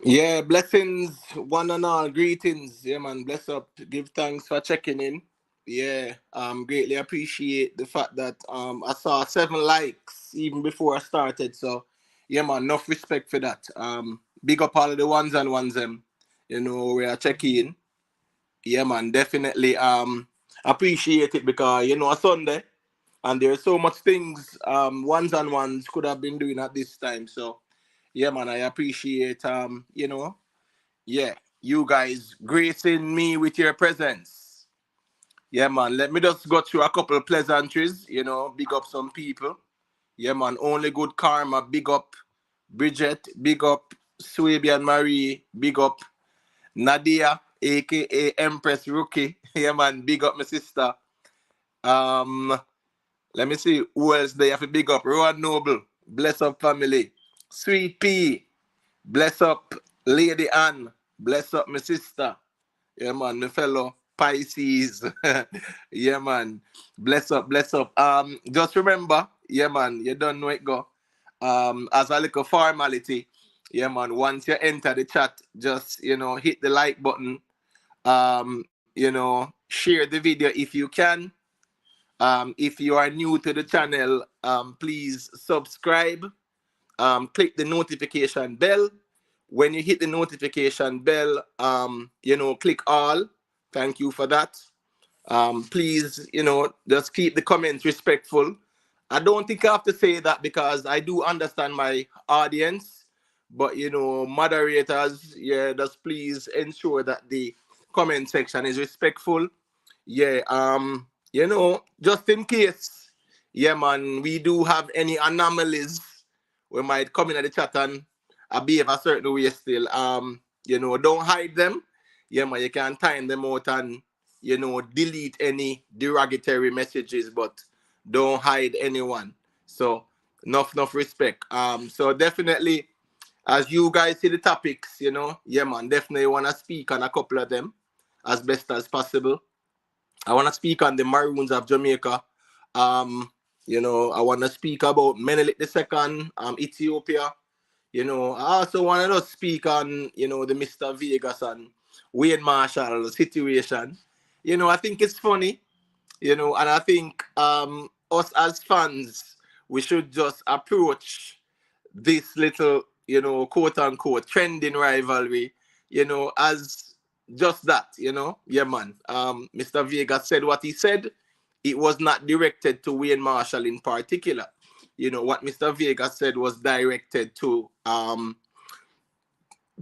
Yeah, blessings, one and all, greetings. Yeah, man, bless up. Give thanks for checking in. Yeah, greatly appreciate the fact that I saw 7 likes even before I started. So, yeah, man, enough respect for that. Big up all of the ones and ones them. We are checking in. Yeah, man, definitely appreciate it because a Sunday and there's so much things ones and ones could have been doing at this time. So, yeah, man, I appreciate yeah, you guys gracing me with your presence. Yeah, man. Let me just go through a couple of pleasantries. Big up some people. Yeah, man. Only good karma. Big up Bridget. Big up Swabian Marie. Big up Nadia, aka Empress Rookie. Yeah, man. Big up my sister. Um, Let me see who else they have to big up. Rowan Noble. Bless up family. Sweet P. Bless up Lady Ann. Bless up my sister. Yeah, man, my fellow Pisces. Yeah, man. Bless up, bless up. Just remember, yeah, man, you don't know it go. As a little formality, yeah, man, once you enter the chat, just hit the like button. Share the video if you can. If you are new to the channel, please subscribe. Click the notification bell. When you hit the notification bell, click all. Thank you for that. Please, just keep the comments respectful. I don't think I have to say that because I do understand my audience, but moderators, yeah, just please ensure that the comment section is respectful. Yeah, just in case, yeah, man, we do have any anomalies, we might come in at the chat and behave a certain way still. Don't hide them. Yeah, man, you can time them out and delete any derogatory messages, but don't hide anyone. So enough respect. So definitely, as you guys see the topics, yeah, man, definitely want to speak on a couple of them as best as possible. I want to speak on the Maroons of Jamaica. I want to speak about Menelik II, Ethiopia. I also want to speak on, the Mr. Vegas and Wayne Marshall situation. I think it's funny, and I think us as fans, we should just approach this little, quote unquote, trending rivalry, as just that, Yeah, man. Mr. Vegas said what he said. It was not directed to Wayne Marshall in particular. What Mr. Vegas said was directed to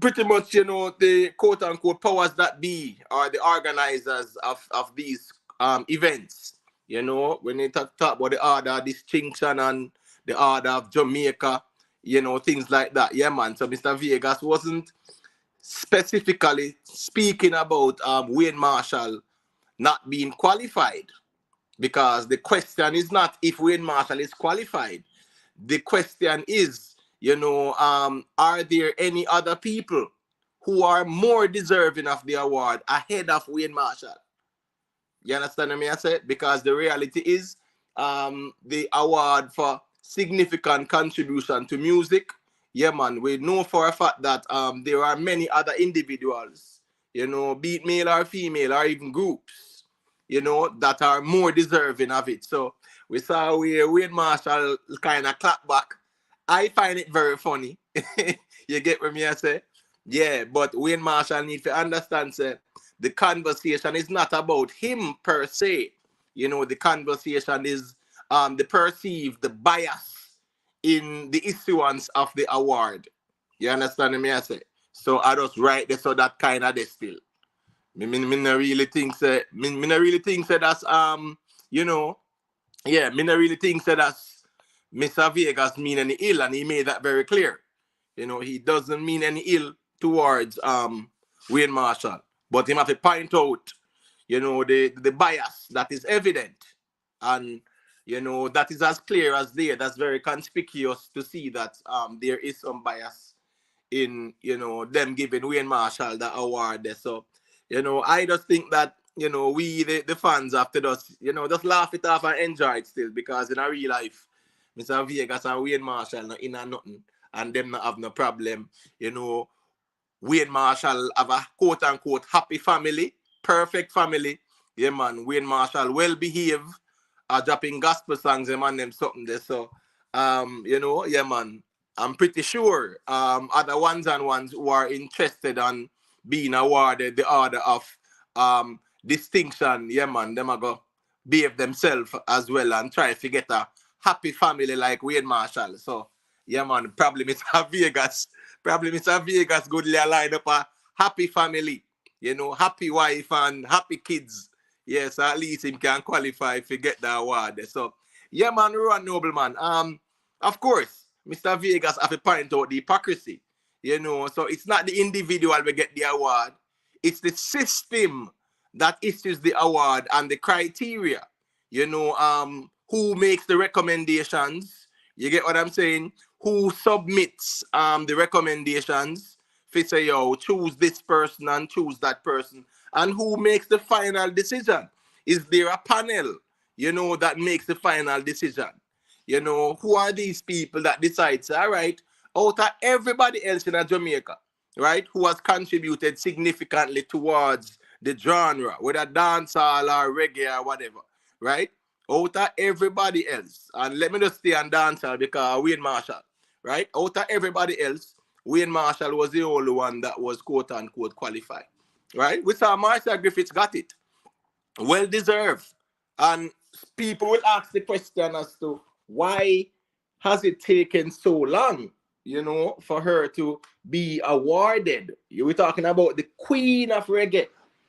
pretty much, the quote unquote powers that be or the organizers of these events. When they talk about the order of distinction and the order of Jamaica, things like that. Yeah, man. So Mr. Vegas wasn't specifically speaking about Wayne Marshall not being qualified because the question is not if Wayne Marshall is qualified. The question is, are there any other people who are more deserving of the award ahead of Wayne Marshall? You understand what I said? Because the reality is, the award for significant contribution to music, yeah, man, we know for a fact that there are many other individuals, be it male or female or even groups, that are more deserving of it. So we saw where Wayne Marshall kind of clap back. I find it very funny. You get what I say? Yeah, but Wayne Marshall need to understand, say, the conversation is not about him per se. The conversation is the perceived, the bias in the issuance of the award. You understand me? I say. So I just write this so that kind of this still. Me no really think say me no really think say that's you know yeah, me no really think say that's Mr. Vegas mean any ill, and he made that very clear. He doesn't mean any ill towards Wayne Marshall. But he have to point out, the bias that is evident. And that is as clear as day. That's very conspicuous to see that there is some bias in them giving Wayne Marshall the award there. So, I just think that we the fans have to just laugh it off and enjoy it still, because in a real life, Mr. Vegas and Wayne Marshall not in a nothing, and them not have no problem, Wayne Marshall have a quote unquote happy family, perfect family. Yeah, man. Wayne Marshall well behaved, dropping gospel songs, man, them something there. So, yeah, man. I'm pretty sure other ones and ones who are interested in being awarded the order of distinction, yeah, man, them are go behave themselves as well and try to get a happy family like Wayne Marshall. So, yeah, man, probably Mr. Vegas. Probably Mr. Vegas good line up a happy family, happy wife and happy kids. Yes, at least him can qualify if he get the award. So, yeah, man, Ron Nobleman. Of course, Mr. Vegas have to point out the hypocrisy. So it's not the individual we get the award. It's the system that issues the award and the criteria. Who makes the recommendations? You get what I'm saying? Who submits the recommendations? If say, yo, choose this person and choose that person. And who makes the final decision? Is there a panel, that makes the final decision? Who are these people that decide, all right, out of everybody else in Jamaica, right, who has contributed significantly towards the genre, whether dancehall or reggae or whatever, right? Out of everybody else, and let me just stay on dancehall because Wayne Marshall, right? Out of everybody else, Wayne Marshall was the only one that was quote unquote qualified, right? We saw Marcia Griffiths got it, well deserved, and people will ask the question as to why has it taken so long, for her to be awarded? You were talking about the queen of reggae,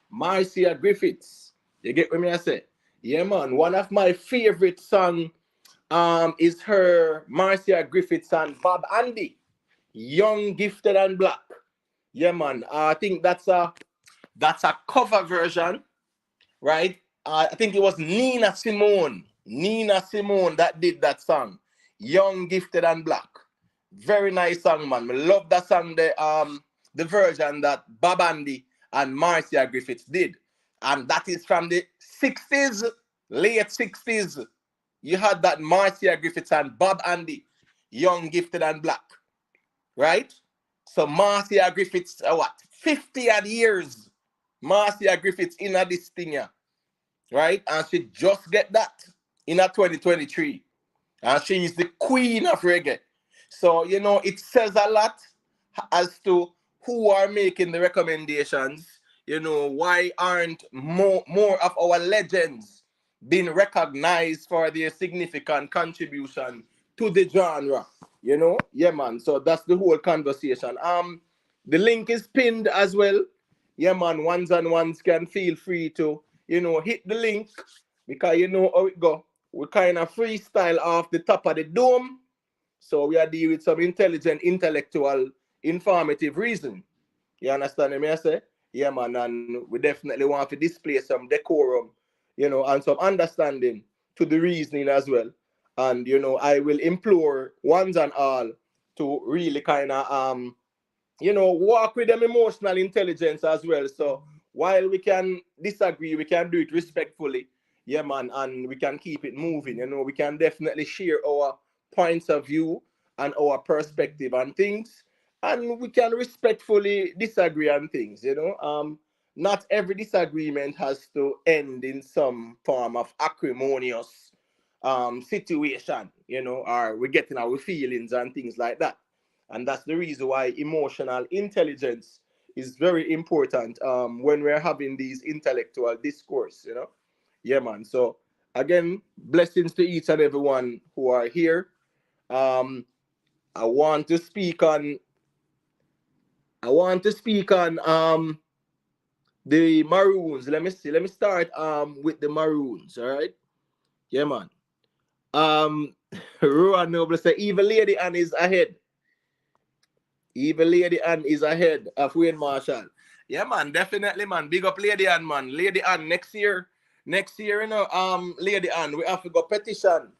Marcia Griffiths. You get what I say? Yeah, man. One of my favorite songs is her Marcia Griffiths and Bob Andy, Young, Gifted and Black. Yeah, man. I think that's a cover version, right? I think it was Nina Simone that did that song, Young, Gifted and Black. Very nice song, man. I love that song, the version that Bob Andy and Marcia Griffiths did. And that is from the 60s, late 60s. You had that Marcia Griffiths and Bob Andy, Young, Gifted and Black, right? So Marcia Griffiths, 50 odd years. Marcia Griffiths in this thing here, right? And she just get that in a 2023. And she is the queen of reggae. So, it says a lot as to who are making the recommendations. Why aren't more of our legends being recognized for their significant contribution to the genre? Yeah, man. So that's the whole conversation. The link is pinned as well. Yeah, man. Ones and ones can feel free to, hit the link because you know how it go. We kind of freestyle off the top of the dome. So we are dealing with some intelligent, intellectual, informative reason. You understand me? I say? Yeah, man. And we definitely want to display some decorum, and some understanding to the reasoning as well. And, I will implore ones and all to really kind of, walk with them emotional intelligence as well. So while we can disagree, we can do it respectfully. Yeah, man, and we can keep it moving. We can definitely share our points of view and our perspective on things, and we can respectfully disagree on things. Not every disagreement has to end in some form of acrimonious situation, or we're getting our feelings and things like that. And that's the reason why emotional intelligence is very important when we're having these intellectual discourse. Yeah, man. So again, blessings to each and everyone who are here. I want to speak on the maroons. Let me start with the maroons. All right. Yeah, man. Rowan Noble say Evil Lady Ann is ahead. Evil Lady Ann is ahead of Wayne Marshall. Yeah, man, definitely, man. Big up Lady Ann, man. Lady Ann, next year, Lady Ann, we have to go petition,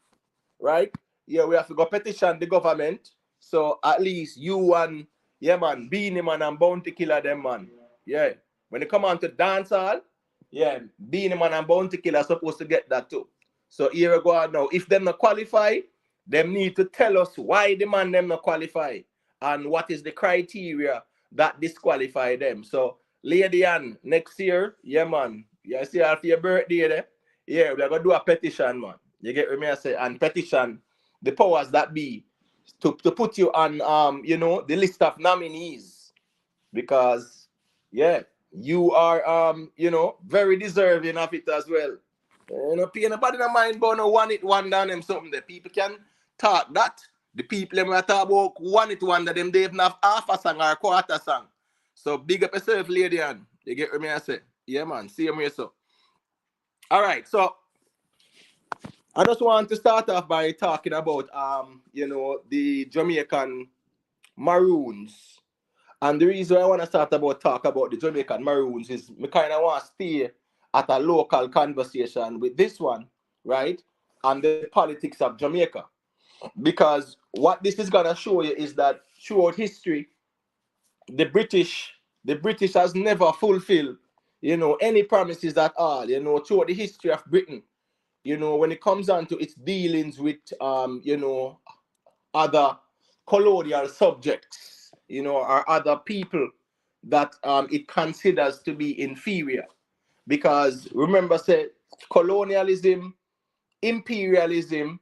right? Yeah, we have to go petition the government. So at least you and, yeah, man, Beanie Man and Bounty Killer them, man. Yeah. When they come on to dancehall, yeah, Beanie Man and Bounty Killer are supposed to get that too. So here we go now. If them not qualify, them need to tell us why the man them not qualify and what is the criteria that disqualify them. So, Lady Ann, next year, yeah, man, you see after your birthday there, yeah, we're gonna do a petition, man. You get what me I say? And petition the powers that be to put you on the list of nominees because yeah, you are very deserving of it as well. Pay nobody no mind but no one it one down them something there. People can talk that. The people them talk about one it one that them they even have half a song or a quarter song. So big up yourself, lady Ann. You get what me I say? Yeah man, see you so. Alright, so I just want to start off by talking about the Jamaican maroons. And the reason I want to talk about the Jamaican maroons is I kind of want to stay at a local conversation with this one, right? And the politics of Jamaica. Because what this is gonna show you is that throughout history, the British, the British has never fulfilled, any promises at all, throughout the history of Britain. When it comes down to its dealings with other colonial subjects, or other people that it considers to be inferior. Because remember, say colonialism, imperialism,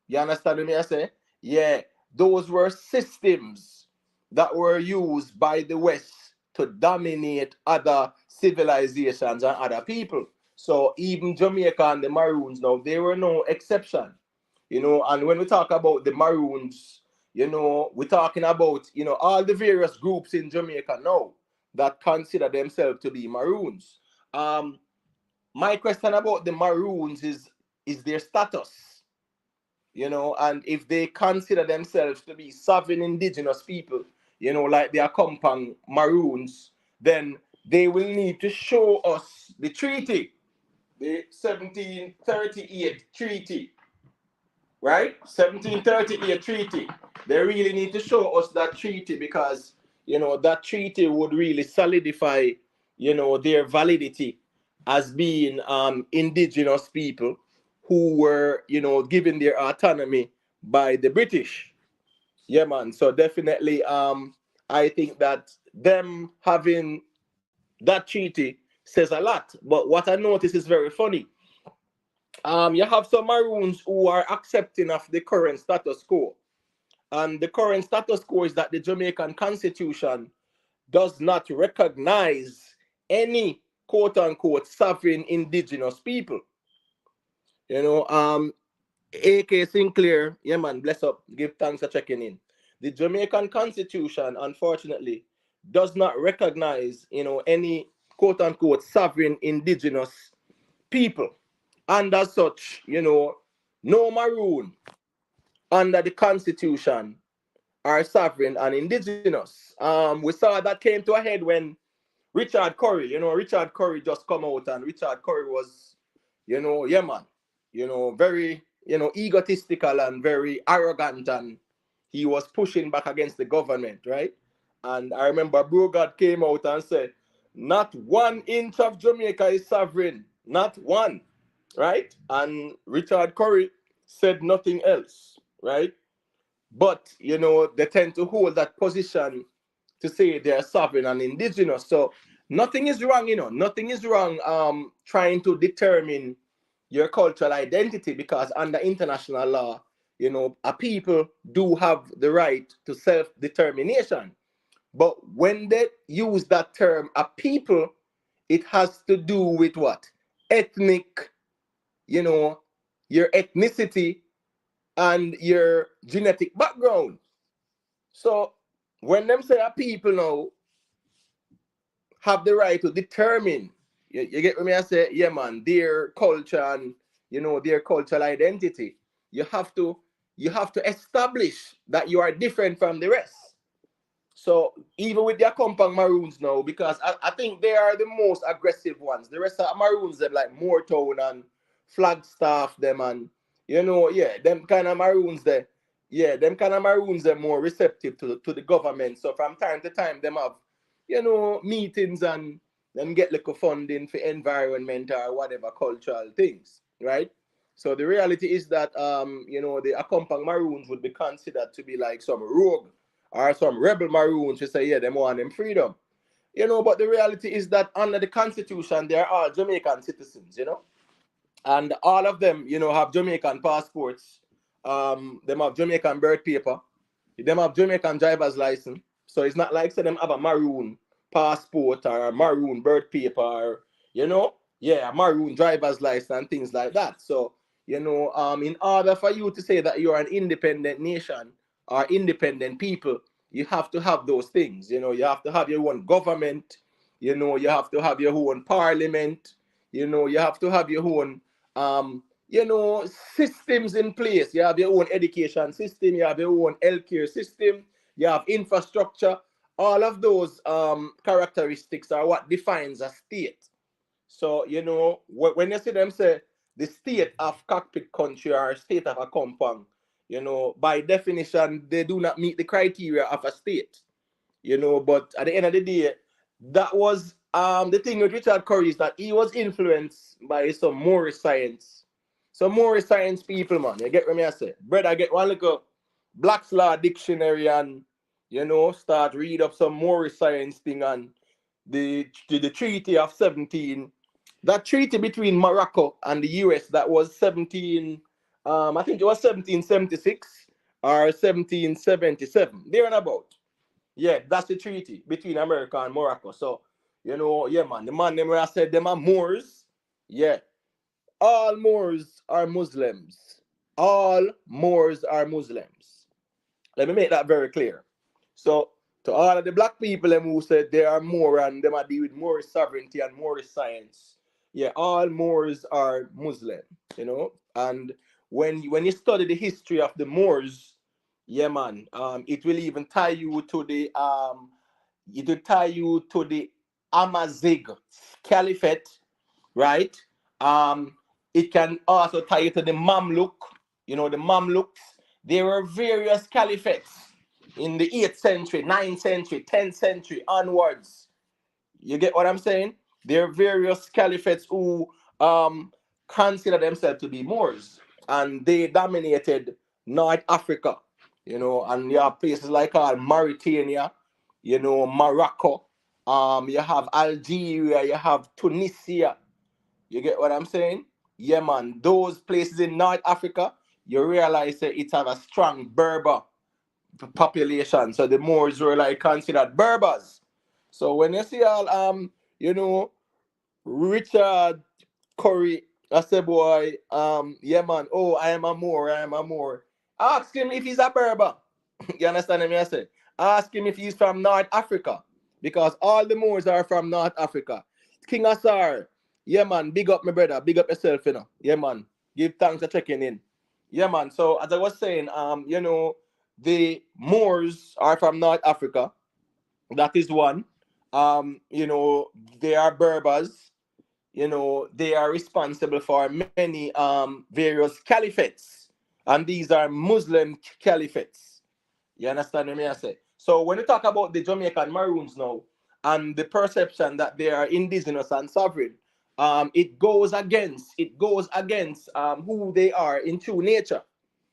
you understand what I say? Yeah, those were systems that were used by the West to dominate other civilizations and other people. So even Jamaica and the Maroons now, they were no exception. And when we talk about the Maroons, we're talking about, all the various groups in Jamaica now that consider themselves to be Maroons. My question about the Maroons is their status, and if they consider themselves to be sovereign indigenous people, like the Accompang Maroons, then they will need to show us the treaty, the 1738 treaty, right? 1738 treaty. They really need to show us that treaty because, that treaty would really solidify, their validity as being indigenous people who were, given their autonomy by the British. Yeah, man. So definitely, I think that them having that treaty says a lot. But what I notice is very funny. You have some Maroons who are accepting of the current status quo. And the current status quo is that the Jamaican Constitution does not recognize any quote unquote sovereign indigenous people. AK Sinclair, yeah man, bless up, give thanks for checking in. The Jamaican Constitution, unfortunately, does not recognize, any quote unquote sovereign indigenous people. And as such, no Maroon under the Constitution are sovereign and indigenous. We saw that came to a head when Richard Curry just come out, and Richard Curry was, yeah man, very, egotistical and very arrogant, and he was pushing back against the government, right? And I remember Brogard came out and said, not 1 inch of Jamaica is sovereign, not one, right? And Richard Curry said nothing else, right? But, they tend to hold that position to say they're sovereign and indigenous. So nothing is wrong, nothing is wrong trying to determine your cultural identity because under international law, a people do have the right to self-determination. But when they use that term, a people, it has to do with what? Ethnic, your ethnicity and your genetic background. So when them say a people now have the right to determine, you get what me I say, yeah man, their culture and their cultural identity, you have to establish that you are different from the rest. So even with their compound Maroons now, because I think they are the most aggressive ones. The rest of the Maroons, them like Moortown and Flagstaff, them and yeah, them kind of Maroons there. Yeah, them kind of Maroons are more receptive to the government. So from time to time, them have, meetings and then get like a funding for environment or whatever cultural things, right? So the reality is that the Accompang Maroons would be considered to be like some rogue or some rebel maroons who say, yeah, them want them freedom. But the reality is that under the Constitution, they are all Jamaican citizens, and all of them, have Jamaican passports. Them have Jamaican birth paper. Them have Jamaican driver's license. So it's not like say them have a maroon passport or a maroon birth paper, or, yeah, a maroon driver's license and things like that. So, in order for you to say that you're an independent nation or independent people, you have to have those things. You have to have your own government. You have to have your own parliament. You have to have your own systems in place. You have your own education system, you have your own healthcare system, you have infrastructure. All of those characteristics are what defines a state. So, when you see them say the state of cockpit country or state of a compound, by definition, they do not meet the criteria of a state. But at the end of the day, that was the thing with Richard Curry is that he was influenced by some Moorish science. Some Moorish science people, man. You get what I say? Brother, get one little Black's Law dictionary and, start read up some Moorish science thing and the Treaty of 17. That treaty between Morocco and the US that was 17, I think it was 1776 or 1777. There and about. Yeah, that's the treaty between America and Morocco. So, yeah, man, the man them where I said them are Moors. Yeah, all Moors are Muslims. All Moors are Muslims. Let me make that very clear. So, to all of the black people them who said they are Moor and them are deal with Moorish sovereignty and Moorish science, yeah, all Moors are Muslim. And when you study the history of the Moors, yeah, man, it will even tie you to the Amazigh Caliphate, right? Um, it can also tie you to the Mamluk. The Mamluks. There were various caliphates in the 8th century, 9th century, 10th century onwards. You get what I'm saying? There are various caliphates who consider themselves to be Moors, and they dominated North Africa. And you have places like Mauritania, Morocco. You have Algeria, you have Tunisia. You get what I'm saying? Yeah, man. Those places in North Africa, you realize that it have a strong Berber population. So the Moors were like considered Berbers. So when you see all you know, Richard Curry, I said boy, yeah man, oh I am a Moor, I am a Moor. Ask him if he's a Berber. You understand what I say? Ask him if he's from North Africa. Because all the Moors are from North Africa. King Asar, yeah man, big up my brother, big up yourself, Yeah man. Give thanks for checking in. Yeah man. So as I was saying, the Moors are from North Africa. That is one. They are Berbers. They are responsible for many various caliphates, and these are Muslim caliphates. You understand what I say? So when you talk about the Jamaican Maroons now and the perception that they are indigenous and sovereign, it goes against who they are in true nature.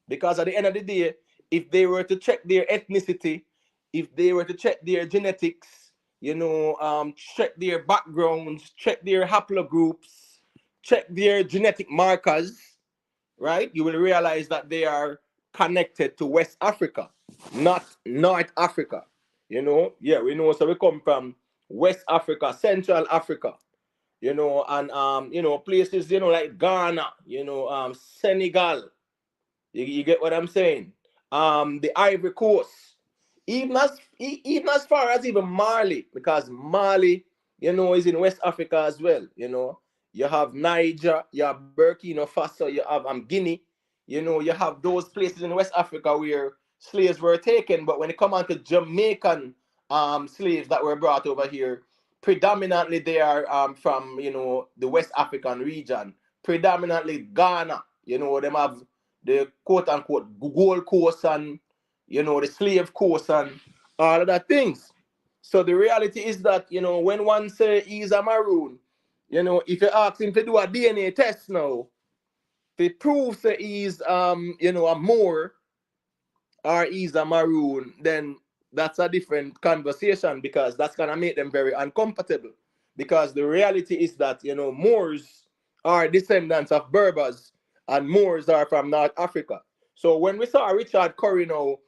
Because at the end of the day, if they were to check their ethnicity, if they were to check their genetics, check their backgrounds, check their haplogroups, check their genetic markers, right? You will realize that they are connected to West Africa, not North Africa. Yeah, we know. So we come from West Africa, Central Africa, and places, like Ghana, Senegal. You get what I'm saying? The Ivory Coast, even as far as even Mali, because Mali, is in West Africa as well. You have Niger, you have Burkina Faso, you have Guinea. You have those places in West Africa where slaves were taken. But when it come on to Jamaican slaves that were brought over here, predominantly they are from the West African region, predominantly Ghana. Them have the quote unquote Gold Coast and the slave coast and all of that things. So the reality is that when one say he's a maroon, if you ask him to do a DNA test now, to prove that he's a Moor or he's a maroon, then that's a different conversation, because that's gonna make them very uncomfortable. Because the reality is that, you know, Moors are descendants of Berbers, and Moors are from North Africa. So when we saw Richard Curry now,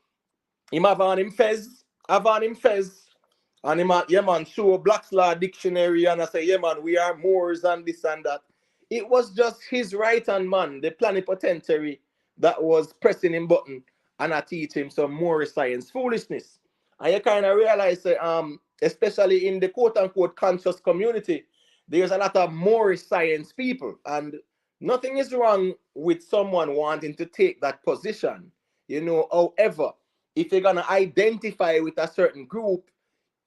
him have on him fez, and him, yeah man, show Black's Law Dictionary, and I say, yeah man, we are Moors and this and that. It was just his right hand man, the plenipotentiary, that was pressing him button, and I teach him some more science foolishness. And you kind of realize, especially in the quote unquote conscious community, there's a lot of more science people, and nothing is wrong with someone wanting to take that position. You know, however, if you're gonna identify with a certain group,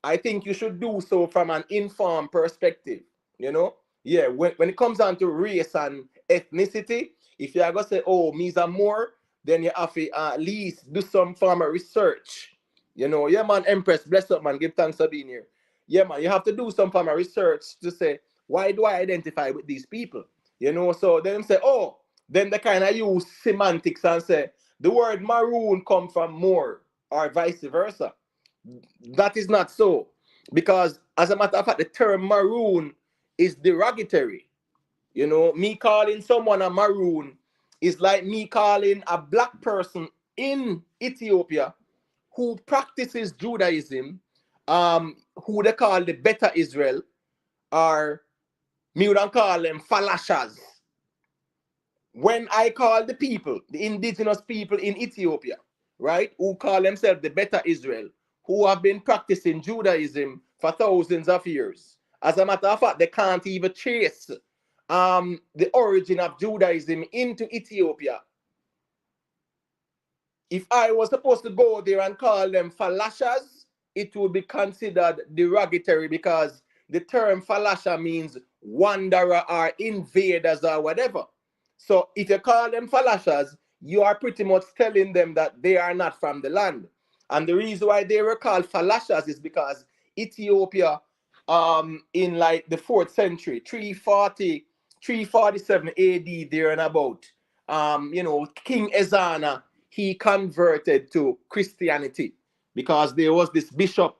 I think you should do so from an informed perspective, you know? Yeah, when it comes down to race and ethnicity, if you're going to say, oh, me's a more, then you have to at least do some form of research. You know, yeah, man, Empress, bless up, man, give thanks for being here. Yeah, man, you have to do some form of research to say, why do I identify with these people? You know, so then say, oh, then they kind of use semantics and say, the word maroon come from more, or vice versa. That is not so. Because as a matter of fact, the term maroon is derogatory. You know, me calling someone a maroon is like me calling a black person in Ethiopia who practices Judaism, who they call the Beta Israel, or me would call them falashas. When I call the people, the indigenous people in Ethiopia, right, who call themselves the Beta Israel, who have been practicing Judaism for thousands of years. As a matter of fact, they can't even trace the origin of Judaism into Ethiopia. If I was supposed to go there and call them falashas, it would be considered derogatory, because the term falasha means wanderer or invaders or whatever. So if you call them falashas, you are pretty much telling them that they are not from the land. And the reason why they were called falashas is because Ethiopia, in like the 4th century, 340, 347 AD, there and about, you know, King Ezana, he converted to Christianity, because there was this bishop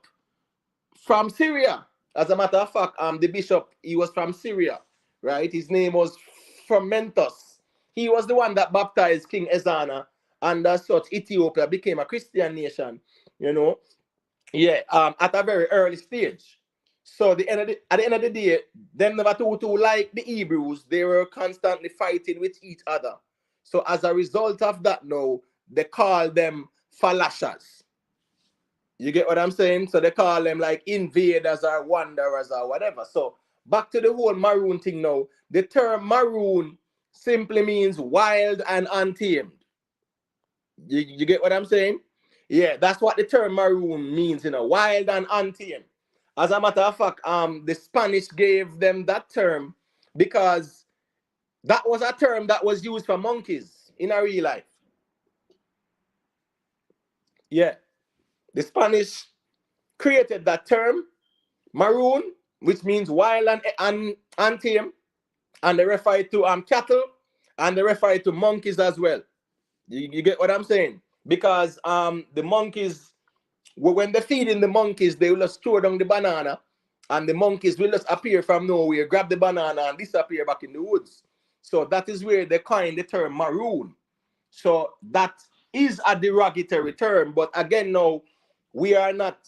from Syria. As a matter of fact, the bishop, he was from Syria, right? His name was Fermentus. He was the one that baptized King Ezana, and as such, Ethiopia became a Christian nation, you know, yeah, at a very early stage. So at the end of the day, them never too like the Hebrews. They were constantly fighting with each other. So as a result of that, now they call them falashas. You get what I'm saying? So they call them like invaders or wanderers or whatever. So back to the whole maroon thing now. The term maroon simply means wild and untamed. You get what I'm saying? Yeah, that's what the term maroon means, you know, wild and untamed. As a matter of fact, the Spanish gave them that term because that was a term that was used for monkeys in a real life. Yeah, the Spanish created that term, maroon, which means wild and untamed, and they refer to cattle, and they refer to monkeys as well. You get what I'm saying? Because the monkeys, when they're feeding the monkeys, they will just throw down the banana, and the monkeys will just appear from nowhere, grab the banana, and disappear back in the woods. So that is where they coined the term maroon. So that is a derogatory term. But again, now, we are not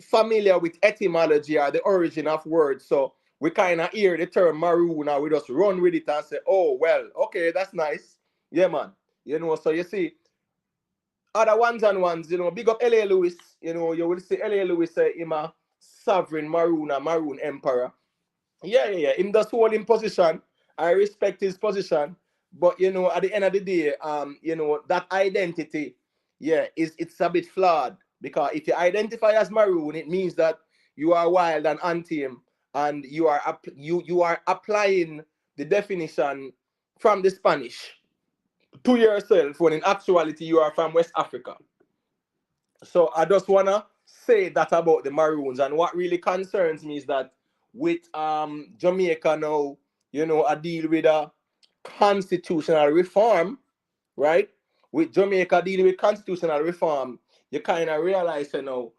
familiar with etymology or the origin of words. So we kind of hear the term maroon, and we just run with it and say, oh, well, okay, that's nice. Yeah, man. You know, so you see, other ones and ones, you know, big up L.A. Lewis, you know, you will see L.A. Lewis say him a sovereign maroon, a maroon emperor. Yeah. Him just hold in position. I respect his position. But you know, at the end of the day, you know, that identity, yeah, it's a bit flawed. Because if you identify as maroon, it means that you are wild and untamed, and you are applying the definition from the Spanish to yourself, when in actuality you are from West Africa. So I just wanna say that about the Maroons. And what really concerns me is that with Jamaica now, you know, I deal with a constitutional reform, right? With Jamaica dealing with constitutional reform, you kind of realize, you know,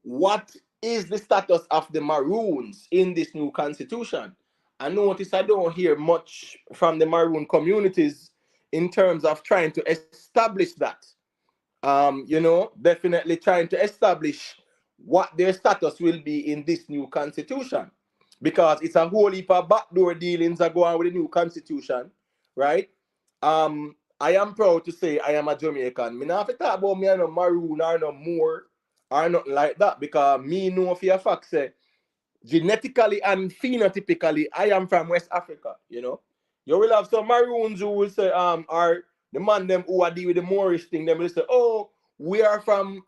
what is the status of the Maroons in this new constitution? I notice I don't hear much from the Maroon communities in terms of trying to establish that. Definitely trying to establish what their status will be in this new constitution. Because it's a whole heap of backdoor dealings that go on with the new constitution, right? I am proud to say I am a Jamaican. Me not have to talk about me and no Maroon or no Moor or nothing like that, because me know for a fact say genetically and phenotypically, I am from West Africa, You will have some Maroons who will say, are the man them who are deal with the Moorish thing, them will say, oh, we are from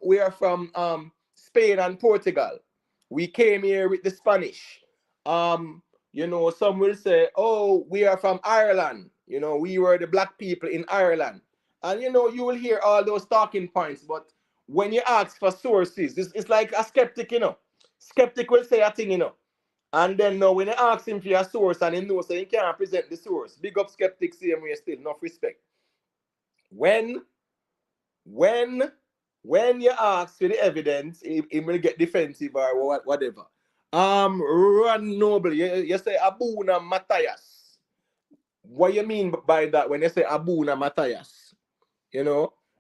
Spain and Portugal. We came here with the Spanish. Some will say, oh, we are from Ireland. We were the black people in Ireland. And you will hear all those talking points, but when you ask for sources, it's like a skeptic. Skeptic will say a thing. And then now when you ask him for your source and he knows that he can't present the source, big up skeptic same way still, enough respect. When you ask for the evidence, he will get defensive or whatever. Run Noble, you say Abuna Matthias. What you mean by that when you say Abuna Matthias?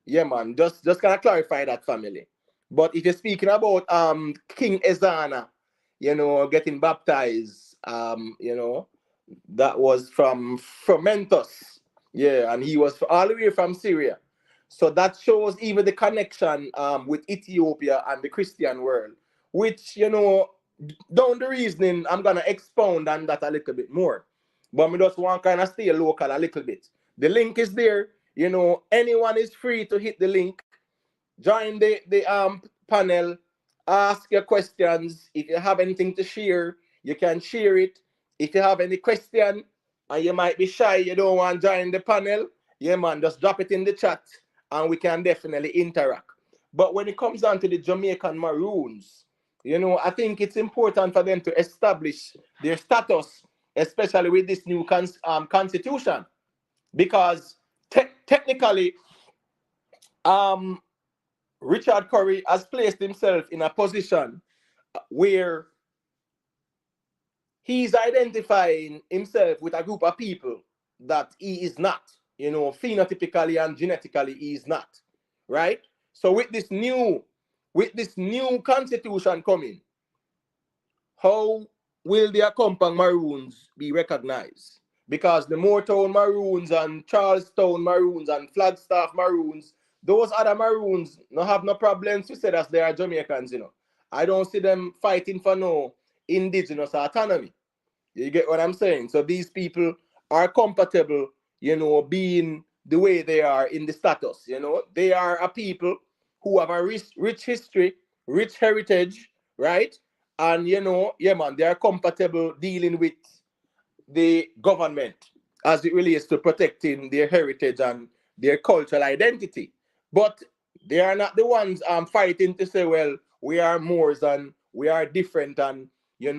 Yeah, man, just kind of clarify that, family. But if you're speaking about King Ezana, getting baptized, that was from Fermentus. Yeah, and he was all the way from Syria. So that shows even the connection with Ethiopia and the Christian world, which, down the reasoning, I'm going to expound on that a little bit more. But we just want to kind of stay local a little bit. The link is there. Anyone is free to hit the link, join the panel, ask your questions. If you have anything to share, you can share it. If you have any question and you might be shy, you don't want to join the panel, yeah, man, just drop it in the chat and we can definitely interact. But when it comes down to the Jamaican Maroons, I think it's important for them to establish their status, especially with this new constitution, because technically, Richard Curry has placed himself in a position where he's identifying himself with a group of people that he is not, phenotypically and genetically he is not, right? So with this new constitution coming, how will the Accompang Maroons be recognized? Because the Moortown Maroons and Charlestown Maroons and Flagstaff Maroons, those other Maroons no have no problems to say that they are Jamaicans. I don't see them fighting for no indigenous autonomy. You get what I'm saying? So these people are compatible, being the way they are in the status. They are a people who have a rich history, rich heritage, right? And yeah, man, they are compatible dealing with the government as it relates to protecting their heritage and their cultural identity. But they are not the ones fighting to say, well, we are Moors and we are different and the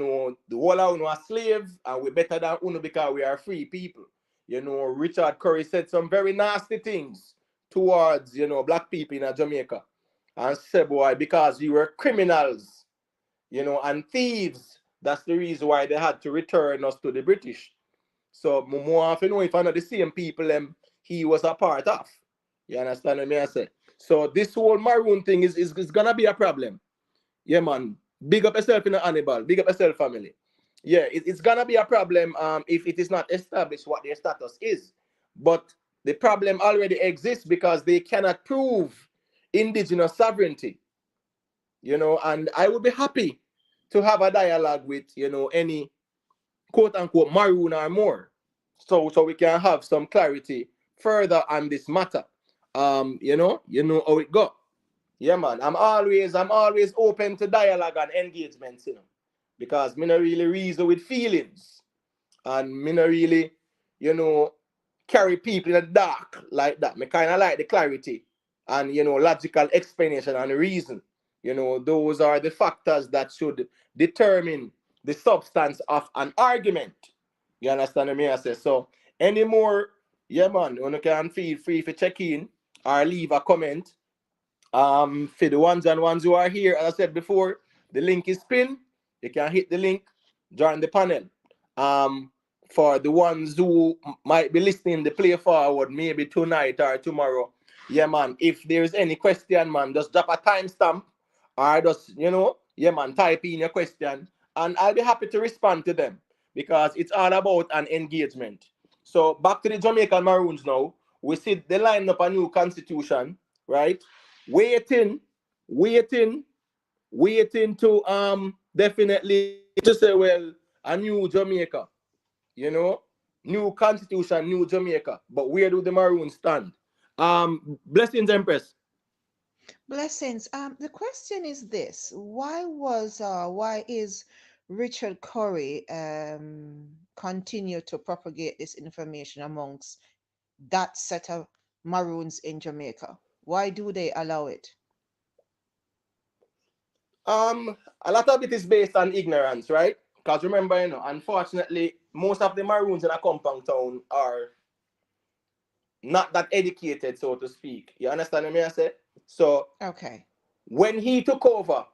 whole of Uno are slaves and we're better than Uno because we are free people. Richard Curry said some very nasty things towards, black people in Jamaica. And said, boy, because you were criminals, and thieves, that's the reason why they had to return us to the British. So more often know if I know the same people he was a part of. You understand what I say? So this whole Maroon thing is gonna be a problem. Yeah, man. Big up yourself in the Hannibal. Big up yourself, family. Yeah, it's gonna be a problem if it is not established what their status is. But the problem already exists because they cannot prove indigenous sovereignty. And I would be happy to have a dialogue with, any quote unquote Maroon or more. So we can have some clarity further on this matter. How it go. Yeah, man. I'm always open to dialogue and engagements, because me not really reason with feelings. And me not really, carry people in the dark like that. Me kind of like the clarity and, logical explanation and reason. Those are the factors that should determine the substance of an argument. You understand what I say? So, any more, yeah, man, you can feel free to check in or leave a comment. For the ones who are here, as I said before, The link is pinned. You can hit the link, join the panel. For the ones who might be listening, the play forward maybe tonight or tomorrow. Yeah, man. If there's any question, man, just drop a timestamp or just, yeah, man, type in your question and I'll be happy to respond to them because it's all about an engagement. So back to the Jamaican Maroons now. We see they line up a new constitution, right? Waiting, waiting, waiting to definitely to say, well, a new Jamaica, new constitution, new Jamaica. But where do the Maroons stand? Blessings, Empress. Blessings. The question is this: why is Richard Curry continue to propagate this information amongst that set of Maroons in Jamaica? Why do they allow it? A lot of it is based on ignorance, right? Because remember, unfortunately, most of the Maroons in a compound town are not that educated, so to speak. You understand what I say? So Okay. when he took over,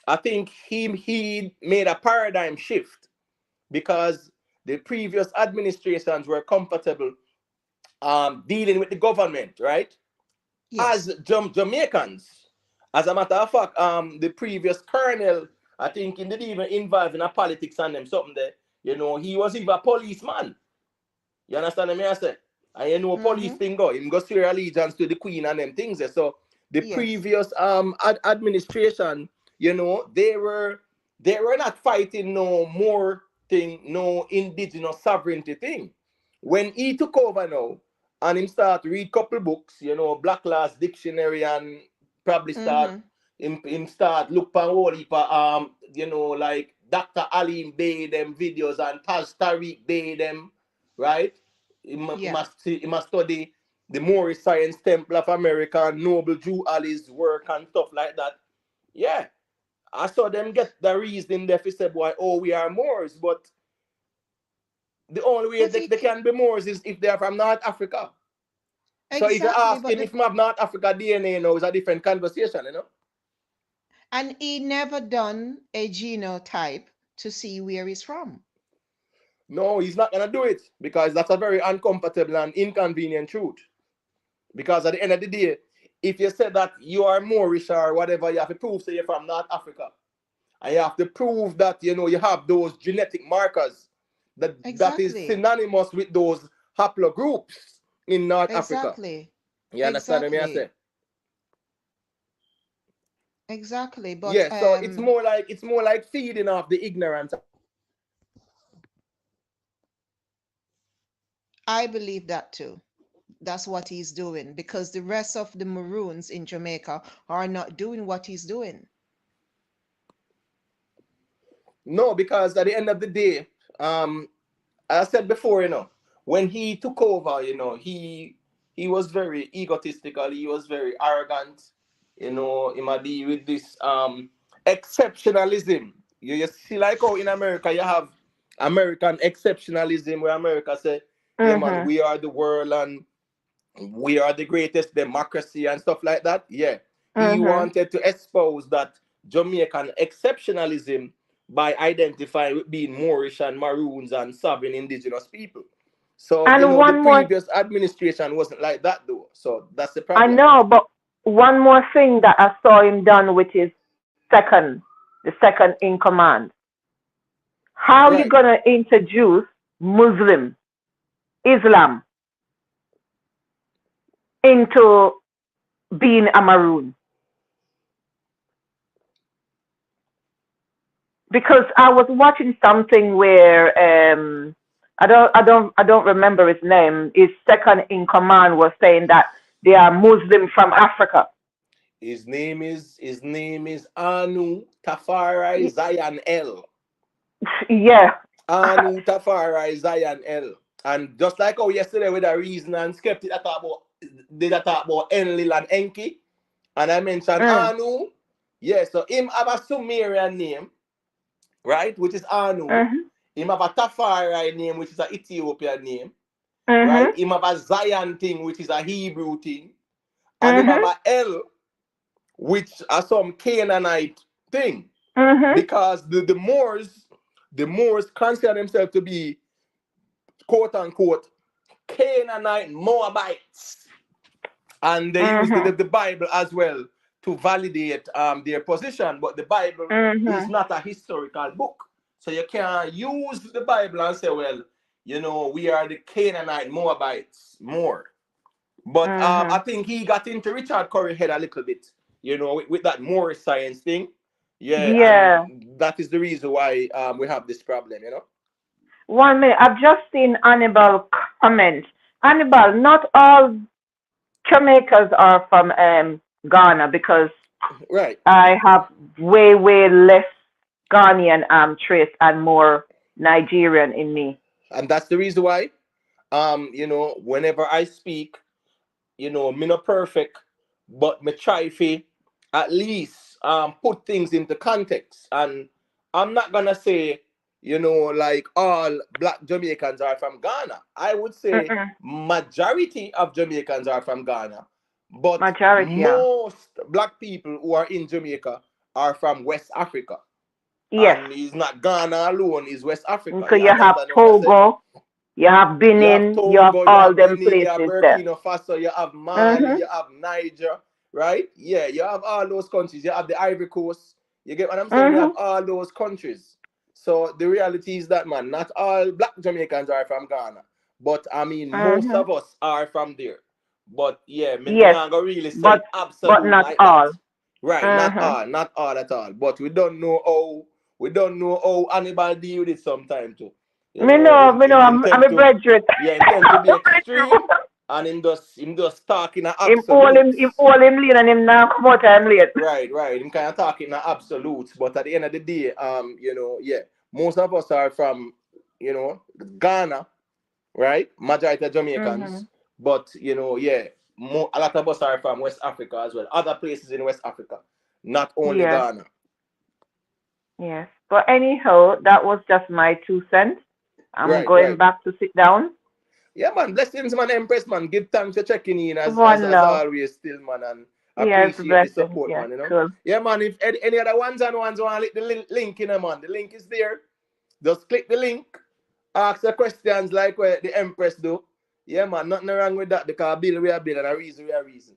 I think he made a paradigm shift because the previous administrations were comfortable dealing with the government, right? Yes. As Jamaicans. As a matter of fact, the previous colonel, I think he didn't even involve in a politics and them something there. He was even a policeman. You understand what I say? And police Mm-hmm. thing go. Him go swear allegiance to the queen and them things there. So the Yes. previous administration, they were not fighting no more thing, no indigenous sovereignty thing. When he took over now, and him start read couple books, Black Laws Dictionary, and probably start Mm-hmm. him start look for whole heap of, like Dr. Alim Bay them videos and Taj Tariq Bay them, right? Yeah. He must study the Moorish Science Temple of America and Noble Jew Ali's work and stuff like that. Yeah, I saw them get the reason there for say, boy, oh, we are Moors, but the only way But they can be Moors is if they are from North Africa. So if you exactly, ask but him if from North Africa DNA now is a different conversation. and he never done a genotype to see where he's from. No, he's not gonna do it because that's a very uncomfortable and inconvenient truth. Because at the end of the day, if you say that you are Moorish or whatever, you have to prove say you're from North Africa. And you have to prove that you have those genetic markers that is Exactly. synonymous with those haplogroups in North Africa. Exactly. You understand what I say? Exactly. Exactly. But Yeah, so it's more like feeding off the ignorance. I believe that too. That's what he's doing because the rest of the Maroons in Jamaica are not doing what he's doing. No, because at the end of the day, um, as I said before, when he took over, he was very egotistical. He was very arrogant. He might deal with this exceptionalism. You see, like how in America you have American exceptionalism, where America say, "Yeah, man, Mhm. we are the world and we are the greatest democracy and stuff like that." Yeah, he Mhm. wanted to expose that Jamaican exceptionalism by identifying with being Moorish and Maroons and sovereign indigenous people. So, And the one more, previous administration wasn't like that though. So that's the I problem. know, but one more thing that I saw him done with his second, the second in command. How you Right. gonna introduce Muslim, Islam into being a Maroon? Because I was watching something where I don't remember his name. His second in command was saying that they are Muslim from Africa. His name is Anu Tafari Zion L. Yeah. Anu Tafari Zion L. And just like how yesterday with a reason and skeptic that talk about did I talk about Enlil and Enki, and I mentioned Mm, Anu. Yeah, so him have a Sumerian name, right, which is Anu. mhm. Him have a Tafari name, which is an Ethiopian name, right? Mhm. Him have a Zion thing, which is a Hebrew thing, and him have Mhm. a L, which are some Canaanite thing, Mhm. because the Moors consider themselves to be quote unquote Canaanite Moabites, and they use Mhm. the Bible as well to validate their position. But the Bible is Mhm. not a historical book, so you can't use the Bible and say, well, we are the Canaanite Moabites more. But I Mhm. think he got into Richard Curry head a little bit, with that more science thing. Yeah, Yeah. and that is the reason why we have this problem. 1 minute. I've just seen Annabelle comment. Annabelle, not all Jamaicans are from Ghana, because Right. I have way, way less Ghanaian trace and more Nigerian in me. And that's the reason why, whenever I speak, me not perfect, but me try to at least put things into context. And I'm not gonna say, like all black Jamaicans are from Ghana. I would say Mm-mm. majority of Jamaicans are from Ghana, but Majority, yeah. most black people who are in Jamaica are from West Africa. Yes. And it's not Ghana alone, it's West Africa. So You you have understand what I say? Togo, you have You have Benin, you have Togo, you all have them Benin, you have places there. Burkina Faso, you have Mali, Mhm. you have Niger, right? Yeah, you have all those countries. You have the Ivory Coast. You get what I'm saying? You have Mhm. all those countries. So the reality is that, man, not all black Jamaicans are from Ghana, but I mean, most Mhm. of us are from there. But yeah, me Yes, not gonna really say but it but absolute not like that. all. Right? Mhm. Not all at all. But we don't know how Hannibal deal with it sometime too. Me know, Him, me know. him, him I'm tend a to, graduate. yeah, him tend to be extreme, and him just talking in Him absolutes. all him lean and him now come out time late. Right. Him kind of talking in absolutes, but at the end of the day, yeah, most of us are from, Ghana, right? Majority of Jamaicans, Mhm. but yeah, a lot of us are from West Africa as well. Other places in West Africa, not only Yes, Ghana. yes. But anyhow, that was just my 2 cents. I'm going Right. back to sit down. Yeah, man. Blessings, man. Empress, man. Give thanks for checking in One as love. always, still, man. And Yes, appreciate the blessings. support, Yes, man. cool. Yeah, man. If any other ones want to the link, man. The link is there. Just click the link. Ask the questions like what the Empress do. Yeah, man. Nothing wrong with that because bill we are bill and a reason we are reason.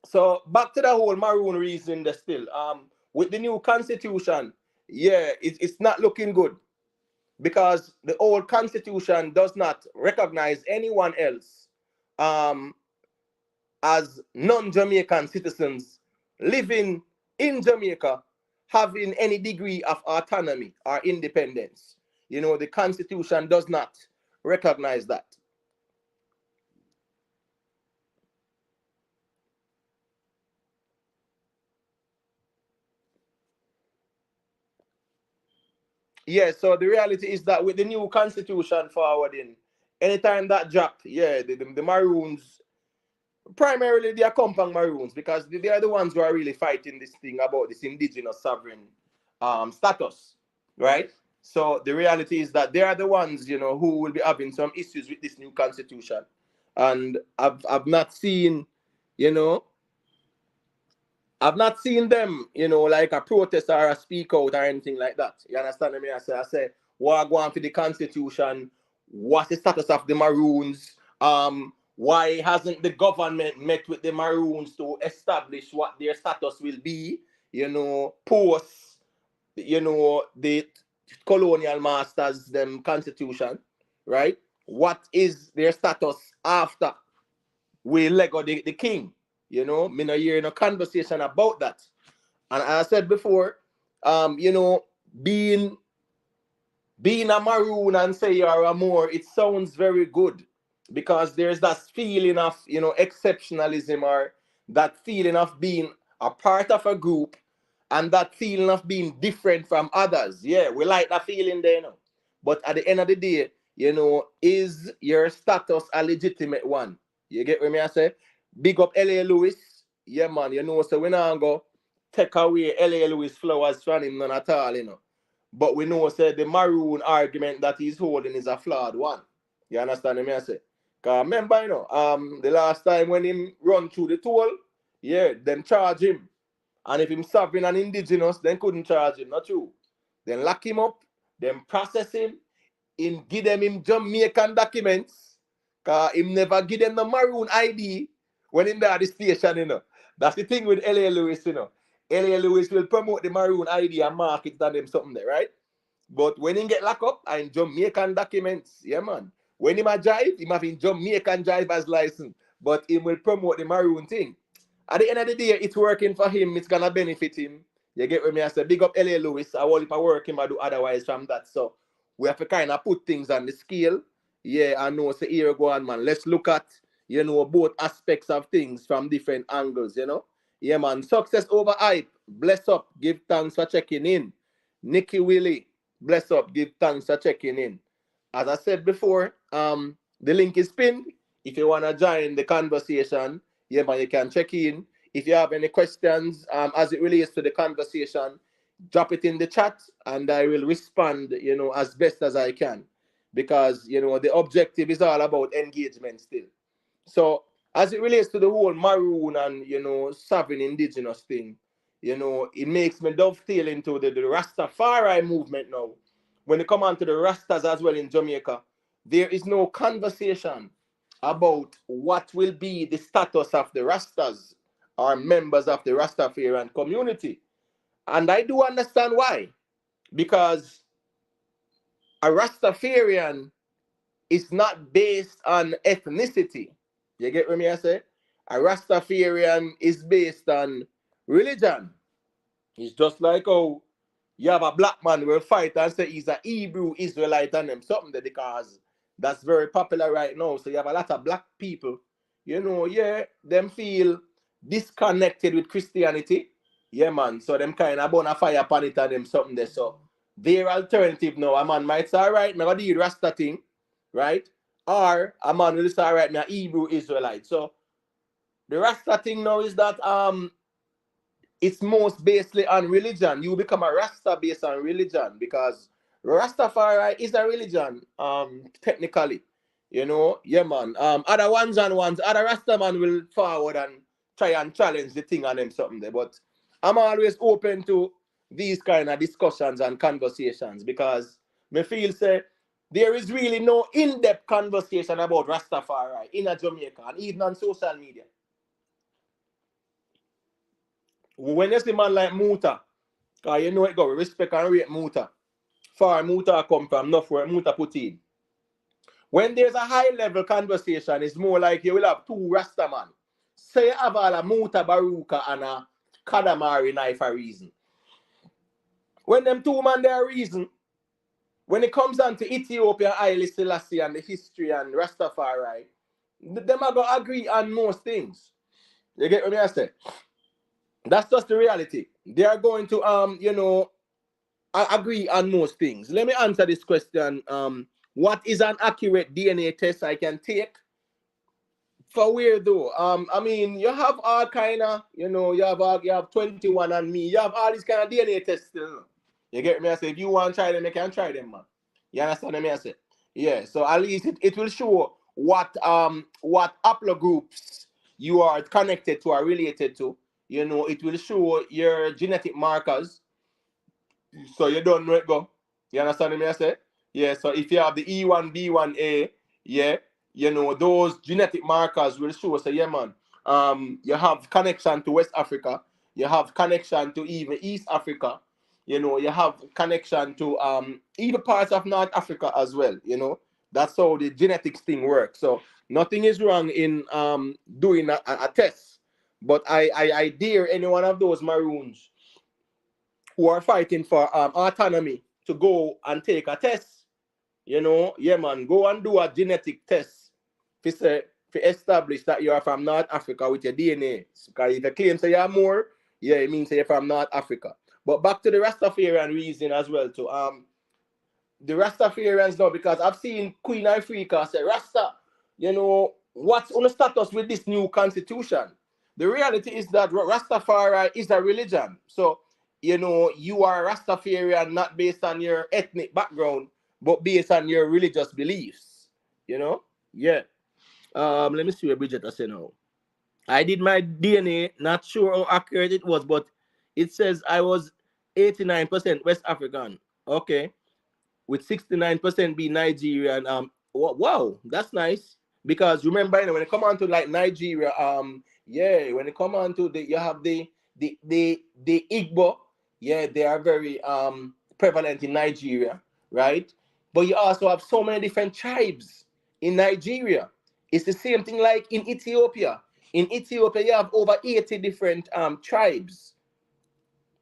So back to the whole maroon reason, there still. With the new constitution, yeah, it's not looking good because the old constitution does not recognize anyone else um, as non-Jamaican citizens living in Jamaica having any degree of autonomy or independence. The constitution does not recognize that. Yeah, so the reality is that with the new constitution forwarding, anytime that drop, yeah, the maroons, primarily they are compound maroons because they are the ones who are really fighting this thing about this indigenous sovereign status, right? So the reality is that they are the ones, who will be having some issues with this new constitution. And I've not seen, you know, I've not seen them, like a protest or a speak out or anything like that. You understand me? I say, what go on for the constitution? What's the status of the Maroons? Why hasn't the government met with the Maroons to establish what their status will be? Post, the colonial masters, them constitution, right? What is their status after we let go the king? Me no hear no conversation about that. And as I said before, being a maroon and say you're a Moor, it sounds very good because there's that feeling of exceptionalism or that feeling of being a part of a group and that feeling of being different from others. Yeah, we like that feeling there. But at the end of the day, is your status a legitimate one? You get what me I say? Big up L.A. Lewis. Yeah, man. So we now go take away L.A. Lewis flowers from him none at all. But we know the maroon argument that he's holding is a flawed one. You understand me I say? Cause remember, the last time when him run through the toll, yeah, them charge him And if him sovereign and indigenous, then couldn't charge him. Not true. Then lock him up, then process him, give them him Jamaican documents, cause him never give them the maroon ID when him there at the station, you know. That's the thing with L.A. Lewis, you know. L.A. Lewis will promote the maroon ID and market than them something there, right? But when he get locked up, I'm Jamaican documents, yeah, man. When him a drive, him having Jamaican driver's license, but he will promote the maroon thing. At the end of the day, it's working for him. It's gonna benefit him. You get what me I say? Big up L.A. Lewis. I will if I work him, I do otherwise from that. So we have to kind of put things on the scale. Yeah, I know. So here go on, man. Let's look at, you know, both aspects of things from different angles, you know. Yeah, man. Success over hype. Bless up. Give thanks for checking in. Nikki Willie. Bless up. Give thanks for checking in. As I said before, the link is pinned. If you want to join the conversation, yeah, man, you can check in. If you have any questions as it relates to the conversation, drop it in the chat and I will respond, you know, as best as I can. Because, you know, the objective is all about engagement still. So as it relates to the whole maroon and, you know, sovereign indigenous thing, you know, it makes me dovetail into the Rastafari movement now. When it come on to the Rastas as well in Jamaica, there is no conversation about what will be the status of the Rastas or members of the Rastafarian community. And I do understand why. Because a Rastafarian is not based on ethnicity. You get what me I say? A Rastafarian is based on religion. It's just like how you have a black man will fight and say he's a Hebrew Israelite and them something there because that's very popular right now. So you have a lot of black people, you know, yeah, them feel disconnected with Christianity. Yeah, man. So them kind of burn a fire upon it and them something there. So their alternative now, a man might say, all right, I'm going to do the Rasta thing, right? Or a man will say, all right, I'm a Hebrew Israelite. So the Rasta thing now is that it's most based on religion. You become a Rasta based on religion because Rastafari is a religion, technically. You know, yeah, man. Other other Rasta man will forward and try and challenge the thing on them something there. But I'm always open to these kind of discussions and conversations because me feel say there is really no in-depth conversation about Rastafari in a Jamaica and even on social media. When you see man like Muta, because you know it go respect and rate Muta. Far Muta come from, not where Muta put in. When there's a high level conversation, it's more like you will have two Rasta man. Say you have all a Muta Baruka and a Kadamari knife for reason. When them two man there reason, when it comes down to Ethiopia, Haile Selassie and the history and Rastafari, them are going to agree on most things. You get what I say? That's just the reality. They are going to you know, agree on most things. Let me answer this question. What is an accurate DNA test I can take? For where though? I mean, you have all kind of, you know, you have 21 and me. You have all these kind of DNA tests still. You get me? I say, if you want to try them, you can try them, man. You understand me? I say, yeah. So at least it will show what haplogroups you are connected to or related to. You know, it will show your genetic markers. So you don't know it go. You understand me? I say? Yeah, so if you have the E1B1A, yeah, you know, those genetic markers will show, so yeah, man, you have connection to West Africa, you have connection to even East Africa, you know, you have connection to even parts of North Africa as well, you know. That's how the genetics thing works. So nothing is wrong in doing a test. But I dare any one of those maroons who are fighting for autonomy to go and take a test. You know, yeah, man, go and do a genetic test to establish that you are from North Africa with your DNA. Because if you claim say you're more, yeah, it means you're from North Africa. But back to the Rastafarian reason as well, to the Rastafarians now, because I've seen Queen Africa say, Rasta, you know, what's on the status with this new constitution? The reality is that Rastafari is a religion. So, you know, you are a Rastafarian not based on your ethnic background, but based on your religious beliefs. You know? Yeah. Let me see what Bridget I say now. I did my DNA, not sure how accurate it was, but It says I was 89% West African. Okay. With 69% be Nigerian. Wow, that's nice. Because remember, when it come on to like Nigeria, yeah, when it come on to the, you have the Igbo, yeah, they are very prevalent in Nigeria, right? But you also have so many different tribes in Nigeria. It's the same thing like in Ethiopia. In Ethiopia, you have over 80 different tribes.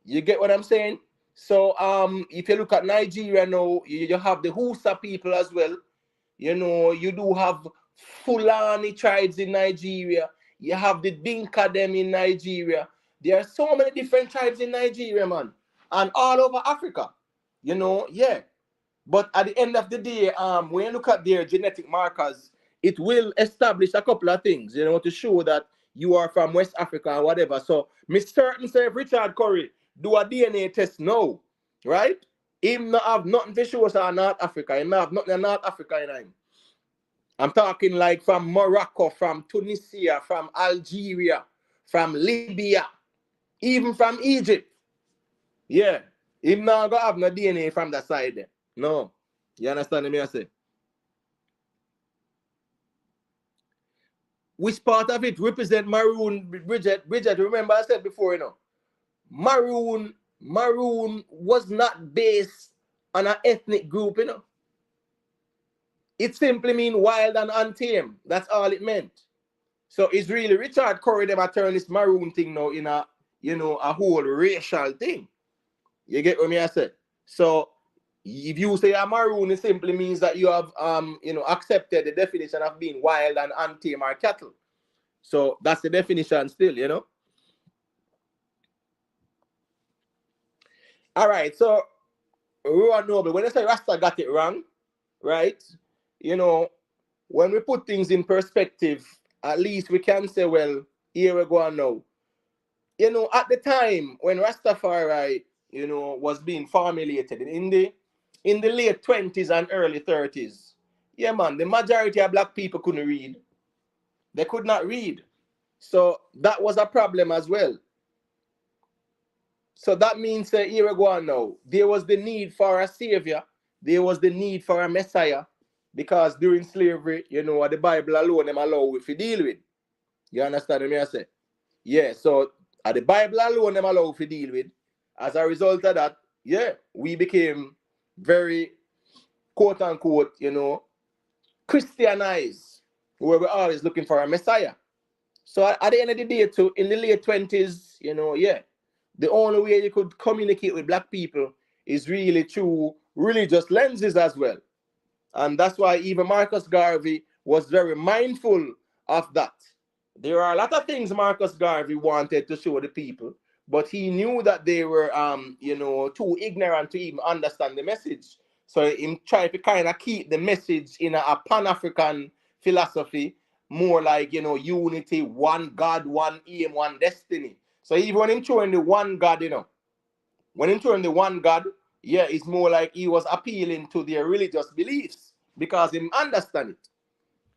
You get what I'm saying? So if you look at Nigeria now, you have the Hausa people as well. You do have Fulani tribes in Nigeria. You have the Dinka them in Nigeria. There are so many different tribes in Nigeria, man. And all over Africa. Yeah. But at the end of the day, when you look at their genetic markers, it will establish a couple of things, to show that you are from West Africa or whatever. So, Miss Certain say, Richard Curry, do a DNA test now, right? Him not have nothing to show us on North Africa. He not have nothing in North Africa in him. I'm talking like from Morocco, from Tunisia, from Algeria, from Libya, even from Egypt. Yeah. Him not gonna have no DNA from that side there. No. You understand me I say? Which part of it represent maroon, Bridget? Bridget, remember I said before, maroon was not based on an ethnic group, It simply means wild and untamed. That's all it meant. So it's really Richard Curry them a turn this maroon thing now in a whole racial thing. You get what me I said? So if you say a maroon, it simply means that you have accepted the definition of being wild and untamed or cattle. So that's the definition still. All right, so Rowan Noble, when I say Rasta got it wrong, right? When we put things in perspective, at least we can say, well, here we go on now. At the time when Rastafari, was being formulated in the late 20s and early 30s, yeah, man, the majority of black people couldn't read. They could not read. So that was a problem as well. So that means, here we go on now, there was the need for a savior. There was the need for a messiah. Because during slavery, the Bible alone them allow if you deal with. You understand me I say? Yeah, so the Bible alone them allow if you deal with. As a result of that, yeah, we became very, quote unquote, Christianized. We were always looking for a messiah. So at the end of the day, too, in the late 20s, yeah, the only way you could communicate with black people is really through religious lenses as well. And that's why even Marcus Garvey was very mindful of that. There are a lot of things Marcus Garvey wanted to show the people, but he knew that they were, too ignorant to even understand the message. So he tried to kind of keep the message in a Pan-African philosophy, more like, unity, one God, one aim, one destiny. So even when him showing the one God, when him showing the one God, yeah, it's more like he was appealing to their religious beliefs because he understand it.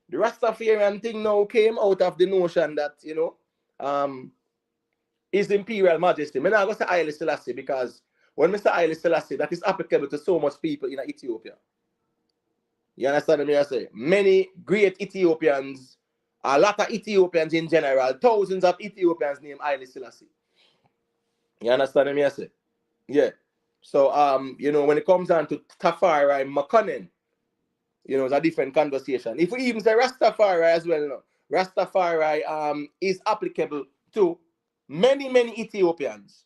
The Rastafarian thing now came out of the notion that, His Imperial Majesty. I'm not going to say Haile Selassie because when Mr. Haile Selassie, that is applicable to so much people in Ethiopia. You understand me I say? Many great Ethiopians, a lot of Ethiopians in general, thousands of Ethiopians named Haile Selassie. You understand me I say? Yeah. So, when it comes down to Tafari and Makonnen, it's a different conversation. If we even say Rastafari as well, Rastafari is applicable to many, many Ethiopians.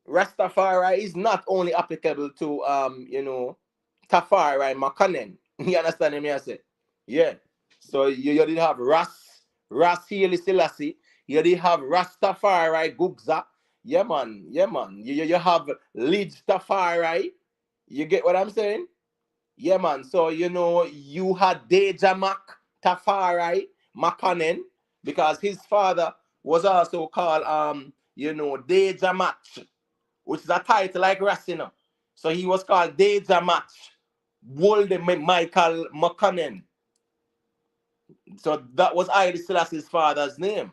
Rastafari is not only applicable to, Tafari and Makonnen. You understand me I say? Yeah. So you did have Ras Haile Selassie. You did have Rastafari Gugza. Yeah, man. Yeah, man. You have Lij Tafari. You get what I'm saying? Yeah, man. So, you had Dejamak Tafari Makonnen because his father was also called, Dejamak, which is a title like Racina. So he was called Dejamak Wolde Michael Makonnen. So that was Haile Selassie's father's name.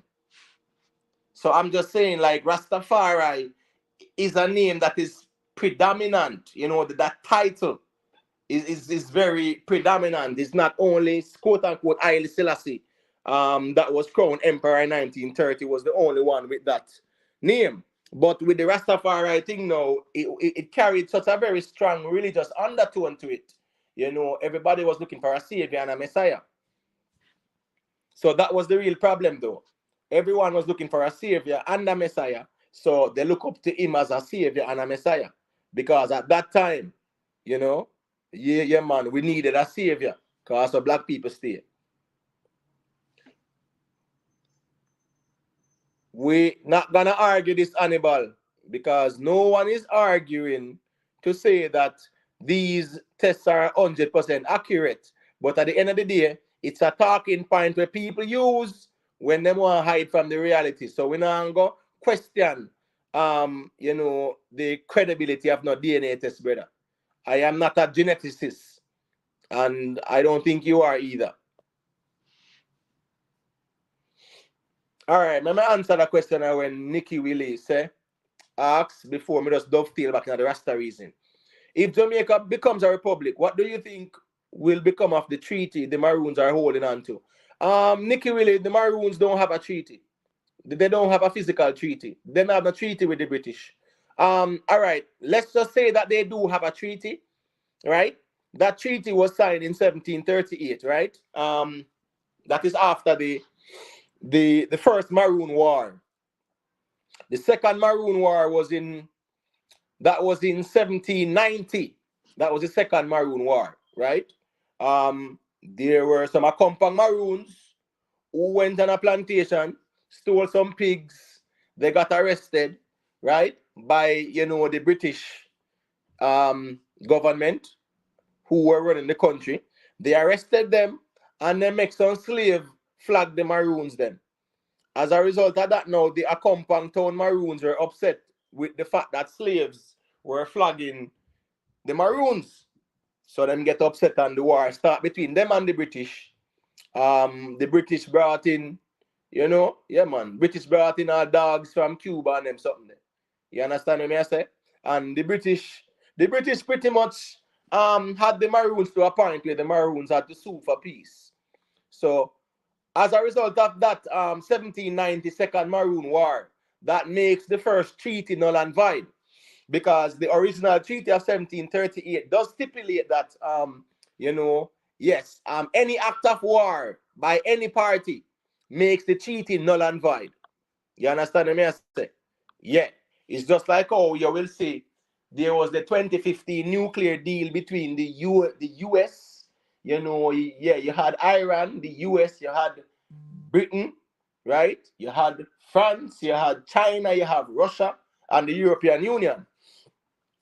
So I'm just saying, like, Rastafari is a name that is predominant. You know, that title is very predominant. It's not only quote unquote Haile Selassie, that was crowned emperor in 1930, was the only one with that name. But with the Rastafari thing now, it carried such a very strong religious undertone to it. You know, everybody was looking for a savior and a messiah. So that was the real problem, though. Everyone was looking for a savior and a messiah. So they look up to him as a savior and a messiah. Because at that time, you know, yeah, man, we needed a savior. Because the black people stay. We not gonna argue this, Hannibal, because no one is arguing to say that these tests are 100% accurate. But at the end of the day, it's a talking point where people use when they want to hide from the reality. So we now go question, you know, the credibility of no DNA test, brother. I am not a geneticist, and I don't think you are either. All right, let me answer the question when Nikki Willie say, asked before me just dovetail back into the Rasta reason. If Jamaica becomes a republic, what do you think will become of the treaty the Maroons are holding on to? Nikki Willie, the Maroons don't have a treaty. They don't have a physical treaty. They don't have a treaty with the British. All right, let's just say that they do have a treaty, right? That treaty was signed in 1738, right? That is after the first Maroon War. The second Maroon War was in 1790. That was the second Maroon War, right? There were some Akompang Maroons who went on a plantation, stole some pigs. They got arrested, right, by the British government who were running the country. They arrested them and they make some slave flag the Maroons then. As a result of that, now the Akompang town Maroons were upset with the fact that slaves were flagging the Maroons. So them get upset and the war start between them and the British. The British brought in, yeah man, British brought in our dogs from Cuba and them something there. You understand what I say? And the British pretty much had the Maroons to a point where the Maroons had to sue for peace. So as a result of that 1790 Second Maroon War, that makes the first treaty null and void, because the original treaty of 1738 does stipulate that, yes, any act of war by any party makes the treaty null and void. You understand what I say? Yeah. It's just like how you will see there was the 2015 nuclear deal between the US, yeah, you had Iran, the US, you had Britain, right? You had France, you had China, you have Russia, and the European Union.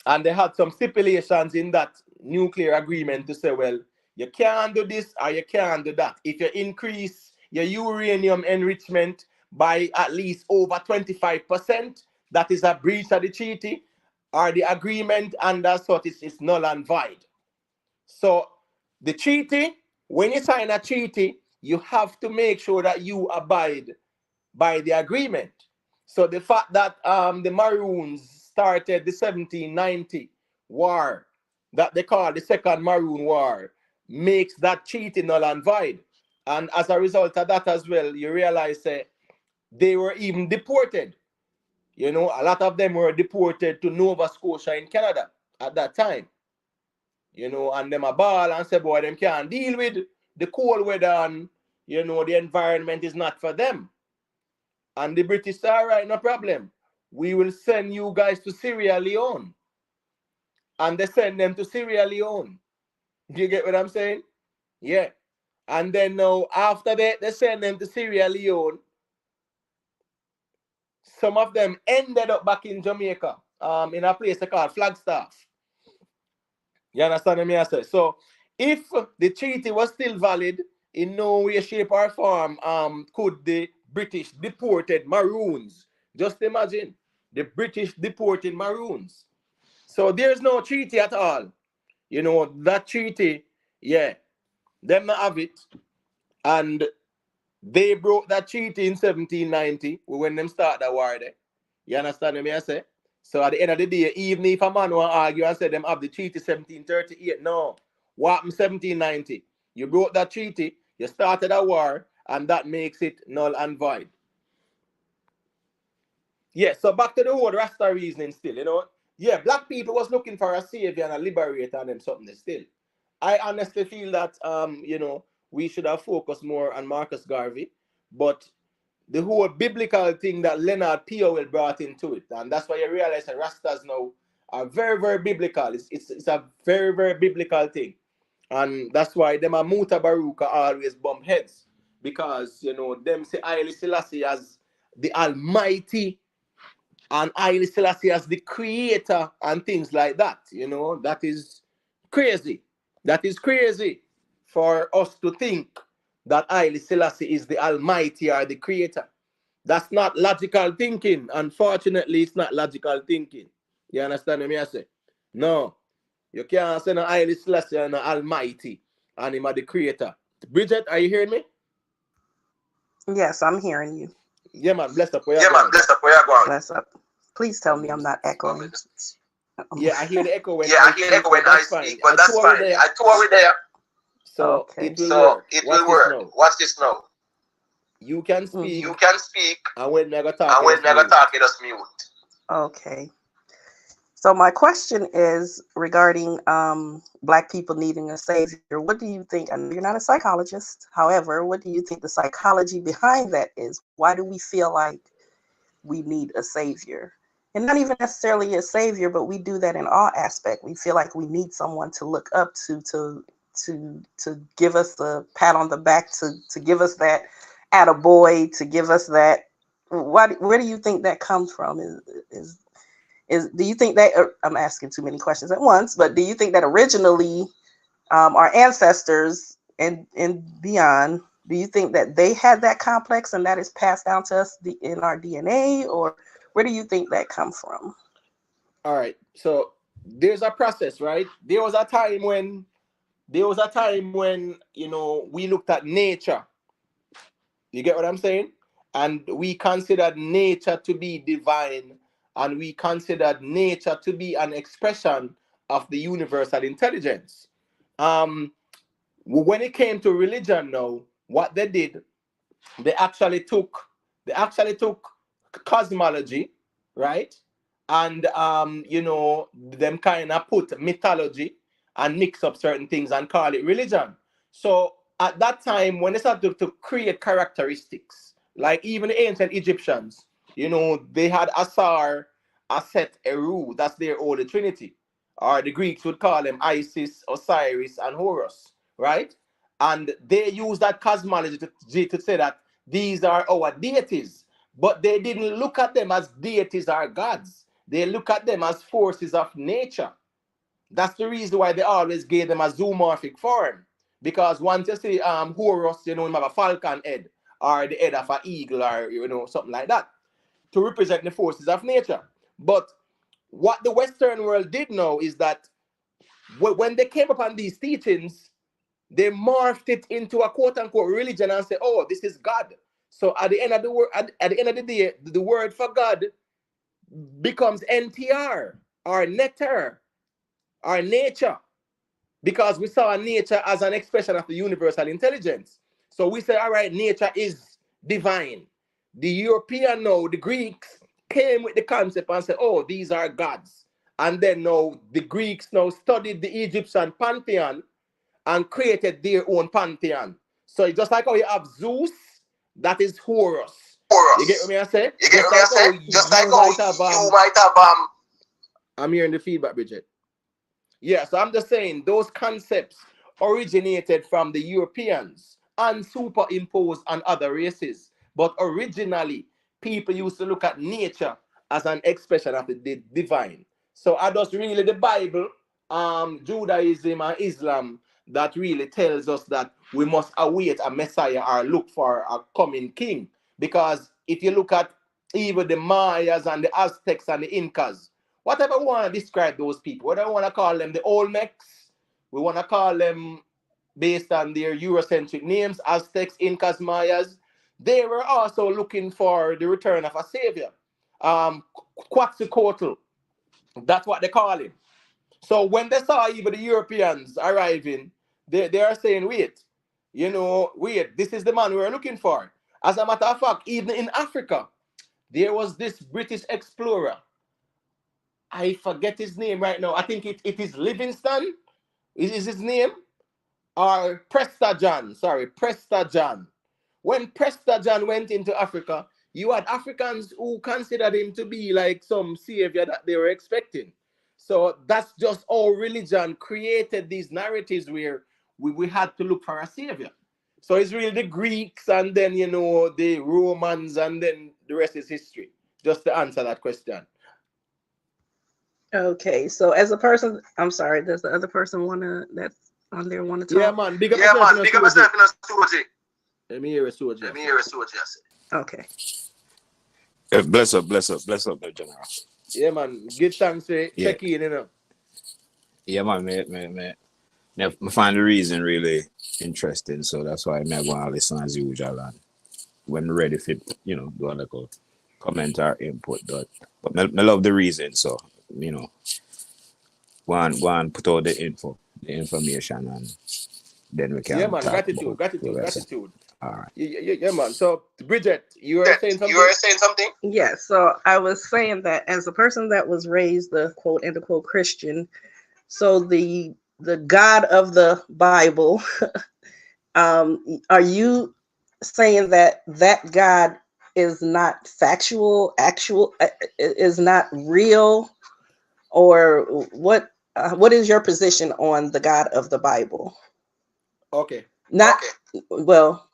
And they had some stipulations in that nuclear agreement to say, well, you can't do this or you can't do that. If you increase your uranium enrichment by at least over 25%, that is a breach of the treaty or the agreement, and as such, it's null and void. So the treaty, when you sign a treaty, you have to make sure that you abide by the agreement. So the fact that the Maroons started the 1790 war, that they call the Second Maroon War, makes that treaty null and void. And as a result of that as well, you realize they were even deported. A lot of them were deported to Nova Scotia in Canada at that time. And them a ball and say, boy, them can't deal with the cold weather and, the environment is not for them. And the British say, all right, no problem. We will send you guys to Sierra Leone. And they send them to Sierra Leone. Do you get what I'm saying? Yeah. And then now, after that, they send them to Sierra Leone. Some of them ended up back in Jamaica, in a place called Flagstaff. You understand what I say? So, if the treaty was still valid, in no way, shape, or form could the British deported Maroons. Just imagine the British deported Maroons. So there's no treaty at all. That treaty, yeah, them not have it. And they broke that treaty in 1790 when them start the war there. You understand what I say? So at the end of the day, even if a man want to argue and say them have the treaty 1738, no. What happened 1790? You broke that treaty, you started a war, and that makes it null and void. Yeah, so back to the whole Rasta reasoning still, you know. Yeah, black people was looking for a savior and a liberator and them something still. I honestly feel that we should have focused more on Marcus Garvey, but the whole biblical thing that Leonard Powell brought into it, and that's why you realize that Rastas now are very, very biblical. It's a very, very biblical thing, and that's why them a Muta Baruka always bump heads, because them say Haile Selassie as the Almighty and Haile Selassie as the creator and things like that. That is crazy. That is crazy for us to think that Haile Selassie is the Almighty or the creator. That's not logical thinking. Unfortunately, it's not logical thinking. You understand what I say? No. You can't say no Haile Selassie and Almighty and him are the creator. Bridget, are you hearing me? Yes, I'm hearing you. Yeah, man. Bless up. Where you going? Bless up. Please tell me I'm not echoing. Yeah, I hear the echo when I speak, but that's fine. I tore it there. So it will work. Watch this now. You can speak. And when me go talk, it just mute. Okay. So my question is regarding Black people needing a savior. What do you think? I know you're not a psychologist. However, what do you think the psychology behind that is? Why do we feel like we need a savior? And not even necessarily a savior, but we do that in all aspects. We feel like we need someone to look up to give us the pat on the back, to give us that attaboy, to give us that. Where do you think that comes from? Do you think that, I'm asking too many questions at once, but do you think that originally our ancestors and beyond, do you think that they had that complex and that is passed down to us in our DNA, or where do you think that comes from? All right. So there's a process, right? There was a time when we looked at nature. You get what I'm saying? And we considered nature to be divine, and we considered nature to be an expression of the universal intelligence. When it came to religion now, what they did, they actually took cosmology, right? And them kind of put mythology and mix up certain things and call it religion. So at that time, when they started to create characteristics, like even the ancient Egyptians, they had Asar, Aset, Eru. That's their holy trinity. Or the Greeks would call them Isis, Osiris, and Horus, right? And they use that cosmology to say that these are our deities. But they didn't look at them as deities or gods. They look at them as forces of nature. That's the reason why they always gave them a zoomorphic form. Because once you see Horus, him have a falcon head, or the head of an eagle, or something like that, to represent the forces of nature. But what the Western world did know is that when they came upon these teachings, they morphed it into a quote-unquote religion and say, "Oh, this is God." So at the end of the day, the word for God becomes NTR or netter or nature, because we saw nature as an expression of the universal intelligence. So we say, all right, nature is divine. The European now, the Greeks, came with the concept and said, oh, these are gods. And then now the Greeks now studied the Egyptian pantheon and created their own pantheon. So it's just like how you have Zeus, that is Horus. You get what I say? Just like how you might have I'm hearing the feedback, Bridget. Yeah, so I'm just saying those concepts originated from the Europeans and superimposed on other races. But originally, people used to look at nature as an expression of the divine. So I just really the Bible, Judaism and Islam that really tells us that we must await a Messiah or look for a coming king. Because if you look at even the Mayas and the Aztecs and the Incas, whatever we want to describe those people, whether we want to call them the Olmecs, we want to call them based on their Eurocentric names, Aztecs, Incas, Mayas, they were also looking for the return of a savior. Quetzalcoatl, That's what they call him. So when they saw even the Europeans arriving, they are saying, wait, wait, this is the man we're looking for. As a matter of fact, even in Africa, there was this British explorer. I forget his name right now. I think it is Livingston, is his name? Or Presta John. Sorry, Presta John. When Presta John went into Africa, you had Africans who considered him to be like some savior that they were expecting. So that's just how religion created these narratives where we had to look for a savior. So it's really the Greeks and then, the Romans and then the rest is history. Just to answer that question. Okay, so as a person, I'm sorry, does the other person that's on there want to talk? Yeah, man. Big up yourself in a Suji. Let me hear a Suji. Okay. Bless up, no general. Yeah, man. Give thanks to check in, Yeah, man, man. I find the reason really interesting, so that's why I'm going to listen as usual. And when we're ready for, do like a comment or input, but I love the reason, so, go and put out the information, and then we can. Yeah, man. Talk Gratitude. All right. Yeah, man. So, Bridget, you were saying something? Yes. So I was saying that as a person that was raised the quote end quote Christian, so the God of the Bible, are you saying that God is not factual, actual, is not real, or what? What is your position on the God of the Bible? Okay. Well.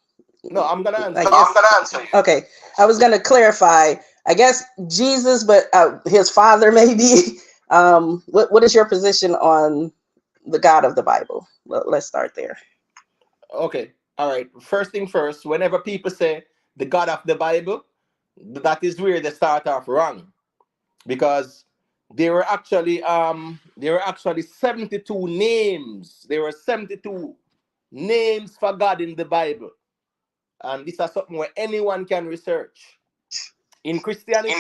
No, I'm gonna answer. You. Okay, I was gonna clarify. I guess Jesus, but his father maybe. What is your position on the God of the Bible? Well, let's start there. Okay, all right. First thing first. Whenever people say the God of the Bible, that is where they start off wrong, because there were actually 72 names. There were 72 names for God in the Bible. And this is something where anyone can research. In Christianity,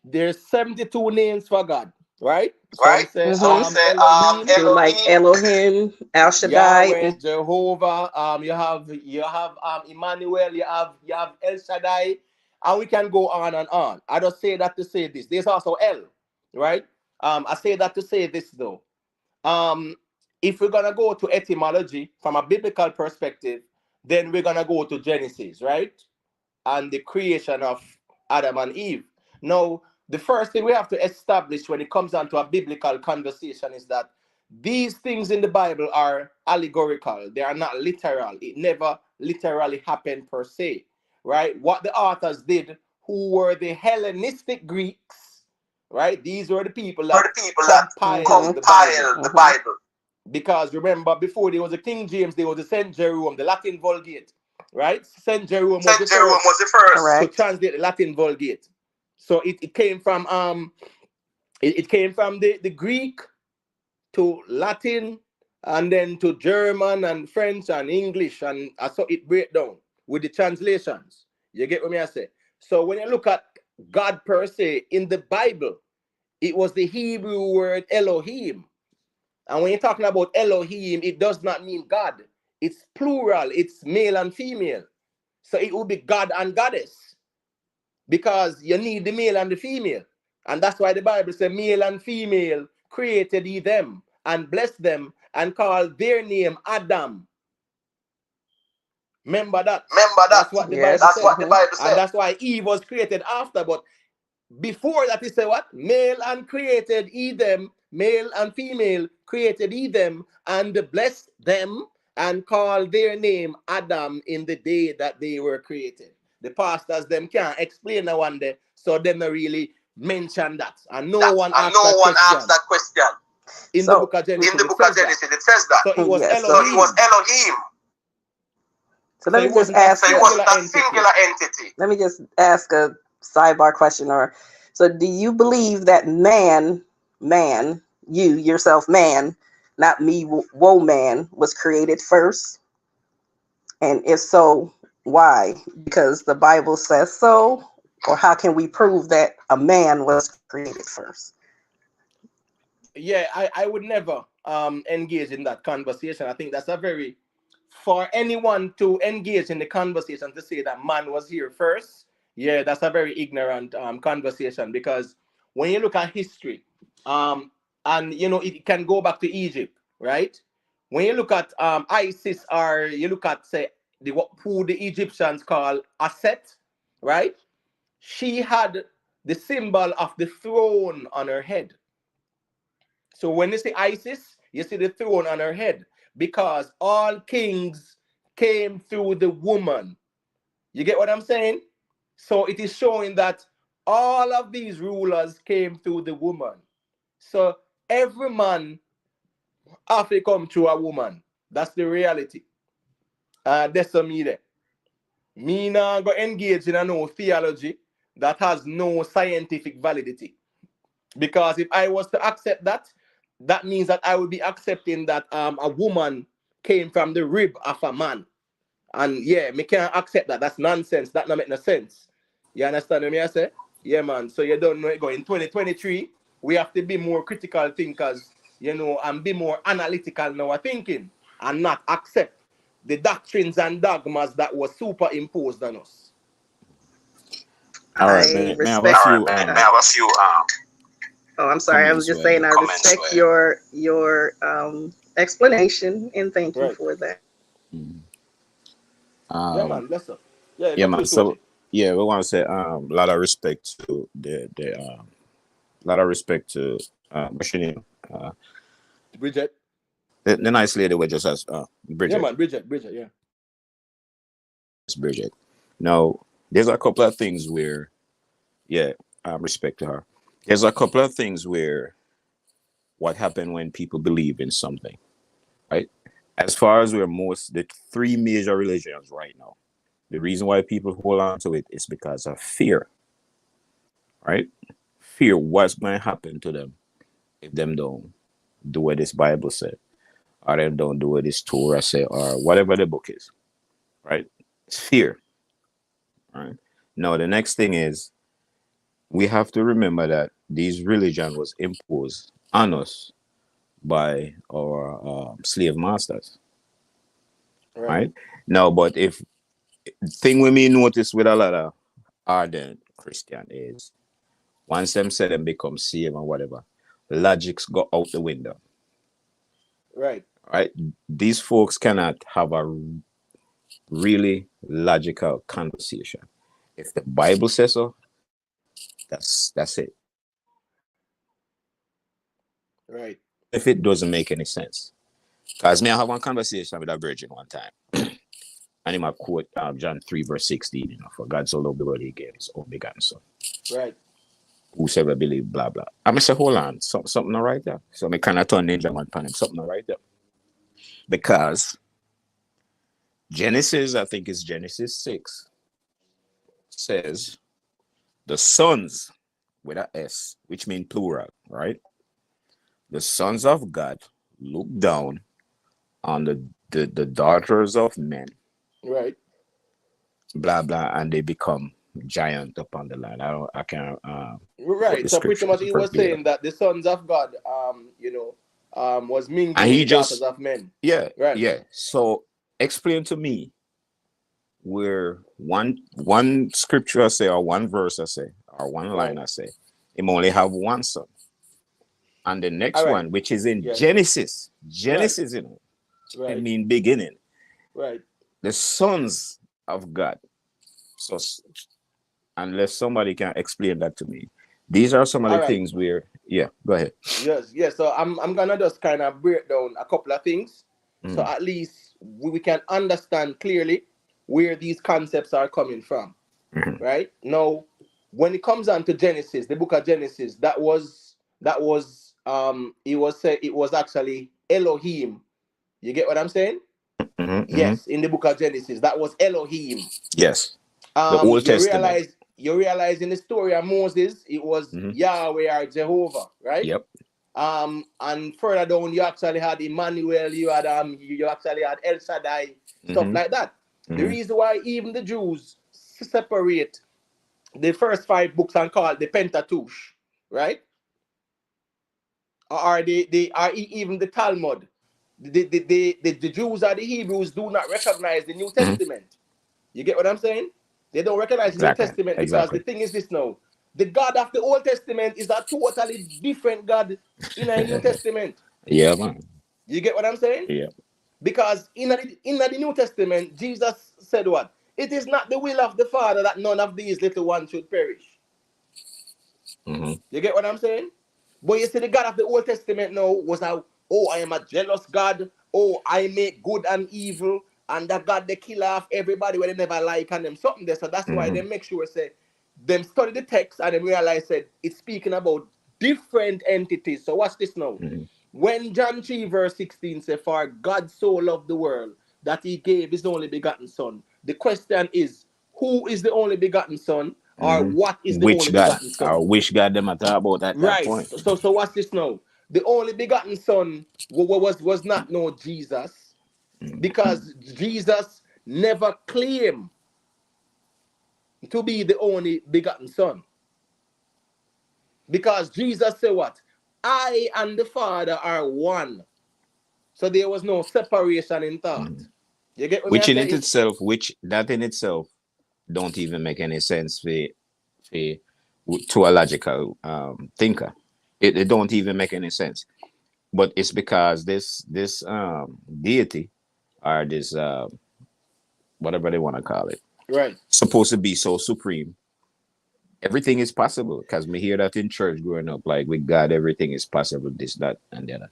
there's 72 names for God, right? Right. Some say, Elohim, like Elohim, El Shaddai, Yahweh, Jehovah. You have Emmanuel. You have El Shaddai, and we can go on and on. I just say that to say this. There's also El, right? I say that to say this though. If we're gonna go to etymology from a biblical perspective, then we're gonna go to Genesis, right? And the creation of Adam and Eve. Now, the first thing we have to establish when it comes down to a biblical conversation is that these things in the Bible are allegorical. They are not literal. It never literally happened per se, right? What the authors did, who were the Hellenistic Greeks, right? These were the people that compiled the Bible. Because remember, before there was a King James, there was a Saint Jerome, the Latin Vulgate, right? Saint Jerome was the first to translate the Latin Vulgate. So it came from it came from the Greek to Latin, and then to German and French and English, and so it break down with the translations. You get what I say? So when you look at God per se in the Bible, it was the Hebrew word Elohim. And when you're talking about Elohim, it does not mean God. It's plural. It's male and female. So it would be God and goddess, because you need the male and the female. And that's why the Bible says male and female created he them and blessed them and called their name Adam. Remember that. That's what the Bible said. And that's why Eve was created after. But before that, he said what? Male and created he them, male and female created he them, and blessed them and called their name Adam in the day that they were created. The pastors them can't explain that one day, so them not really mention that. And no one asked that question. In the book of Genesis, it says that. So it was Elohim. So let me just ask a singular entity. Let me just ask a sidebar question. So do you believe that man, you yourself, man, not me, woe man, was created first? And if so, why? Because the Bible says so? Or how can we prove that a man was created first? Yeah, I would never engage in that conversation. I think that's a very, for anyone to engage in the conversation to say that man was here first, yeah, that's a very ignorant conversation, because when you look at history, um and you know it can go back to Egypt, right? When you look at Isis, or you look at, say, who the Egyptians call Aset, right? She had the symbol of the throne on her head. So when you see Isis, you see the throne on her head, because all kings came through the woman. You get what I'm saying? So it is showing that all of these rulers came through the woman. So every man have to come through a woman. That's the reality. That's me there. Me now go engage in a no theology that has no scientific validity. Because if I was to accept that, that means that I would be accepting that a woman came from the rib of a man. And yeah, me can't accept that. That's nonsense. That not make no sense. You understand what I say? Yeah, man. So you don't know it going. In 2023, we have to be more critical thinkers, you know, and be more analytical in our thinking, and not accept the doctrines and dogmas that were superimposed on us. All right, I may I have respect. a All right, few man. May I have a few Oh, I'm sorry. I was comments just where saying I comments respect where your explanation and thank you Right. for that. Mhm. Yeah, um man. Bless up. Yeah, yeah go man, through, so Toji. yeah, we want to say a lot of respect to the lot of respect to what's your name, uh Bridget. the nice lady we just has Yeah, Bridget. man. Bridget. Yeah. It's Bridget. Now there's a couple of things where, yeah, respect to her. There's a couple of things where what happened when people believe in something, right? As far as we're most the three major religions right now, the reason why people hold on to it is because of fear, right? Fear what's going to happen to them if them don't do what this Bible said, or them don't do what this Torah say, or whatever the book is, right? It's fear, right? Now the next thing is we have to remember that these religion was imposed on us by our slave masters, Right. right? Now, but if thing we may notice with a lot of ardent Christian is once them say them become saved and whatever, logics go out the window, Right. right? These folks cannot have a really logical conversation. If the Bible says so, that's it. Right. Even if it doesn't make any sense. Because me, I have one conversation with a virgin one time. And he might quote John 3, verse 16, for God so loved the world he gave his only begotten son. Right. Whosoever believe, blah, blah. I'm going to say, hold on, something all right there. So I kind of turn ninja one pan him, something all right there. Because Genesis, I think it's Genesis 6, says the sons with a S, which means plural, right? The sons of God look down on the daughters of men, Right. blah, blah, and they become giant upon the land. I can't quote Right. the So pretty scripture much he was perfectly. saying that the sons of God, was And mingling with he the daughters just, of men. yeah, Right. yeah. So explain to me where one scripture I say, or one verse I say, or one line Right. I say, him only have one son. And the All next right. one, which is in Yeah. Right. Genesis, I Right. mean beginning, Right. the sons of God. So unless somebody can explain that to me, these are some of All the right. things where, yeah, go ahead. Yes. Yes. So I'm gonna just kind of break down a couple of things, so Mm, at least we can understand clearly where these concepts are coming from. mhm. Right now, when it comes down to Genesis, the book of Genesis, it was said it was actually Elohim. You get what I'm saying? Mhm, mhm. Yes, in the book of Genesis, that was Elohim. Yes, the Old You Testament. realize in the story of Moses, it was Mhm. Yahweh or Jehovah, right? Yep. And further down, you actually had Emmanuel, you actually had El Shaddai, stuff Mhm, like that. The mhm. reason why even the Jews separate the first five books and call it the Pentateuch, right? or they are even the Talmud. The Jews or the Hebrews do not recognize the New Testament. You get what I'm saying? They don't recognize the New Testament because the thing is this now. The God of the Old Testament is a totally different God in a New Testament. Yeah, man. You get what I'm saying? Yeah. Because in the New Testament, Jesus said what? It is not the will of the Father that none of these little ones should perish. You get what I'm saying? But you see, the God of the Old Testament now was a, oh, I am a jealous God. Oh, I make good and evil. And that God, they kill off everybody when they never like and them something there. So that's why they make sure say, them study the text and then realize that it's speaking about different entities. So watch this now. When John 3 verse 16 says, for God so loved the world that he gave his only begotten son. The question is, who is the only begotten son? Or what is the only begotten son? Or which God them at about at that point. So what's this now? The only begotten son was not no Jesus, because Jesus never claimed to be the only begotten son. Because Jesus said what? I and the Father are one. So there was no separation in thought. You get what Which that in itself don't even make any sense to a logical thinker. It don't even make any sense. But it's because this deity or this whatever they want to call it, right, supposed to be so supreme. Everything is possible, because we hear that in church growing up, like with God, everything is possible, this, that, and the other.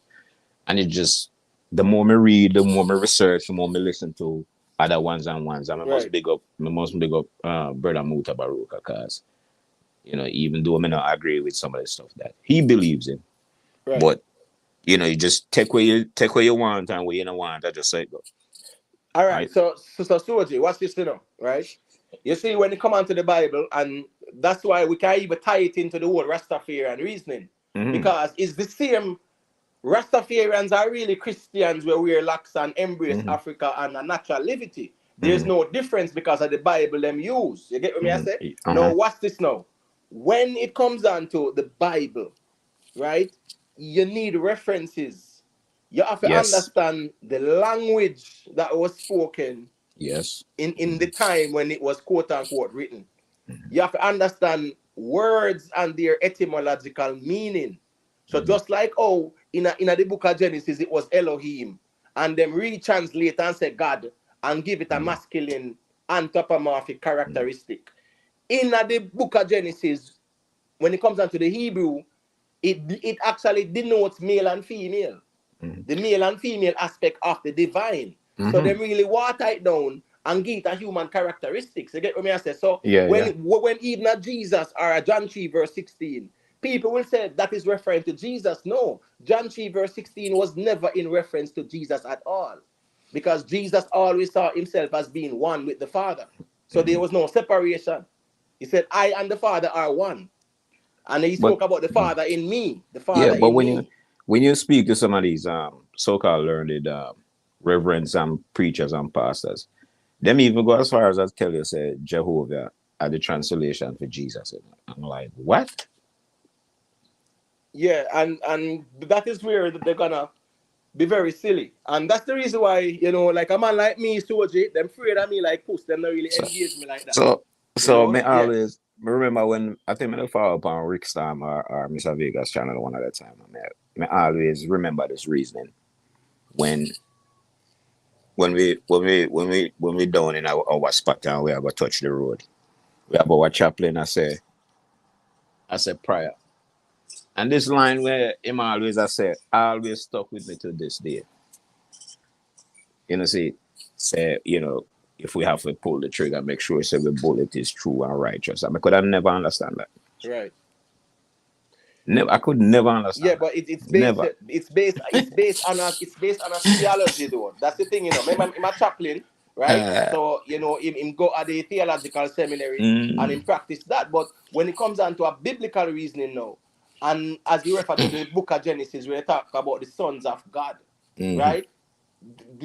And it just, the more we read, the more we research, the more we listen to other ones and ones. And I must big up Brother Muta Baruka, because, you know, even though I may not agree with some of the stuff that he believes in, but, you know, you just take what you want and what you don't want, I just say go. All right, so Soji, what's this, you know, right? You see, when you come onto the Bible, and that's why we can even tie it into the whole Rastafarian reasoning, because it's the same. Rastafarians are really Christians where we relax and embrace Africa and a natural liberty. There's no difference because of the Bible them use. You get what me I say? Now, what's this now? When it comes down to the Bible, right, you need references. You have to understand the language that was spoken in the time when it was quote unquote written. You have to understand words and their etymological meaning. So just like in the book of Genesis it was Elohim, and them retranslate and say God and give it a masculine anthropomorphic characteristic. In the book of Genesis, when it comes down to the Hebrew, it actually denotes male and female. The male and female aspect of the divine. So they really water it down and give it a human characteristics. You get what I say? So when even a Jesus or a John 3 verse 16, people will say that is referring to Jesus. No, John 3 verse 16 was never in reference to Jesus at all, because Jesus always saw himself as being one with the Father. So there was no separation. He said, I and the Father are one. And he spoke about the Father in me, the Father in me. When you speak to some of these so-called learned reverends and preachers and pastors, them even go as far as I tell you, say Jehovah are the translation for Jesus. I'm like, what? Yeah, and that is where they're gonna be very silly. And that's the reason why, you know, like a man like me, Soji, them afraid of me like puss, them not really engage me like that. So me always remember when I think I follow up on Rick Storm or Mr. Vegas channel one at a time. I always remember this reasoning when we down in our spot and we have to touch the road. We have our chaplain. I say prayer, and this line where him always always stuck with me to this day. You know, say you know, if we have to pull the trigger, make sure the bullet is true and righteous. I could have never understand that. Right. Never, I could never understand. Yeah, but it's based on a theology though. That's the thing, you know. I'm a chaplain, right? So you know, him go at the theological seminary and him practice that. But when it comes down to a biblical reasoning now, and as you refer to the book of Genesis, where they talk about the sons of God, right?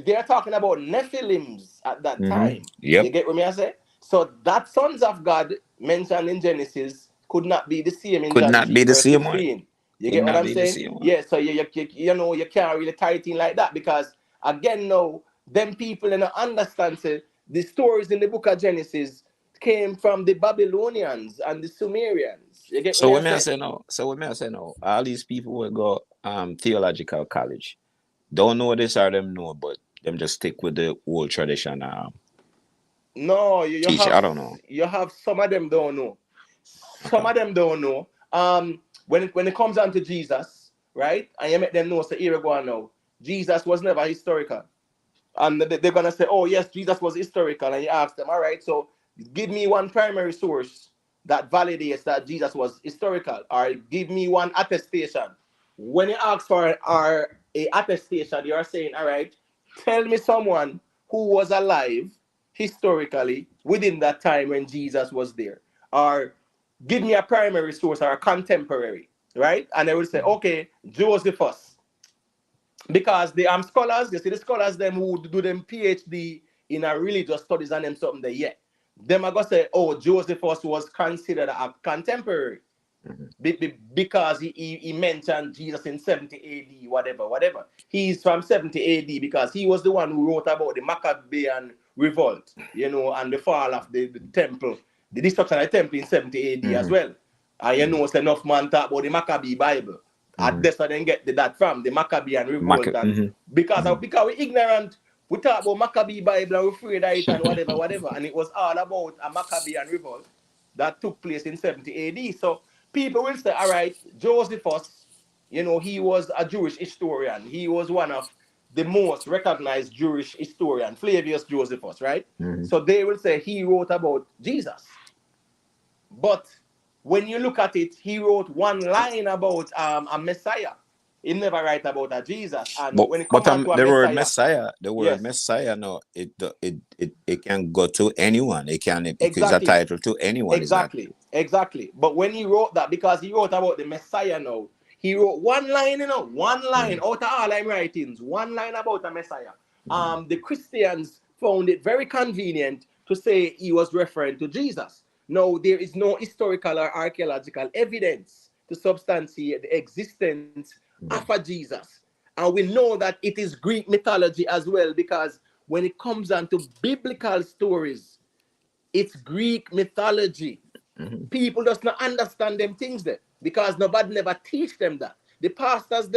They're talking about Nephilims at that time. You get what I say? So that sons of God mentioned in Genesis could not be the same in John 3 verse 16. You get what I'm saying? Yeah, so you know, you can't really tie it in like that because, again, no, them people don't understand, say, the stories in the book of Genesis came from the Babylonians and the Sumerians. You get So what when I I say? say no, all these people will go theological college. Don't know this or them know, but them just stick with the old tradition No, teach. I don't know. you have some of them don't know. Some Okay. of them don't know. When it comes down to Jesus, right? And you make them know, so here we go on now. Jesus was never historical. And they're gonna say, oh yes, Jesus was historical. And you ask them, all right, so give me one primary source that validates that Jesus was historical, or give me one attestation. When you ask for a attestation, you are saying, all right, tell me someone who was alive historically within that time when Jesus was there, or give me a primary source or a contemporary, right? And they will say, okay, Josephus, because the scholars, you see the scholars them who do them PhD in a religious studies and them something there, yeah. Them are gonna say, oh, Josephus was considered a contemporary because he mentioned Jesus in 70 AD, whatever. He's from 70 AD because he was the one who wrote about the Maccabean revolt, you know, and the fall of the temple, the destruction of the temple in 70 AD as well. And you know, it's enough man talk about the Maccabee Bible. And that's where they get that from, the Maccabean revolt. And because we're ignorant, we talk about Maccabee Bible and we're afraid of it and whatever. And it was all about a Maccabean revolt that took place in 70 AD. So people will say, all right, Josephus, you know, he was a Jewish historian. He was one of the most recognized Jewish historian, Flavius Josephus, right? So they will say he wrote about Jesus. But when you look at it, he wrote one line about a Messiah. He never write about a Jesus. And when it comes to a the Messiah, word Messiah, no, it can go to anyone. It is a exactly. title to anyone. Exactly. But when he wrote that, because he wrote about the Messiah now, he wrote one line, one line out of all his writings, one line about a Messiah. The Christians found it very convenient to say he was referring to Jesus. No, there is no historical or archaeological evidence to substantiate the existence of a Jesus. And we know that it is Greek mythology as well, because when it comes down to biblical stories, it's Greek mythology. People does not understand them things there because nobody never teach them that. The pastors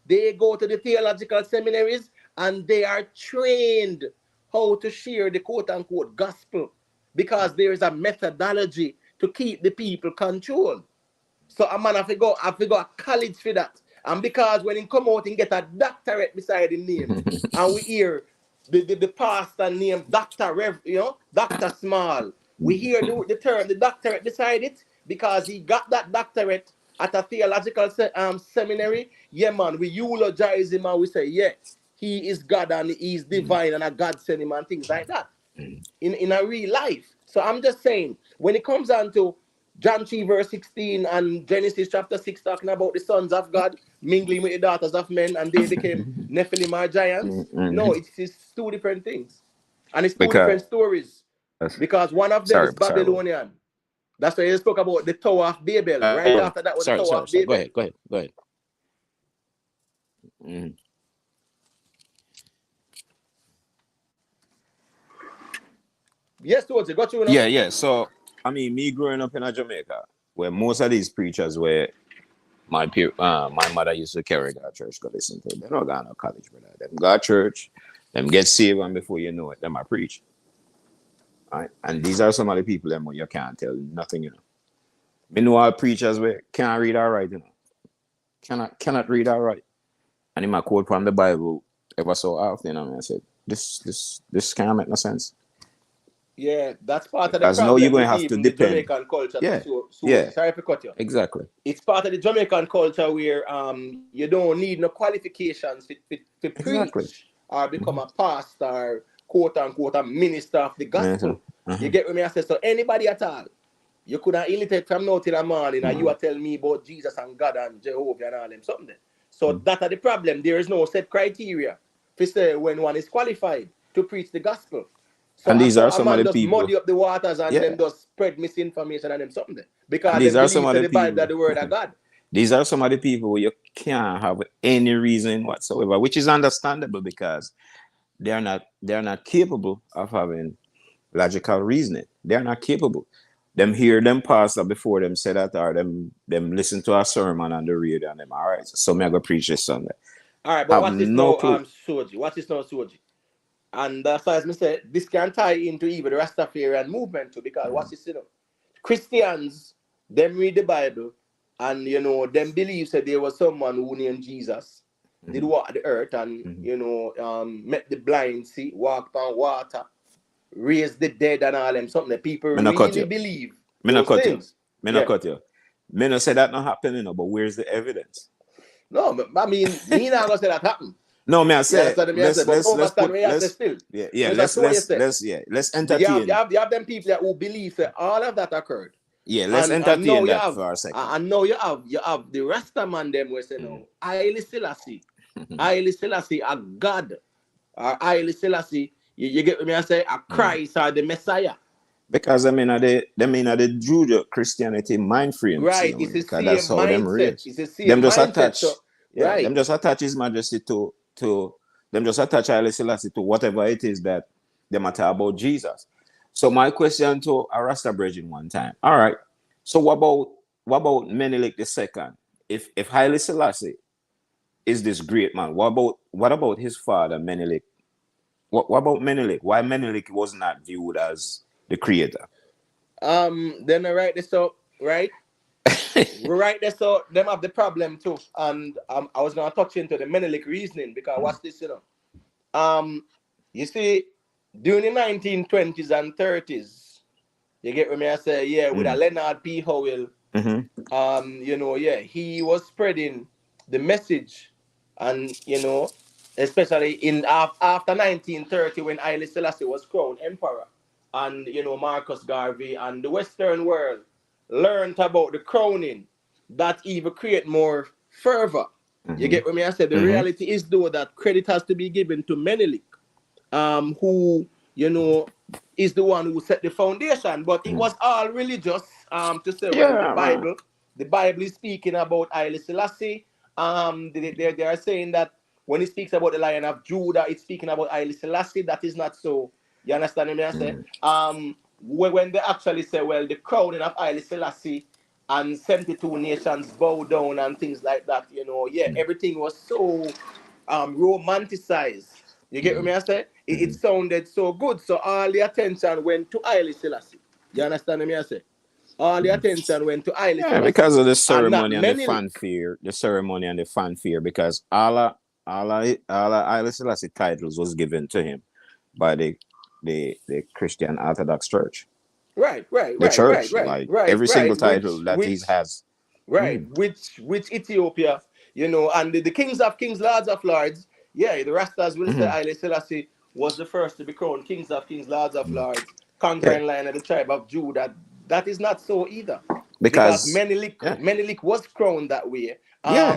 they go to the theological seminaries and they are trained how to share the quote unquote gospel because there is a methodology to keep the people controlled. So a man have to go a college for that. And because when he come out and get a doctorate beside the name, and we hear the pastor name Dr. Rev, Dr. Small, we hear the term the doctorate beside it because he got that doctorate at a theological seminary. Yeah, man, we eulogize him and we say, yeah, he is God and he is divine and a God sent him and things like that in a real life. So I'm just saying, when it comes down to John 3 verse 16 and Genesis chapter 6 talking about the sons of God mingling with the daughters of men and they became Nephilim or giants. No, it's two different things. And it's two different stories. Because one of them is Babylonian. That's why they spoke about the Tower of Babel. Right after that was the Tower of Babel. Go ahead. Yes, towards it. Got you. Yeah. So, I mean, me growing up in Jamaica, where most of these preachers were my mother used to carry God church to listen to. They don't go to college, brother. Them go to church, them get saved, and before you know it, them I preach. All right? And these are some of the people them you can't tell nothing, Me know all preachers where can't read all right, Cannot read all right. And in my quote from the Bible ever so often, I said, this can't make no sense. Yeah, that's part of the problem. problem. You're going to have to depend. The Jamaican culture. Yeah. Sorry for cut you. Exactly. It's part of the Jamaican culture where you don't need no qualifications to preach or become a pastor, quote unquote, a minister of the gospel. You get what I say? So anybody at all, you could have illiterate from now till the morning and you are telling me about Jesus and God and Jehovah and all them something. So that's the problem. There is no set criteria to say when one is qualified to preach the gospel. So and these are some of the just people muddy up the waters and then just spread misinformation and them something there. Because these they are some of the Bible that the word of God. These are some of the people who you can't have any reason whatsoever, which is understandable because they're not capable of having logical reasoning. They're not capable. Them hear them pastor before them say that, or them listen to a sermon on the radio and them. All right, so me I go preach this Sunday. All right, but Have what's this no now, clue. Soji? What is now Soji? And that's why, as I said, this can tie into even the Rastafarian movement too, because what's this, Christians, them read the Bible, and them believe that there was someone who named Jesus, did walk the earth, and met the blind see, walked on water, raised the dead, and all them something that people really believe. Me not cut you. Me not cut you. Me not say that not happening, but where's the evidence? No, I mean, me not gonna say that happened. No, me I say let's entertain. You have them people who believe that all of that occurred. Yeah, let's entertain that for a second. I know you have the Rasta man them who say no, Haile Selassie, Haile Selassie a God, or Haile Selassie, you get what me I say, a Christ or the Messiah. Because them in the Judeo Christianity mind frame. Right, it's the same that's how them mindset. It's the same them just mindset. attach. So, yeah, right. Them just attach His Majesty to them just attach Haile Selassie to whatever it is that they matter about Jesus. So my question to a Rasta Bridging one time. All right. So what about Menelik II? If Haile Selassie is this great man, what about his father Menelik? What about Menelik? Why Menelik was not viewed as the creator? Then I write this up, right? We write this out, them have the problem too. And I was gonna touch into the Menelik reasoning because what's this, you see, during the 1920s and 30s, you get what me I say, with a Leonard P. Howell, he was spreading the message, and especially in after 1930 when Haile Selassie was crowned emperor, and Marcus Garvey and the Western world learned about the crowning, that even create more fervor. You get what me I said? The reality is though that credit has to be given to Menelik, who is the one who set the foundation, but it was all religious. To say the Bible is speaking about Haile Selassie. They are saying that when it speaks about the Lion of Judah, it's speaking about Haile Selassie. That is not so. You understand me? I say, when they actually say, well, the crowning of Haile Selassie and 72 nations bow down and things like that, everything was so romanticized. You get what me I say? It sounded so good, so all the attention went to Haile Selassie. You understand me I say? All the attention went to Haile Selassie. Because of the ceremony and the fanfare, because all Haile Selassie titles was given to him by the Christian Orthodox Church. Right. The church, every single title that he has. Right, which Ethiopia, and the kings of kings, lords of lords, the Rastas will say Haile Selassie was the first to be crowned kings of kings, lords of lords, conquering lion of the tribe of Judah. That is not so either. Because Menelik was crowned that way.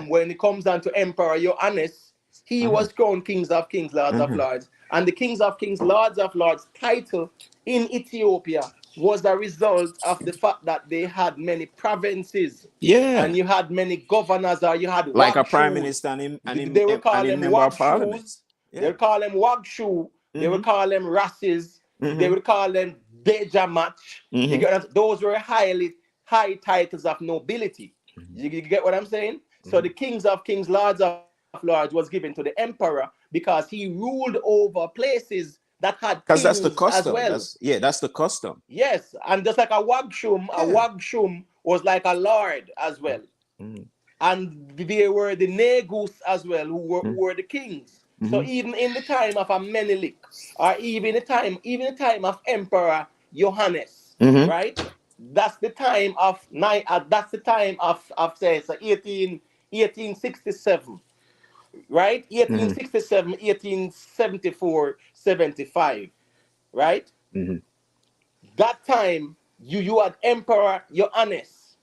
When it comes down to Emperor Johannes, he was crowned kings of kings, lords of lords. And the kings of kings, lords of lords title in Ethiopia was a result of the fact that they had many provinces. And you had many governors, or you had like a prime minister and they would call them Wagshoes. Yeah. They would call them Wagshoe. They would call them Rasses. They would call them Dejamatch. Those were high titles of nobility. You get what I'm saying? So the kings of kings, lords of lords was given to the emperor because he ruled over places that had kings that's the custom. As well. That's the custom. Yes, and just like a Wagshum was like a lord as well. And they were the Negus as well, who were the kings. So even in the time of a Menelik, or even the time of Emperor Johannes, right? That's the time of say 1867. Right? 1867, 1874, 75. Right? That time you had Emperor Johannes.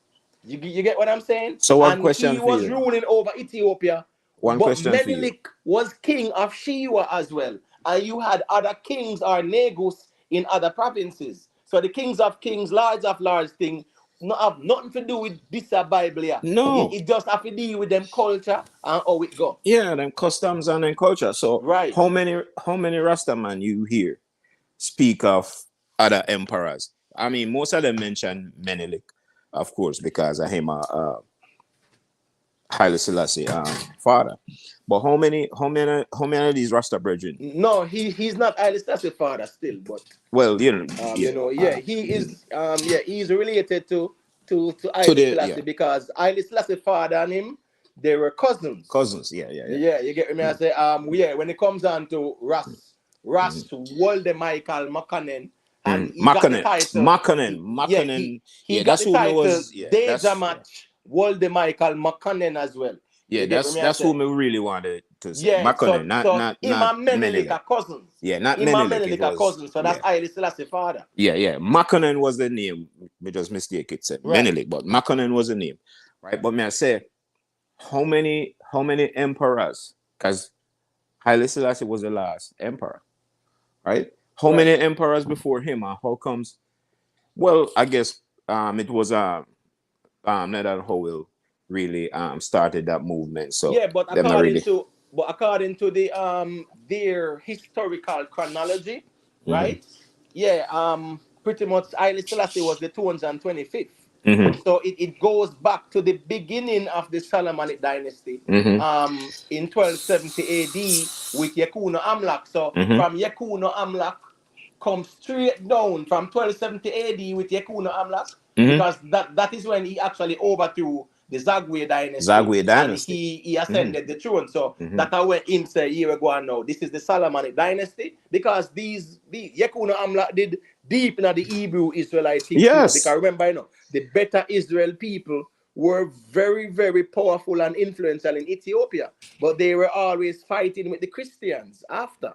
You get what I'm saying? So one question he was ruling over Ethiopia. But Menelik was king of Shiwa as well. And you had other kings or Negus in other provinces. So the kings of kings, lords of lords thing not have nothing to do with this Bible here. No. It just have to deal with them culture and how it go. Yeah, them customs and them culture. So Right. how many Rastaman you hear speak of other emperors? I mean, most of them mention Menelik, of course, because of him Haile Selassie father. But how many of these Rasta brethren? No, he's not Haile Selassie father still, but Well, he is he's related to Haile Selassie because Haile Selassie father and him, they were cousins. Yeah. Yeah, you get me? I say when it comes down to Ras Walde Michael Makanen, and he got the title Makanen. He got the title Deja Match Walde Michael Makanen as well. Yeah, that's who we really wanted to say. Yeah, Makanen, not Menelik are cousins. Yeah, not Menelik are cousins, so that's Haile Selassie father. Yeah. Makanen was the name. We just mistake it said Menelik, but Makanen was the name. Right? But may I say, how many emperors? Because Haile Selassie was the last emperor. Right? How many emperors before him? And how comes? Well, I guess it was Nedal Howell really started that movement. So yeah, but according to the their historical chronology, right? Yeah, pretty much Haile Selassie was the 225th. So it goes back to the beginning of the Solomonic dynasty in 1270 AD with Yekuno Amlak. So from Yekuno Amlak come straight down from 1270 AD with Yekuno Amlak because that is when he actually overthrew the Zagwe dynasty. And he ascended the throne. So that's how him say here we go on now. This is the Solomonic dynasty because the Yekuno Amlak did deep in the Hebrew Israelite thing. Yes. Because remember, the Beta Israel people were very, very powerful and influential in Ethiopia. But they were always fighting with the Christians after.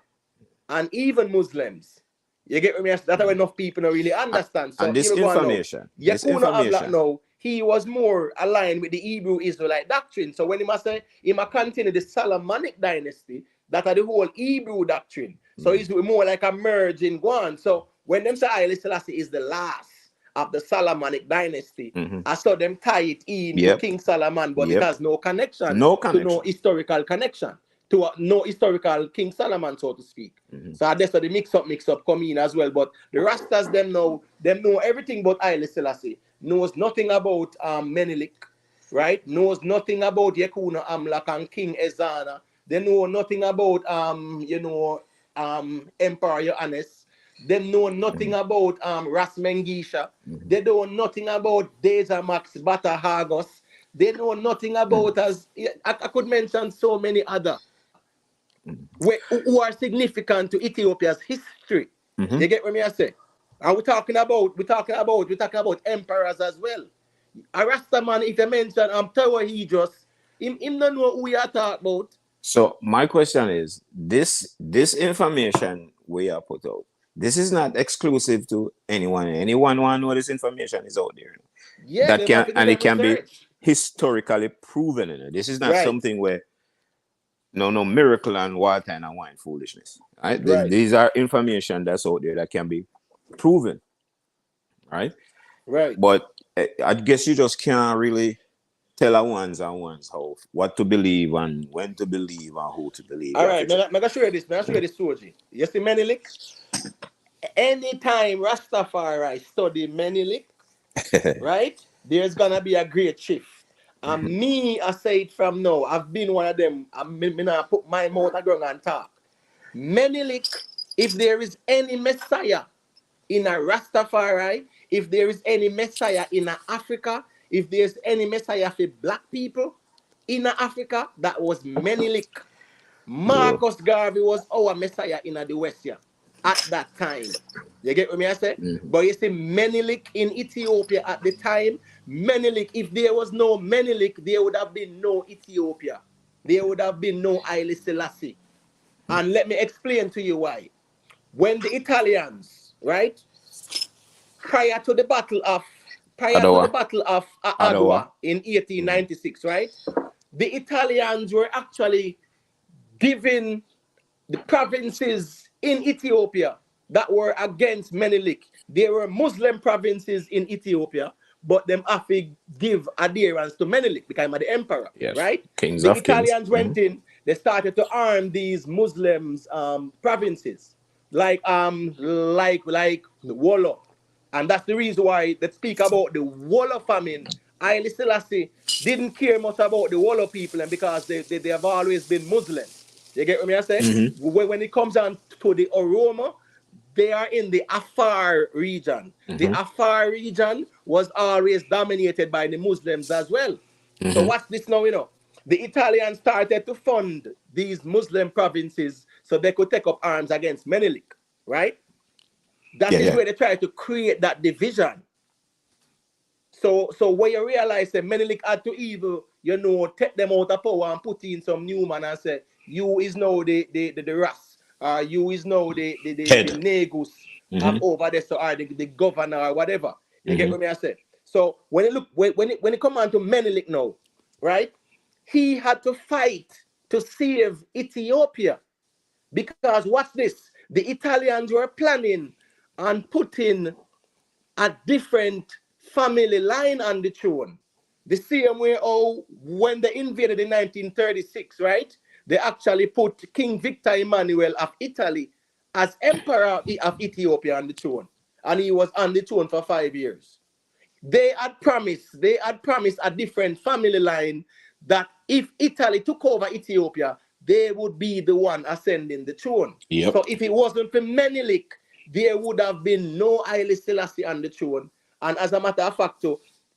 And even Muslims. You get me? That's how enough people don't really understand. So and this information. Yekuno Amlak now, he was more aligned with the Hebrew Israelite doctrine. So when he must say, he must continue the Solomonic dynasty, that are the whole Hebrew doctrine. So he's more like a merge in one. So when them say Haile Selassie is the last of the Solomonic dynasty, I saw them tie it in to King Solomon, but it has no connection. To no historical connection. To no historical King Solomon, so to speak. So that's where the mix up come in as well. But the Rastas them know everything about Haile Selassie. Knows nothing about Menelik, right? Knows nothing about Yekuno Amlak and King Ezana. They know nothing about Emperor Yohannes. They know nothing about Ras Mengisha. They know nothing about Deja Max Bata Hagos. They know nothing about I could mention so many other who are significant to Ethiopia's history. You get what I say? And we're talking about emperors as well. A Rastaman, if you mention Tower Hydros, him don't know who we are talking about. So my question is, this information we are put out, this is not exclusive to anyone. Anyone want to know this information is out there. Yeah, it can be historically proven. This is not something where no miracle and water and wine foolishness. Right? These are information that's out there that can be proven. Right? But I guess you just can't really tell a ones how what to believe and when to believe and who to believe. All right, I'm gonna show you this. Soji. You see Menelik? Anytime Rastafari study Menelik, right? There's gonna be a great shift. And me, I say it from now. I've been one of them. I'm gonna put my mouth on ground and talk. Menelik, if there is any Messiah in a Rastafari, if there is any Messiah in Africa, if there's any Messiah for black people in Africa, that was Menelik. Marcus Garvey was our Messiah in the West here at that time. You get what I say? But you see Menelik in Ethiopia at the time, Menelik, if there was no Menelik, there would have been no Ethiopia. There would have been no Haile Selassie. And let me explain to you why. When the Italians, right, prior to the battle of Adwa in 1896, right, the Italians were actually giving the provinces in Ethiopia that were against Menelik. There were Muslim provinces in Ethiopia, but them have to give adherence to Menelik, became the emperor, Yes. right? Kings The of kings. Italians went in, they started to arm these Muslims provinces, like the Wallop. And that's the reason why they speak about the Wallop famine. Haile Selassie didn't care much about the Wallop people, and because they have always been Muslims. You get what I say? When it comes down to the Oromo, they are in the Afar region. The Afar region was always dominated by the Muslims as well. So watch this now, The Italians started to fund these Muslim provinces so they could take up arms against Menelik, right? That is where they tried to create that division. So when you realize that Menelik had to even, take them out of power and put in some new man and say, you is now the Ras, you is now the Negus over there, or the governor or whatever. You get what I say? So when it come on to Menelik now, right? He had to fight to save Ethiopia. Because what's this? The Italians were planning on putting a different family line on the throne. The same way when they invaded in 1936, right? They actually put King Victor Emmanuel of Italy as emperor of Ethiopia on the throne. And he was on the throne for 5 years. They had promised a different family line that if Italy took over Ethiopia, they would be the one ascending the throne. Yep. So if it wasn't for Menelik, there would have been no Haile Selassie on the throne. And as a matter of fact,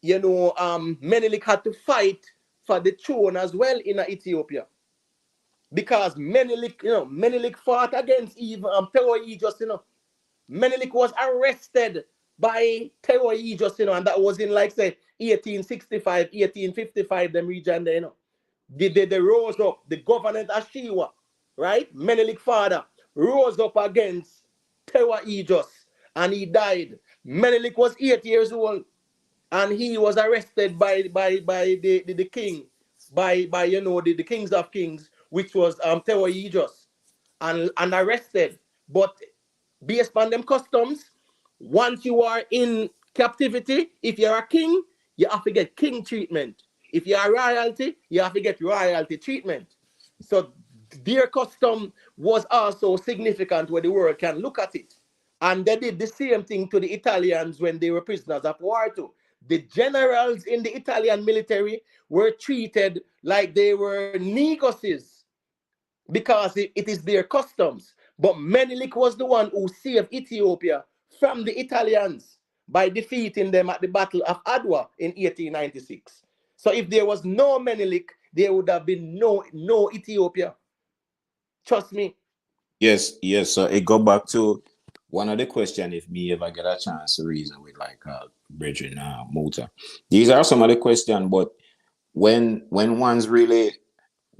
Menelik had to fight for the throne as well in Ethiopia. Because Menelik fought against even Terror Aegis, Menelik was arrested by Terror Aegis, and that was in, like, say, 1865, 1855, them region there, They rose up, the governor Ashiwa, right? Menelik father rose up against Terror Aegis, and he died. Menelik was 8 years old, and he was arrested by the king, by the kings of kings, which was Terror Aegis, and arrested. But based on them customs, once you are in captivity, if you're a king, you have to get king treatment. If you are royalty, you have to get royalty treatment. So their custom was also significant where the world can look at it. And they did the same thing to the Italians when they were prisoners of war too. The generals in the Italian military were treated like they were negocios because it is their customs. But Menelik was the one who saved Ethiopia from the Italians by defeating them at the Battle of Adwa in 1896. So if there was no Menelik, there would have been no Ethiopia. Trust me. Yes. So it go back to one of the questions, if me ever get a chance to reason with, like, Bridget Motor. These are some of the questions, but when one's really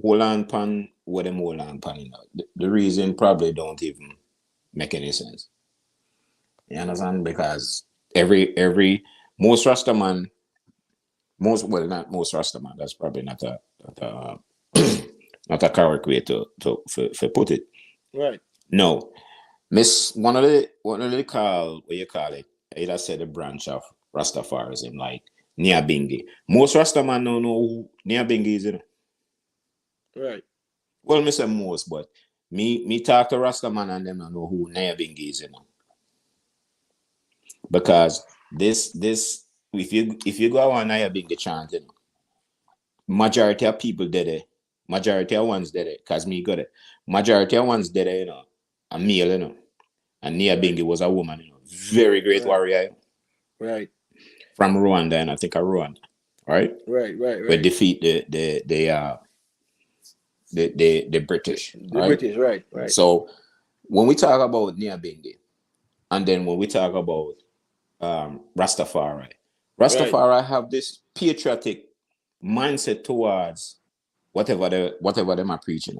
hold on pan what them hold on pan, the reason probably don't even make any sense. You understand? Because every most Rastaman, not most Rastaman, that's probably not a not a correct way to put it. Right. No. Miss one of the what you call it, either said a branch of Rastafarism, like Nyabingi. Most Rastaman don't know who Nyabingi is, Right. Well, me say most, but me talk to Rastaman and them don't know who Nyabingi is, Because this if you go on Nyabingi chant, majority of people did it. Majority of ones did it, cause me got it. Majority of ones did it, a male, and Nyabingi was a woman, very great warrior. Right. From Rwanda, and I think Rwanda, right? Right. We defeat the British. The British, right. So when we talk about Nyabingi, and then when we talk about Rastafari have this patriotic mindset towards whatever them are preaching,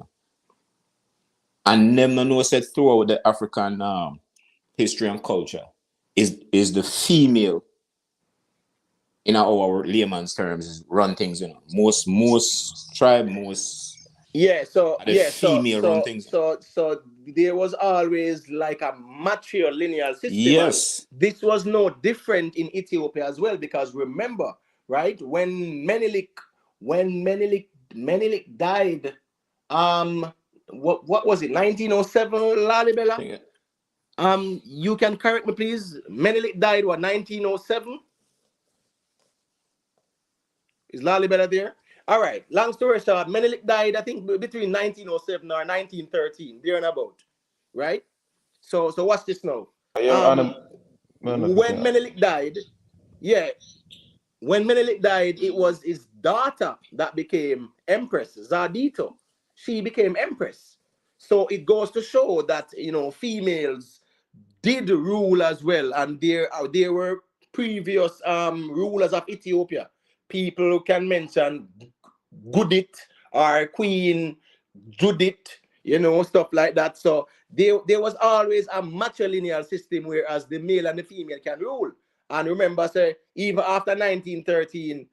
and them no know said throughout the African history and culture is the female, in our layman's terms, run things. Most tribe, most Yeah, so And the female run things. so there was always like a matrilineal system, and Yes. this was no different in Ethiopia as well. Because remember, right, when Menelik died, um, what was it, 1907, Lalibela? You can correct me, please. Menelik died what, 1907? Is Lalibela there? All right. Long story short, Menelik died, I think, between 1907 or 1913, there and about. Right? So watch this now. Yeah, Um, when Menelik died, yeah, when Menelik died, it was his daughter that became Empress, Zardito. She became Empress. So it goes to show that, females did rule as well, and there were previous rulers of Ethiopia. People can mention Gudit or Queen Judith, stuff like that. So there was always a matrilineal system, whereas the male and the female can rule. And remember, say, even after 1913,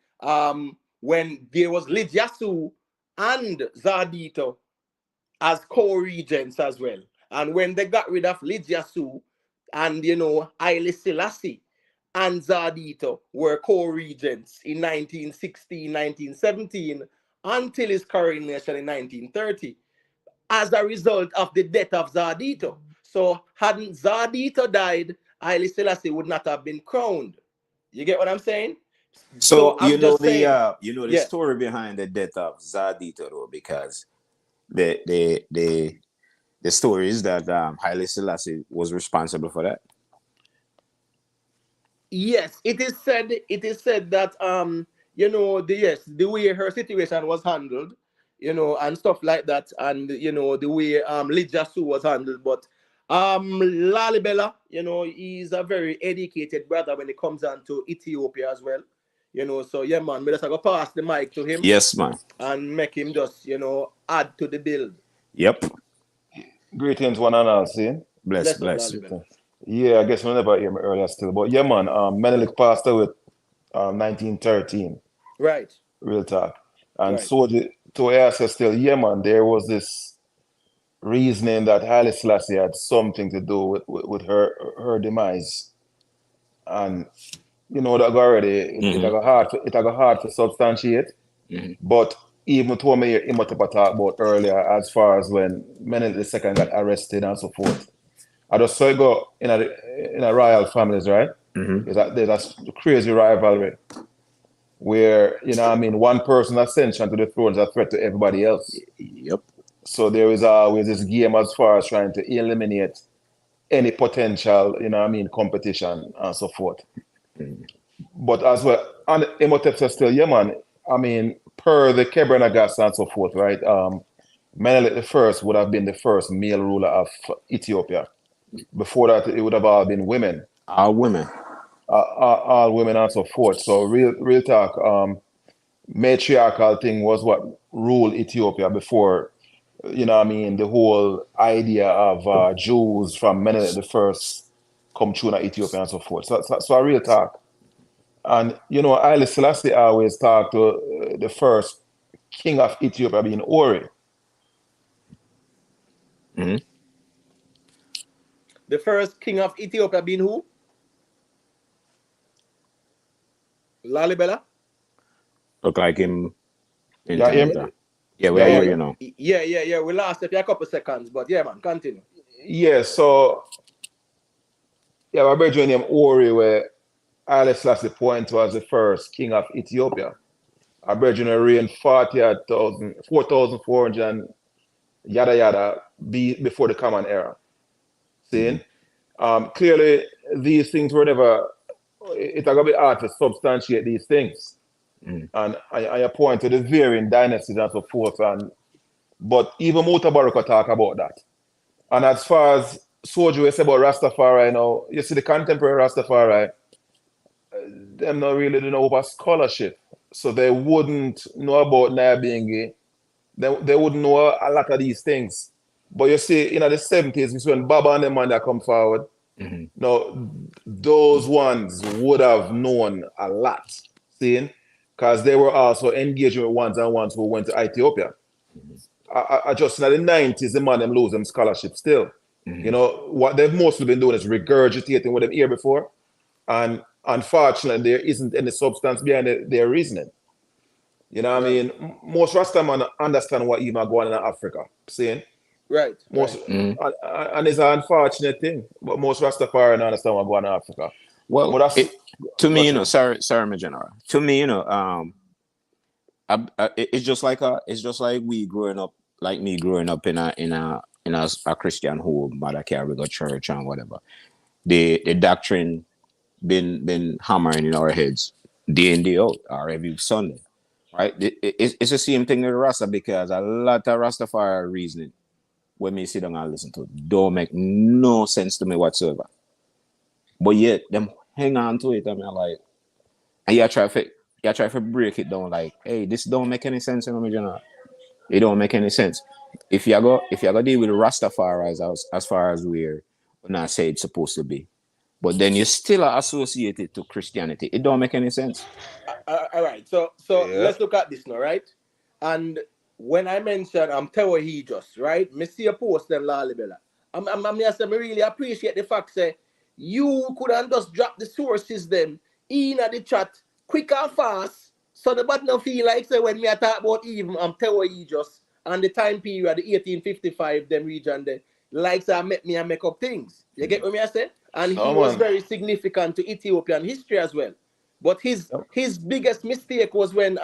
when there was Lidyasu and Zardito as co-regents as well. And when they got rid of Lidyasu and, Haile Selassie and Zardito were co-regents in 1916, 1917, until his coronation in 1930, as a result of the death of Zardito. So hadn't Zardito died, Haile Selassie would not have been crowned. You get what I'm saying? So I'm just saying, the story behind the death of Zardito, though, because the story is that Haile Selassie was responsible for that. Yes, it is said. It is said that the way her situation was handled, and stuff like that, and the way Lydia Sue was handled. But Lalibela, he's a very educated brother when it comes down to Ethiopia as well. So yeah, man, we just go pass the mic to him. Yes, man. And make him just add to the build. Yep. Greetings, one and all, see? Bless. Yeah, I guess we never hear me earlier still. But yeah, man, Menelik passed away 1913. Right. Real talk. And Right. so to answer still, yeah, man, there was this reasoning that Haile Selassie had something to do with her demise. And that already it got hard to substantiate. But even to what me Imhotep talked about earlier, as far as when Menelik II got arrested and so forth. I just saw it go in a royal families, right? There's a crazy rivalry where, one person ascension to the throne is a threat to everybody else. Yep. So there is always this game as far as trying to eliminate any potential, competition and so forth. But as well, and Imhotep says still, yeah, man, per the Kebra and so forth, right? Menelik I would have been the first male ruler of Ethiopia. Before that, it would have all been women. All women. All women and so forth. So real talk, matriarchal thing was what ruled Ethiopia before, the whole idea of Jews from Menelik I come true in Ethiopia and so forth. So a real talk. And, Haile Selassie always talked to the first king of Ethiopia being Ori. The first king of Ethiopia being who? Lalibela? Look like him. Yeah, we hear you know. Yeah. We lost a couple seconds, but yeah, man, continue. Yeah, so my brother named Ori, where Haile Selassie point to as the first king of Ethiopia. Our brother reigned 4,400 and yada yada before the Common Era. Seeing? Clearly, these things were never, it's going to be hard to substantiate these things. And I point to the varying dynasties and so forth. But even Mutabaruka talk about that. And as far as Soju said about Rastafari, you see the contemporary Rastafari, them not really know about scholarship. So they wouldn't know about Nyabingi. They wouldn't know a lot of these things. But you see, in the 70s, it's when Baba and the man that come forward. Those ones would have known a lot, seeing, because they were also engaging with ones who went to Ethiopia. I just in the 90s, the man them lose them scholarship still. You know, what they've mostly been doing is regurgitating what they've heard before. And unfortunately, there isn't any substance behind their reasoning. You know what I mean? Most Rastaman understand what even going on in Africa. Seeing? Right. Most and it's an unfortunate thing, but most Rastafari don't understand what going on in Africa. Well, But that's to me, you know, sorry, my general. To me, you know, it's just like we growing up, like me growing up in a Christian home, mother carry go church and whatever. The doctrine been hammering in our heads day in day out or every Sunday, right? It's the same thing with Rasta, because a lot of Rastafari reasoning when me sit down and listen to it don't make no sense to me whatsoever. But yet them hang on to it, and I'm like, and you try to break it down, like, hey, this don't make any sense, you know. It don't make any sense. If you go deal with Rastafari as far as we're not say it's supposed to be, but then you still are associated to Christianity. It don't make any sense. All right. So let's look at this now, right? And when I mentioned he just right, me see a post them Lalibela. I'm me really appreciate the fact say you could have just drop the sources them in at the chat quick and fast, so the button don't feel like say when me I talk about even he just and the time period, the 1855 them region there, like say I make up things. You get what me I say? And he was very significant to Ethiopian history as well. But his biggest mistake was when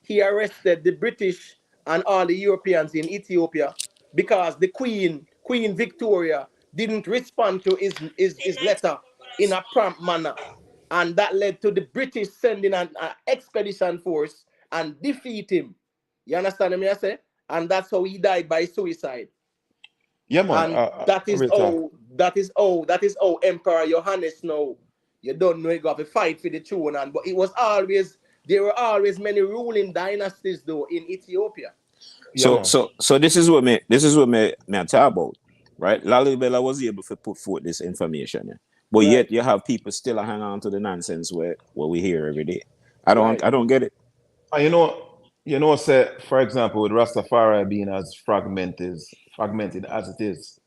he arrested the British and all the Europeans in Ethiopia, because the Queen Victoria didn't respond to his letter in a prompt manner. And that led to the British sending an expedition force and defeat him. You understand me I say? And that's how he died by suicide. Yeah, man. And that is how Emperor Johannes now. You don't know you got to fight for the throne, but there were always many ruling dynasties though in Ethiopia. So this is what me talk about, right? Lalibela was able to put forth this information, yeah. But yet you have people still hang on to the nonsense where we hear every day. I don't get it. You know, say for example, with Rastafari being as fragmented as it is,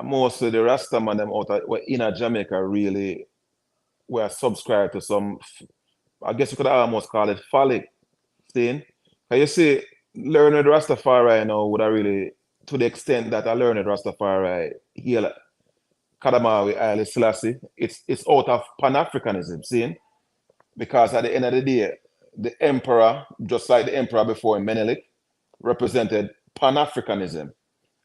most of the Rastaman them out in Jamaica really were subscribed to some, I guess you could almost call it phallic thing. Can you see, learning Rastafari now would I really, to the extent that I learned Rastafari here, Kadamawi Haile Selassie, it's out of Pan-Africanism, seeing? Because at the end of the day, the emperor, just like the emperor before Menelik, represented Pan-Africanism.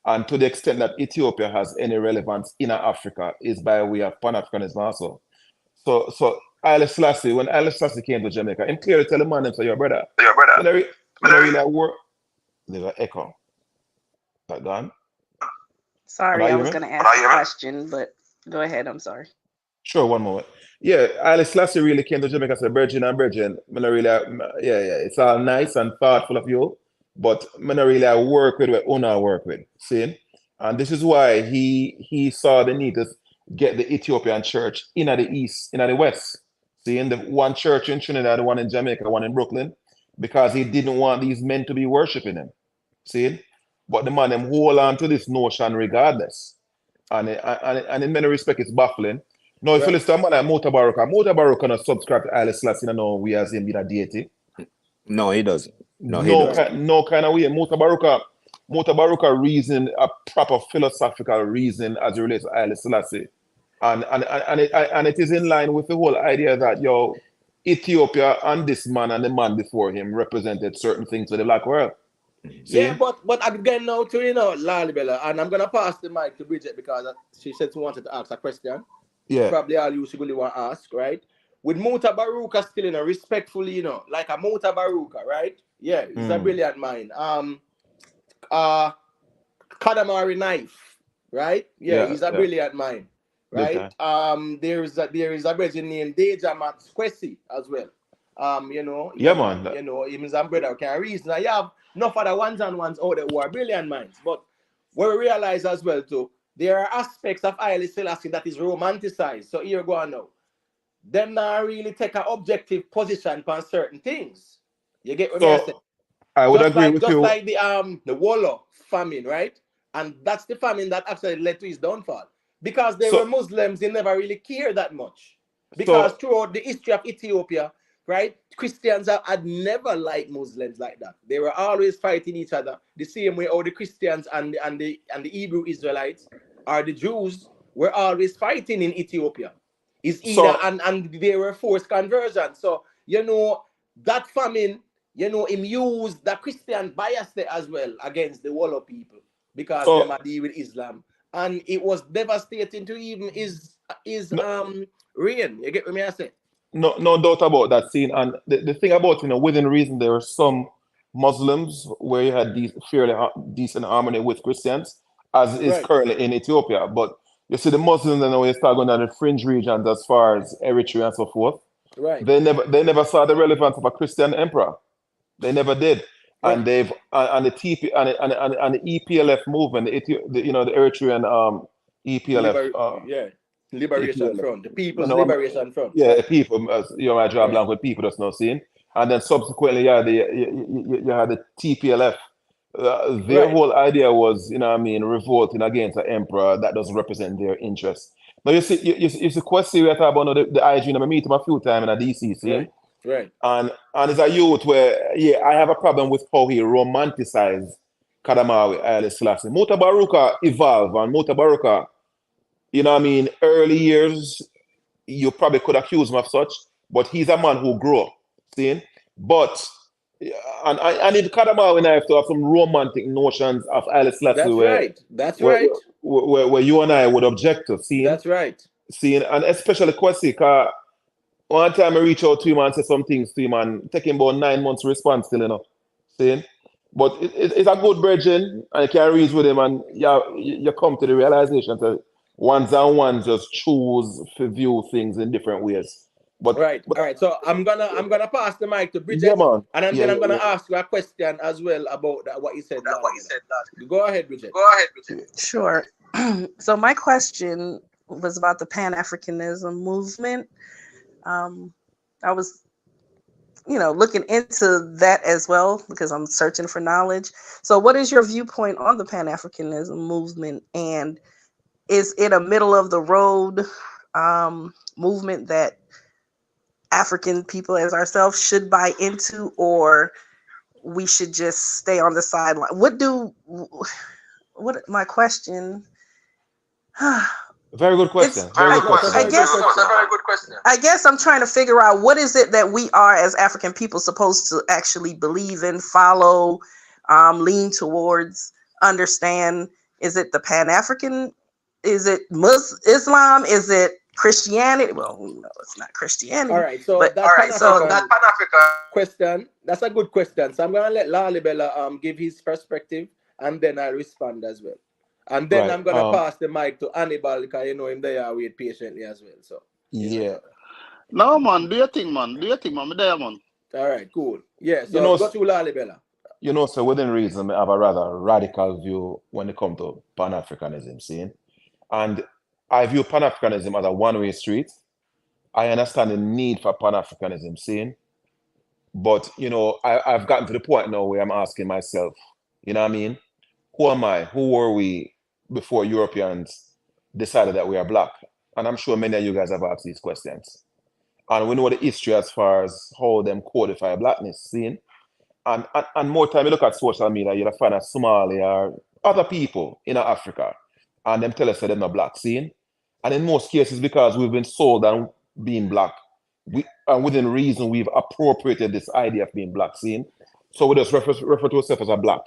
And to the extent that Ethiopia has any relevance in Africa is by way of Pan-Africanism also. So Haile Selassie, when Haile Selassie came to Jamaica, him clearly tell the man him say, your brother. Really work. There's an echo. That gone? Sorry, I was going to ask a question, but go ahead. I'm sorry. Sure, one moment. Yeah, Haile Selassie really came to Jamaica and said, Virgin, it's all nice and thoughtful of you, but I really work with what Una work with. See? And this is why he saw the need to get the Ethiopian church in the east, in the west. See, in the one church in Trinidad, the one in Jamaica, one in Brooklyn, because he didn't want these men to be worshiping him. See? But the man them hold on to this notion regardless. And in many respects, it's baffling. Now, if you listen to a man like Mota Baruka not subscribe to Haile Selassie, we as him being a deity. No, he doesn't. No kind of way. Mota Baruka reason a proper philosophical reason as it relates to Haile Selassie. And it is in line with the whole idea that Ethiopia and this man and the man before him represented certain things for the black world. See? Yeah, but again now to Lalibela, and I'm gonna pass the mic to Bridget because she said she wanted to ask a question. Yeah. Probably all you really want to ask, right? With Mota Baruka still, respectfully, like a Mota Baruka, right? Yeah, he's a brilliant mind. Kadamari Knife, right? Yeah, he's a brilliant mind, right? There is a person named Deja Max Kwesi as well. Him is a brother can reason. You have enough other ones out there who are brilliant minds, but what we realize as well too, there are aspects of Haile Selassie that is romanticized. So here go on now. Them not really take an objective position on certain things. You get what I say? I would agree with just you. like the Walla famine, right? And that's the famine that actually led to his downfall. Because they were Muslims, they never really cared that much. Because throughout the history of Ethiopia, right, Christians had never liked Muslims like that. They were always fighting each other the same way all the Christians and the Hebrew Israelites or the Jews were always fighting in Ethiopia. It's either and they were forced conversion. So that famine, him used the Christian bias there as well against the Walla people because them are deal with Islam. And it was devastating to even his reign. You get what I say? No doubt about that scene. And the thing about, within reason, there were some Muslims where you had these fairly decent harmony with Christians, as is currently in Ethiopia. But you see the Muslims, and when you start going down the fringe regions as far as Eritrea and so forth, they never saw the relevance of a Christian emperor. They never did. Right. And they've and the TP and the EPLF movement, the Eritrean EPLF. Liberation Front, the People's Liberation Front. Yeah, people. I draw a blank with people that's not seen. And then subsequently, you had the TPLF. Their whole idea was, revolting against an emperor that doesn't represent their interests. Now you see, you see, quite serious about the IG. I meet him a few times in a DC scene. Right. And it's a youth where, I have a problem with how he romanticized Kadamawi Haile Selassie. Mutabaruka evolved, and Mutabaruka, early years, you probably could accuse him of such, but he's a man who grew, see? But, and in Kadamawi, I have to have some romantic notions of Haile Selassie. That's right. Where you and I would object to, see? That's right. See, and especially Kwesi, because one time I reach out to him and say some things to him and take him about 9 months to respond still, See? But it's a good bridging, and you can reach with him, and you come to the realization that ones and ones just choose to view things in different ways. But all right. So I'm gonna pass the mic to Bridget, and then I'm gonna ask you a question as well about what you said. Go ahead, Bridget. Sure. So my question was about the Pan-Africanism movement. I was, looking into that as well because I'm searching for knowledge. So what is your viewpoint on the Pan-Africanism movement, and is it a middle of the road movement that African people as ourselves should buy into, or we should just stay on the sideline? My question? Very good question. I guess I'm trying to figure out what is it that we are as African people supposed to actually believe in, follow, lean towards, understand. Is it the Pan-African? Is it Islam? Is it Christianity? Well, no, it's not Christianity. All right. So that Pan-African question, that's a good question. So I'm gonna let Lalibela give his perspective, and then I'll respond as well. And then I'm gonna pass the mic to Hannibal because him there wait patiently as well. So no man, do your thing, man. Me there, man. All right, cool. Yeah, so go to Lalibela. So within reason, I have a rather radical view when it comes to Pan-Africanism, see? And I view Pan-Africanism as a one-way street. I understand the need for Pan-Africanism, see? But, I've gotten to the point now where I'm asking myself, who am I? Who were we before Europeans decided that we are black? And I'm sure many of you guys have asked these questions. And we know the history as far as how them codify blackness, see? And more time you look at social media, you'll find a Somali or other people in Africa, and them tell us that they're not black, see? And in most cases, because we've been sold on being black, and within reason, we've appropriated this idea of being black, see? So we just refer to ourselves as a black.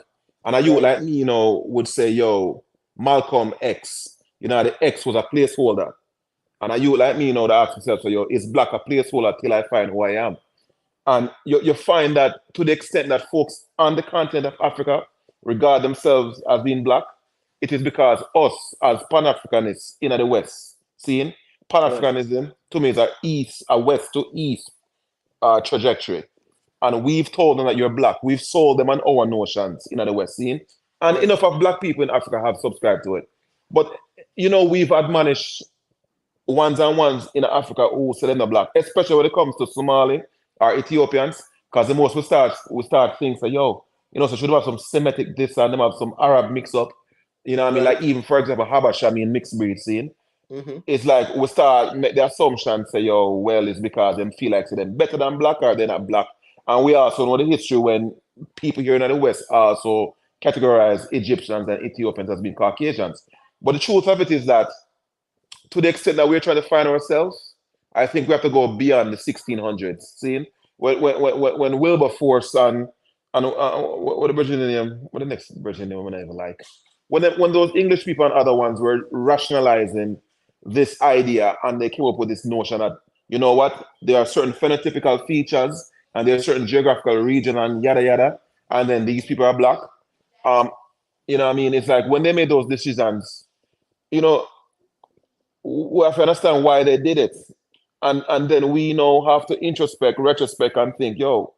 And a youth like me, would say, yo, Malcolm X, the X was a placeholder. And a youth like me, that ask himself, so, yo, is black a placeholder till I find who I am? And you find that to the extent that folks on the continent of Africa regard themselves as being black, it is because us as Pan-Africanists in the West, seeing Pan-Africanism to me is a west to east trajectory. And we've told them that you're black. We've sold them on our notions in the West, seeing? And enough of black people in Africa have subscribed to it. But, we've admonished ones and ones in Africa who say they're not black, especially when it comes to Somali or Ethiopians, because the most we start things like, yo, So should have some Semitic this and them have some Arab mix up. You know what I mean? Right. Like even for example, Habasha, I mean mixed breed scene. Mm-hmm. It's like we start make the assumption say, yo, well, it's because them feel like they're better than black or they're not black. And we also know the history when people here in the West also categorize Egyptians and Ethiopians as being Caucasians. But the truth of it is that to the extent that we're trying to find ourselves, I think we have to go beyond the 1600s. See, when Wilberforce and what the Virginian name, what the next Virginian name I even like, when those English people and other ones were rationalizing this idea and they came up with this notion that you know what, there are certain phenotypical features and there are certain geographical region and yada yada, and then these people are black. You know what I mean? It's like when they made those decisions, you know, we have to understand why they did it. And then we now have to introspect, retrospect, and think, yo,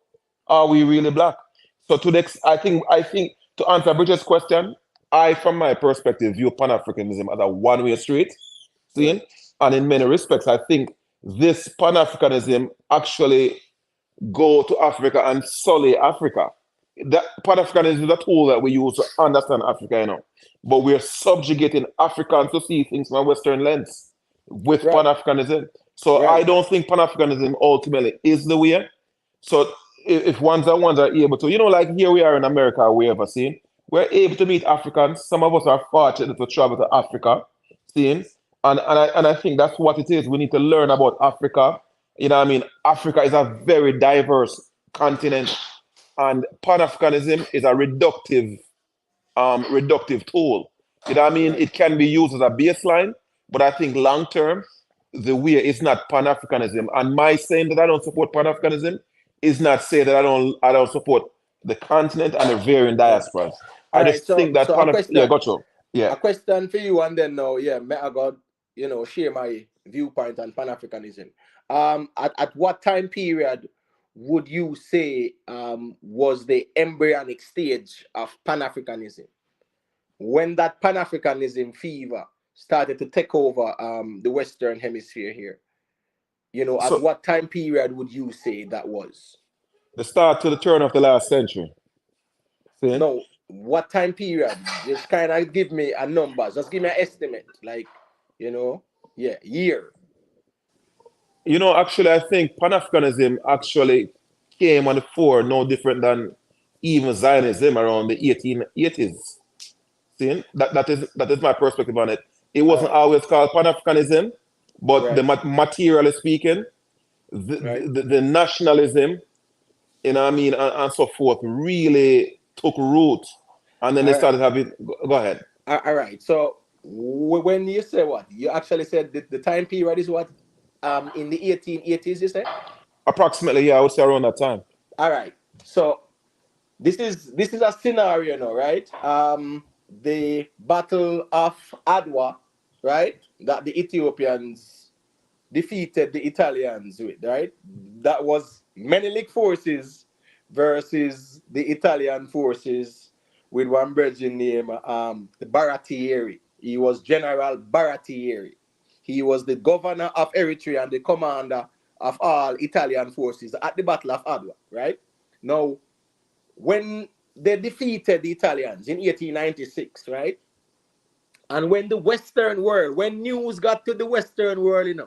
are we really black? So to the I think to answer Bridget's question, I, from my perspective, view Pan-Africanism as a one-way street. See? Right. And in many respects, I think this Pan-Africanism actually go to Africa and sully Africa. That Pan-Africanism is a tool that we use to understand Africa, but we're subjugating Africans to see things from a Western lens with Right. Pan-Africanism. So Right. I don't think Pan-Africanism ultimately is the way. So if ones are able to, like here we are in America, or wherever, see, we're able to meet Africans. Some of us are fortunate to travel to Africa, seeing, and I think that's what it is. We need to learn about Africa. You know what I mean? Africa is a very diverse continent, and Pan-Africanism is a reductive tool. You know what I mean? Right. It can be used as a baseline, but I think long term, the way is not Pan-Africanism. And my saying that I don't support Pan-Africanism is not saying that I don't support the continent and the varying Right. diasporas. All I right. just think that So a question. yeah, got you. Yeah. A question for you, and then now, may I God, share my viewpoint on Pan-Africanism. At what time period would you say was the embryonic stage of Pan-Africanism? When that Pan-Africanism fever started to take over the Western Hemisphere here, at So what time period would you say that was? the start to the turn of the last century. See? No, what time period? Just kind of give me a number. Just give me an estimate, like, year. Actually, I think Pan-Africanism actually came on the fore no different than even Zionism around the 1880s. See, that is my perspective on it. It All wasn't right, always called Pan-Africanism, but the right, materially speaking, right. the nationalism, what I mean, and so forth, really took root, and then they All right, started having. Go ahead. all right. So when you say what, you actually said the time period is what, in the 1880s, you said. Approximately, yeah, I would say around that time. All right. So this is a scenario now, right? The Battle of Adwa, right? That the Ethiopians defeated the Italians with, right? That was Menelik forces versus the Italian forces with one brethren named Baratieri. He was General Baratieri. He was the governor of Eritrea and the commander of all Italian forces at the Battle of Adwa, right? Now, when they defeated the Italians in 1896, right? And when the Western world, when news got to the Western world,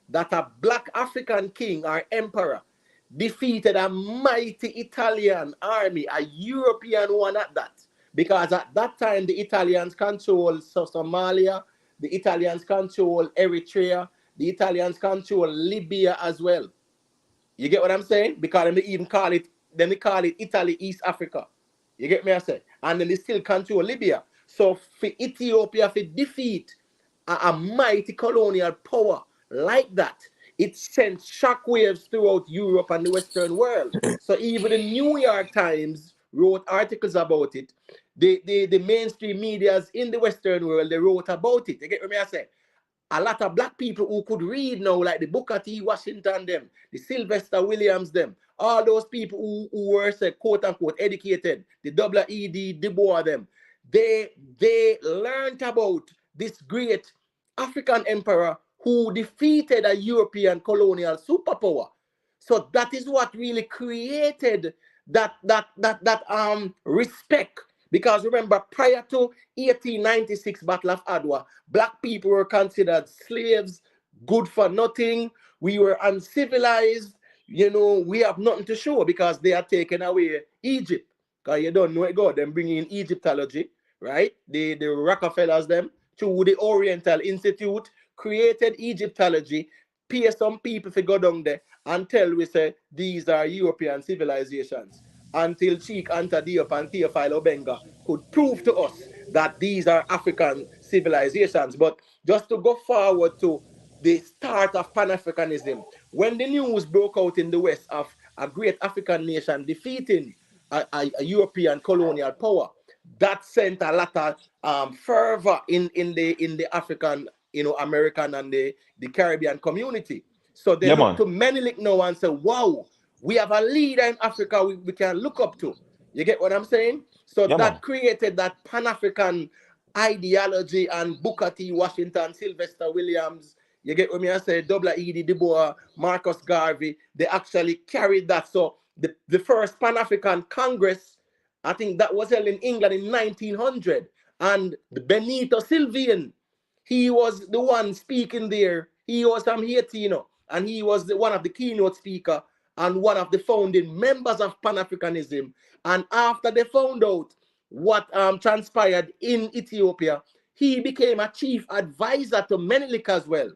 that a black African king or emperor defeated a mighty Italian army, a European one at that. Because at that time, the Italians controlled Somalia, the Italians controlled Eritrea, the Italians controlled Libya as well. You get what I'm saying? Because they even call it, then they call it Italy, East Africa. You get me, I say? And then they still control Libya. So for Ethiopia to defeat a mighty colonial power like that, it sent shockwaves throughout Europe and the Western world. So even the New York Times wrote articles about it. The mainstream medias in the Western world, they wrote about it. You get what I say? A lot of black people who could read now, like the Booker T. Washington, them, the Sylvester Williams, them, all those people who were, say, quote unquote, educated, the W.E.D. Du Bois, them, they learned about this great African emperor who defeated a European colonial superpower. So that is what really created respect. Because remember, prior to 1896 Battle of Adwa, black people were considered slaves, good for nothing. We were uncivilized. We have nothing to show because they are taking away Egypt. Because you don't know it, God. Them bringing in Egyptology, right? The Rockefellers, them, through the Oriental Institute, created Egyptology, pay some people to go down there and tell we say these are European civilizations until Cheek Anta Diop and Theophile Obenga could prove to us that these are African civilizations. But just to go forward to the start of Pan-Africanism, when the news broke out in the West of a great African nation defeating a European colonial power, that sent a lot of fervor in the African, American and the Caribbean community. So they look to Menelik now and say, wow, we have a leader in Africa we can look up to. You get what I'm saying? So that created that Pan-African ideology, and Booker T. Washington, Sylvester Williams, you get what I say, W.E.D. Du Bois, Marcus Garvey, they actually carried that. So the first Pan-African Congress, I think that was held in England in 1900. And Benito Sylvian, he was the one speaking there. He was from Haiti, and he was one of the keynote speaker and one of the founding members of Pan-Africanism. And after they found out what transpired in Ethiopia, he became a chief advisor to Menelik as well.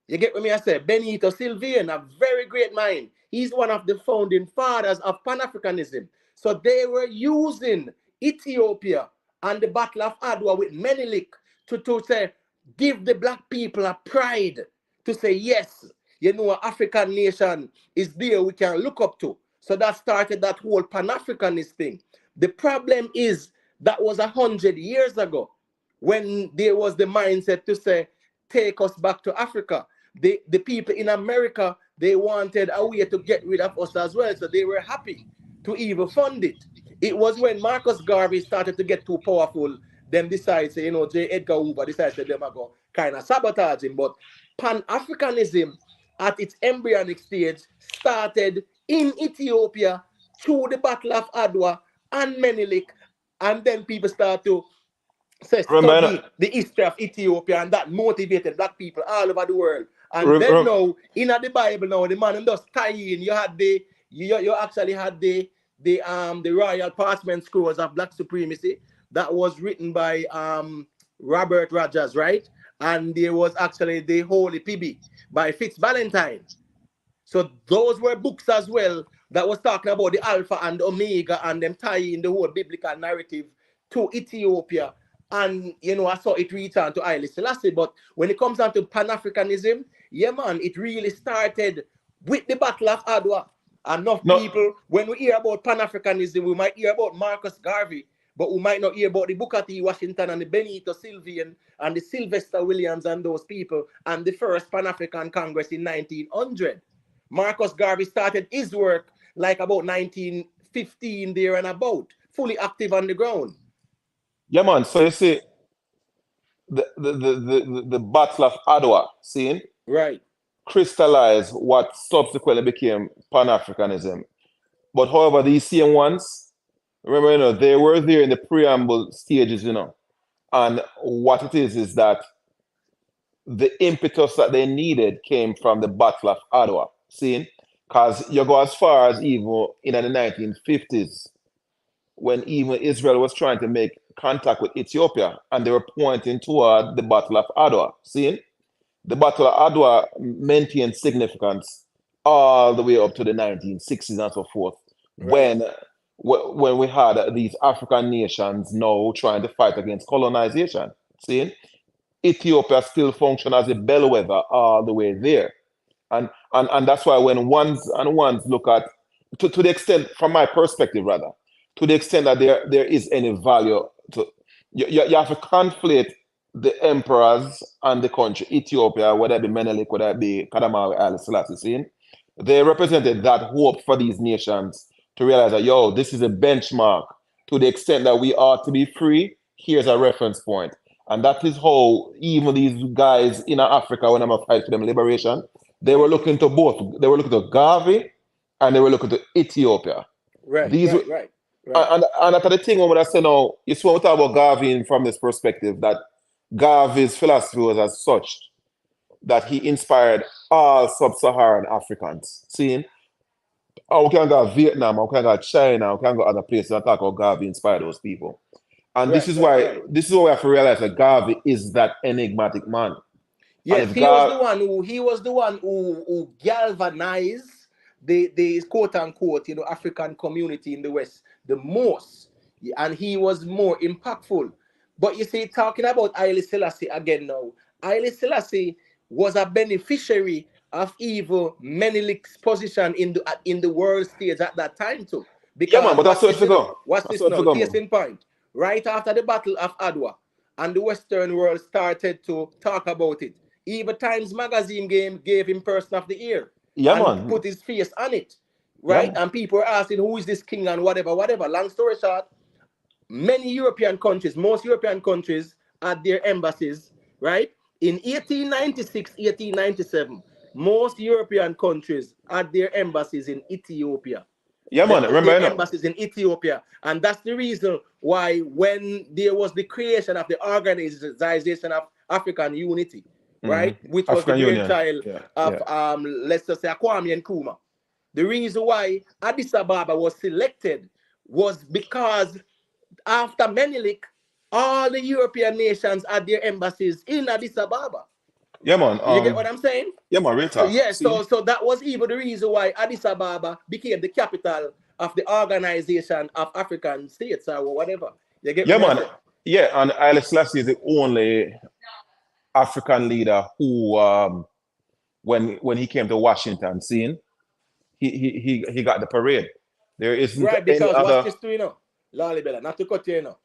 You get what I say? Benito Sylvian, a very great mind. He's one of the founding fathers of Pan-Africanism. So they were using Ethiopia and the Battle of Adwa with Menelik to say, give the black people a pride, to say, yes, an African nation is there we can look up to. So that started that whole Pan-Africanist thing. The problem is that was 100 years ago when there was the mindset to say, take us back to Africa. The people in America, they wanted a way to get rid of us as well. So they were happy to even fund it. It was when Marcus Garvey started to get too powerful, them decided, J. Edgar Hoover decided them are going kind of sabotage him. But Pan-Africanism at its embryonic stage started in Ethiopia through the Battle of Adwa and Menelik, and then people start to study the history of Ethiopia, and that motivated black people all over the world. And then now, in the Bible now, the man just tie in. You had you actually had the royal parchment scrolls of black supremacy that was written by Robert Rogers, right? And there was actually the Holy Pibi by Fitz Valentine. So those were books as well that was talking about the Alpha and Omega and them tying the whole biblical narrative to Ethiopia. And, I saw it reach on to Haile Selassie. But when it comes down to Pan-Africanism, yeah, man, it really started with the Battle of Adwa. People, when we hear about Pan-Africanism, we might hear about Marcus Garvey, but we might not hear about the Booker T. Washington and the Benito Sylvian and the Sylvester Williams and those people, and the first Pan-African Congress in 1900. Marcus Garvey started his work like about 1915 there and about, fully active on the ground. Yeah, man. So you see, the Battle of Adwa, seeing? Right. Crystallized what subsequently became Pan-Africanism. But however, these same ones, remember, they were there in the preamble stages, and what it is that the impetus that they needed came from the Battle of Adwa, seeing? Because you go as far as even in the 1950s, when even Israel was trying to make contact with Ethiopia, and they were pointing toward the Battle of Adwa, seeing? The Battle of Adwa maintained significance all the way up to the 1960s and so forth, right. when we had these African nations now trying to fight against colonization. See, Ethiopia still functioned as a bellwether all the way there, and that's why when ones look at, to the extent, from my perspective rather, to the extent that there is any value to, you have to conflate the emperors and the country, Ethiopia, whether it be Menelik, whether it be Kadamawi Haile Selassie, they represented that hope for these nations to realize that, this is a benchmark. To the extent that we are to be free, here's a reference point. And that is how even these guys in Africa, when I'm a fight for them liberation, they were looking to both. They were looking to Garvey and they were looking to Ethiopia. Right, These right, right, right. and that's the thing when I say now, you want to talk about Garvey from this perspective, that Garvey's philosophy was as such that he inspired all sub-Saharan Africans. Seeing, oh, we can go to Vietnam, we can go to China, we can go other places and talk about Garvey inspired those people. And Right, this is why we have to realize that Garvey is that enigmatic man. And Yes, if he was God, the one who galvanized the quote unquote, you know, African community in the West the most. And he was more impactful. But you see, talking about Haile Selassie again now, Haile Selassie was a beneficiary of even Menelik's position in the world stage at that time too. yeah man, Because but that's watch what it this, you know, go. watch That's this what it now. go, Case man. in point, right after the Battle of Adwa, and the Western world started to talk about it. Even Times Magazine gave him Person of the Year Yeah and man. put his face on it, Yeah right? man. And people were asking, who is this king and whatever, whatever. Long story short, many European countries, most European countries had their embassies, right? In 1896, 1897, most European countries had their embassies in Ethiopia. Yeah They man. put Remember, their you know? embassies in Ethiopia. And that's the reason why when there was the creation of the Organization of African Unity, right, which was the African Union. brainchild Yeah. of, Yeah. let's just say, Kwame Nkrumah, the reason why Addis Ababa was selected was because after Menelik, all the European nations had their embassies in Addis Ababa. Yeah man. You get what I'm saying? Yeah man, real So talk. yeah, See? so that was even the reason why Addis Ababa became the capital of the Organization of African States or whatever. You get Yeah what I man. say? Yeah, and Haile Selassie is the only African leader who when he came to Washington, seeing he got the parade. There isn't Right, any because what's other. this to, you know, Lolly Bella, not to cut you, you know.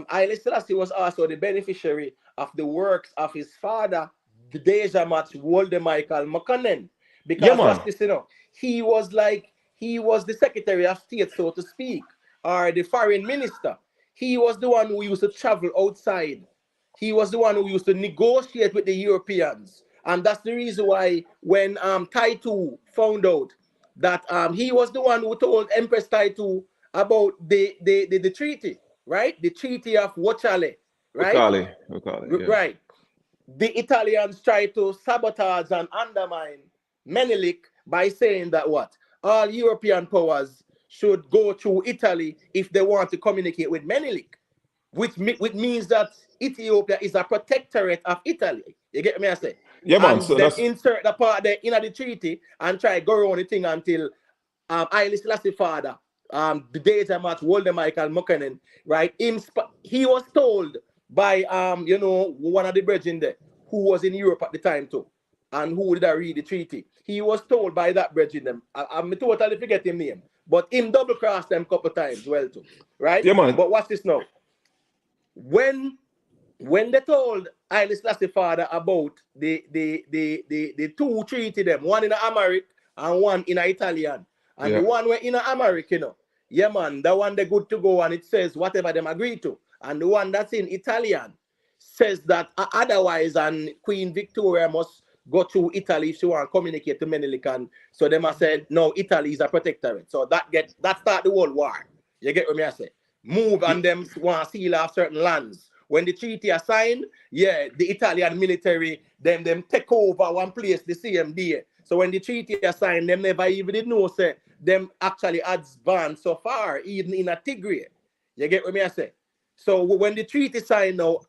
Haile Selassie was also the beneficiary of the works of his father, the Deja Match Walter Michael McConnell. Yeah Because what's man. this, you know, he was the Secretary of State, so to speak, or the foreign minister. He was the one who used to travel outside. He was the one who used to negotiate with the Europeans. And that's the reason why when Taitu found out that he was the one who told Empress Taitu about the treaty, right? The Treaty of Wachale, right? We call it, yeah. Right. The Italians tried to sabotage and undermine Menelik by saying that what? All European powers should go through Italy if they want to communicate with Menelik, which means that Ethiopia is a protectorate of Italy. You get me? I say, Yeah man. and So then that's insert the part there in the treaty and try go around the thing until Haile Selassie father, the data match Walter Michael Mukanen, right? He was told by you know, one of the brethren there who was in Europe at the time too, and who did I read the treaty. He was told by that brethren them. I'm totally forget his name, but him double crossed them couple times, well too, right? yeah man. But watch this now. When they told Haile Selassie father about the two treaty them, one in America and one in Italian, and the Yeah. one where in America, you know, yeah man, the one they good to go and it says whatever them agree to, and the one that's in Italian says that otherwise, and Queen Victoria must go through Italy if she want to communicate to Menelik, and so them I said no, Italy is a protectorate, so that start the World War. You get what me I say? Move and them want to seal off certain lands. When the treaty is signed, yeah, the Italian military, them take over one place the same day. So when the treaty is signed, them never even did know, say, them actually advanced so far, even in a Tigray. You get what me I say? So when the treaty signed now,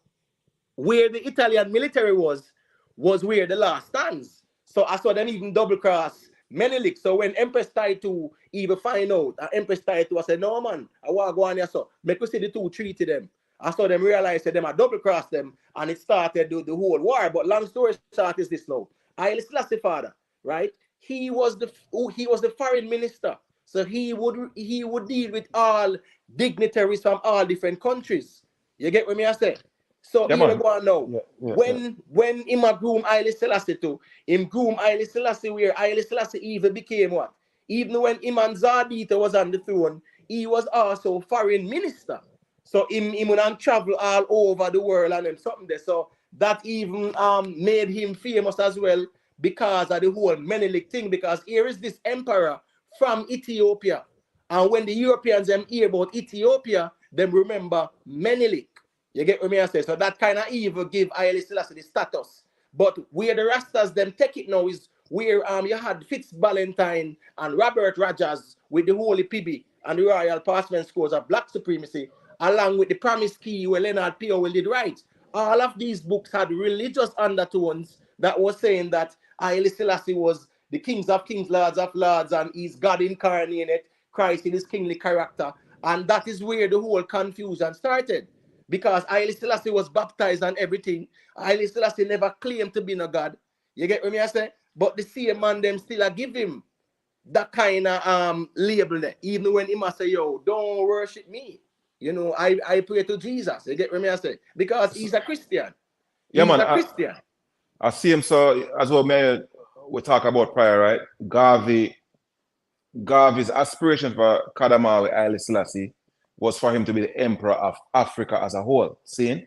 where the Italian military was where the last stands. So I saw them even double cross Menelik. So when Empress Taitu even find out, Empress Taitu, I said, no man, I want to go on here, so make us see the two treaty them. I saw them realize that them I double cross them, and it started the whole war. But long story short is this now. Haile Selassie father, right? He was the foreign minister. So he would deal with all dignitaries from all different countries. You get what me I say? So Yeah here we man. go on now. Yeah. Yeah. When him a groom Haile Selassie too, him groom Haile Selassie where Haile Selassie even became what? Even when Imam Zardita was on the throne, he was also foreign minister. So him would travel all over the world and something there. So that even made him famous as well because of the whole Menelik thing. Because here is this emperor from Ethiopia, And when the Europeans them hear about Ethiopia, them remember Menelik. You get what me I say? So that kind of evil give Haile Selassie the status. But where the Rastas them take it now is where you had Fitz Ballantyne and Robert Rogers with the Holy Pibby and the Royal Passment Scores of Black Supremacy, along with the Promise Key where Leonard Powell did write. All of these books had religious undertones that was saying that Haile Selassie was the kings of kings, lords of lords, and he's God incarnated, Christ in his kingly character. And that is where the whole confusion started. Because Haile Selassie was baptized and everything. Haile Selassie never claimed to be no God. You get what me I say? But the same man them still give him that kind of label there. Even when he must say, yo, don't worship me. You know, I pray to Jesus. You get what me I say? Because he's a Christian. Yeah, He's man. a Christian. I see him so as well, man. We talk about prior, right? Garvey's aspiration for Kadamawi Haile Selassie was for him to be the emperor of Africa as a whole. See?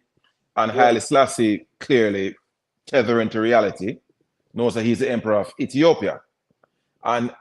And Haile Selassie clearly tethering to reality knows that he's the emperor of Ethiopia. And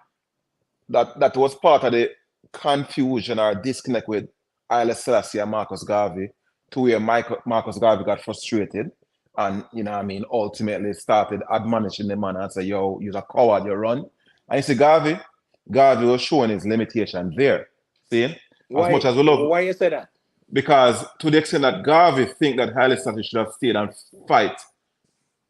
that was part of the confusion or disconnect with Haile Selassie and Marcus Garvey, to where Marcus Garvey got frustrated and, you know what I mean, ultimately started admonishing the man and said, yo, you're a coward, you run. And you see, Garvey was showing his limitation there. See? As much as we love. Why you say that? Because to the extent that Garvey think that Haile Selassie should have stayed and fight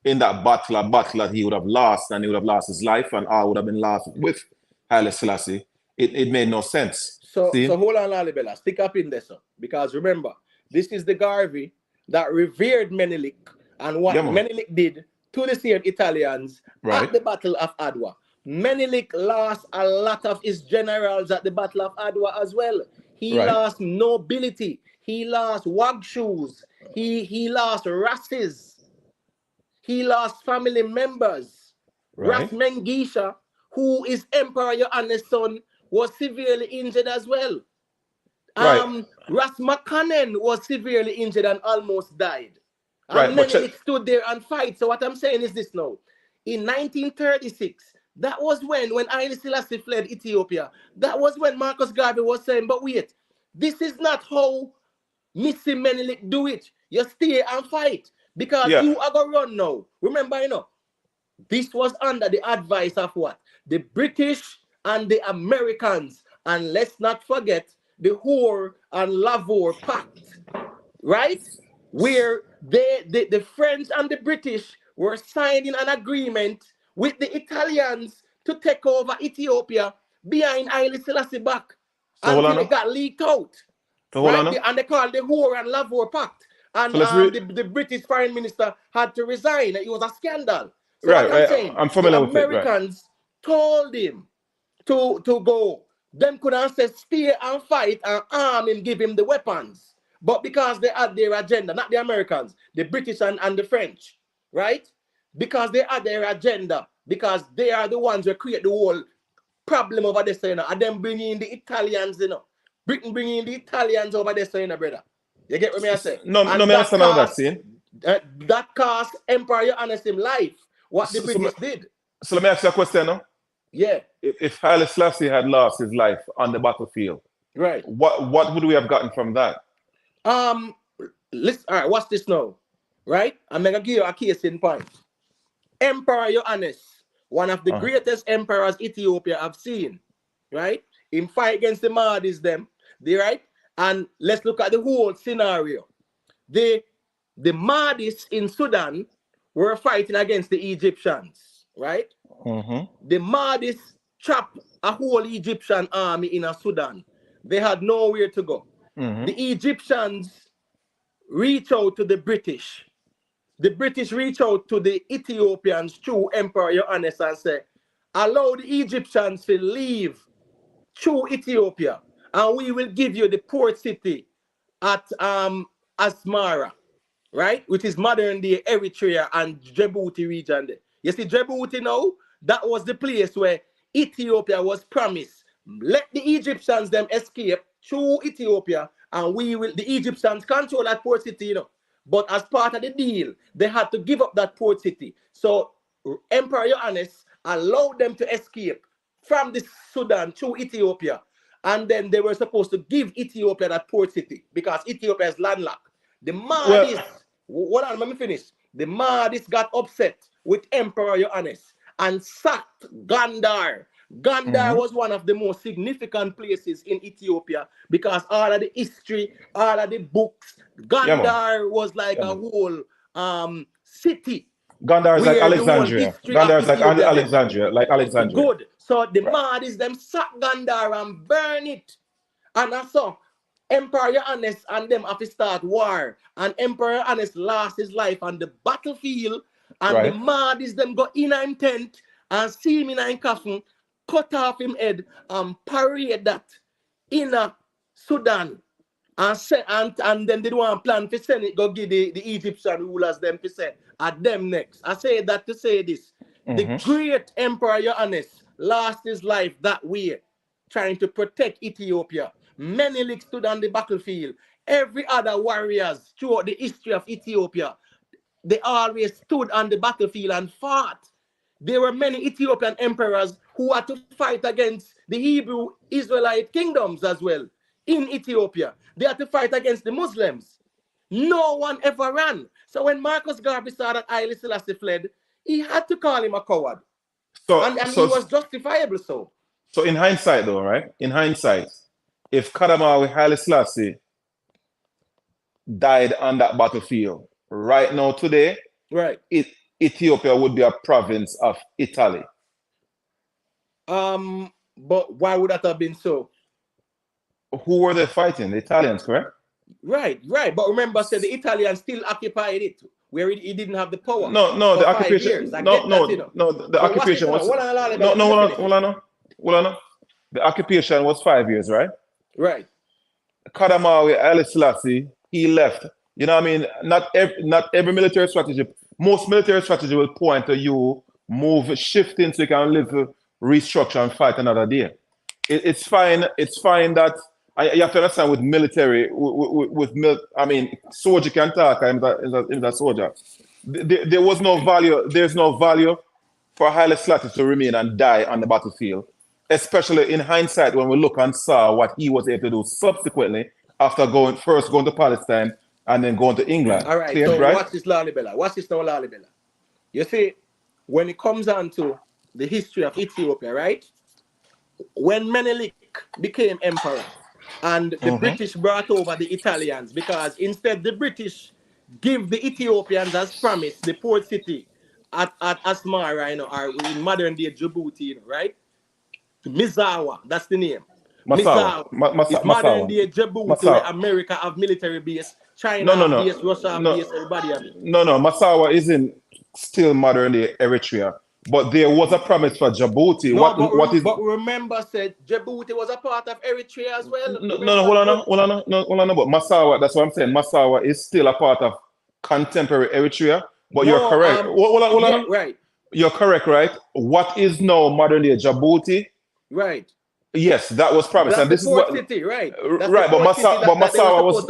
in that battle that he would have lost, and he would have lost his life, and all would have been lost with Haile Selassie, it made no sense. So hold on, Lalibela, stick up in there, sir. Because remember, this is the Garvey that revered Menelik and what Menelik did to the same Italians at the Battle of Adwa. Menelik lost a lot of his generals at the Battle of Adwa as well. He lost nobility. He lost wag shoes. He lost races. He lost family members. Ras Mengisha, who is Emperor Johannes' son, was severely injured as well. Ras Makanen was severely injured and almost died. And Menelik stood there and fight. So what I'm saying is this now. In 1936, that was when Haile Selassie fled Ethiopia. That was when Marcus Garvey was saying, but wait, this is not how Missy Menelik do it. You stay and fight. Because you are going to run now. Remember, you know, this was under the advice of what? The British and the Americans. And let's not forget the Hoare and Lavour Pact. Right? Where the French and the British were signing an agreement with the Italians to take over Ethiopia behind Haile Selassie back. Until it got leaked out. And they called the Hoare and Lavour Pact. And the British Foreign Minister had to resign. It was a scandal. So I'm saying, I'm familiar with it. The Americans told him to go. Them could have said stay and fight and arm him, give him the weapons. But because they had their agenda, not the Americans, the British and the French, right? Because they had their agenda, because they are the ones who create the whole problem over there, you know, and then bringing in the Italians, you know. Britain bringing in the Italians over there, you know, brother. You get what me I say? No, me understand all that, see? That cost Emperor Johannes him life, what the British did. So let me ask you a question, no? Yeah. If Haile Selassie had lost his life on the battlefield, what would we have gotten from that? Listen, all right, watch this now. Right? I'm gonna give you a case in point. Emperor Johannes, one of the greatest emperors Ethiopia have seen, right? In fight against the Mahdis, right? And let's look at the whole scenario. The Mahdis in Sudan were fighting against the Egyptians, right? The Mahdis trapped a whole Egyptian army in Sudan. They had nowhere to go. The Egyptians reach out to the British. The British reach out to the Ethiopians through Emperor Johannes and say, allow the Egyptians to leave through Ethiopia, and we will give you the port city at Asmara, right? Which is modern day Eritrea and Djibouti region there. You see, Djibouti now, that was the place where Ethiopia was promised. Let the Egyptians them escape through Ethiopia, and the Egyptians control that port city, you know. But as part of the deal, they had to give up that port city. So Emperor Johannes allowed them to escape from the Sudan through Ethiopia. and then they were supposed to give Ethiopia that port city because Ethiopia is landlocked. The Well, Mahdist, hold on, let me finish. The Mahdist got upset with Emperor Johannes and sacked Gondar. Gondar was one of the most significant places in Ethiopia because all of the history, all of the books, yeah, man. Gondar was like Yeah, a man. whole city Gondar is like where the whole Alexandria. history of Gondar is like Ethiopia them. Alexandria. Good. So the Right. Mahdist them sack Gondar and burn it. And I saw Emperor Johannes and them have to start war. And Emperor Johannes lost his life on the battlefield. And the Right. Mahdist them go in him tent and see him in a coffin, cut off him head and parade that in Sudan. And then they don't want plan to send it, go give the Egyptian rulers them to say at them next. I say that to say this. The great Emperor Johannes lost his life that way, trying to protect Ethiopia. Menelik stood on the battlefield. Every other warriors throughout the history of Ethiopia, they always stood on the battlefield and fought. There were many Ethiopian emperors who had to fight against the Hebrew Israelite kingdoms as well in Ethiopia. They had to fight against the Muslims. No one ever ran. So when Marcus Garvey saw that Haile Selassie fled, he had to call him a coward. And he was justifiable so. So in hindsight though, right? In hindsight, if Kadamawi Haile Selassie died on that battlefield, right now today, right, Ethiopia would be a province of Italy. But why would that have been so? Who were they fighting? The Italians, correct? Right. But remember, said the Italians still occupied it, where he didn't have the power. No, the occupation. The occupation was. Hold on. The occupation was 5 years, right? Right. Kadamawi Haile Selassie, he left. You know what I mean? Not every military strategy. Most military strategy will point to you shifting so you can live, restructure and fight another day. It's fine. It's fine that you have to understand with military, I mean, soldier can talk. I'm a soldier. There was no value. There's no value for Haile Selassie to remain and die on the battlefield, especially in hindsight when we look and saw what he was able to do subsequently after going to Palestine and then going to England. All right. So right? What's this Lalibela? What's this now Lalibela? You see, when it comes down to the history of Ethiopia, right? When Menelik became emperor and the British brought over the Italians, because instead the British give the Ethiopians as promised the port city at Asmara, or in modern day Djibouti, right? Misawa, that's the name. Misawa. It's modern day Djibouti where America have military base, China have base, Russia have base, everybody have it. No, Masawa isn't still modern day Eritrea. But there was a promise for Djibouti. But remember, said Djibouti was a part of Eritrea as well. Hold on. But Masawa, that's what I'm saying. Masawa is still a part of contemporary Eritrea. But you're correct. Hold on. Right. You're correct, right? What is now modern day Djibouti? Right. Yes, that was promised. That's and this the port city, right? Right, but Masawa was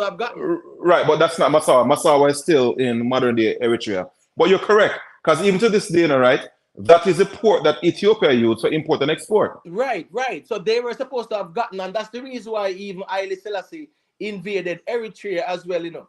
right, but that's not Masawa. Masawa is still in modern day Eritrea. But you're correct, because even to this day, right? That is a port that Ethiopia used for import and export. Right. So they were supposed to have gotten, and that's the reason why even Haile Selassie invaded Eritrea as well,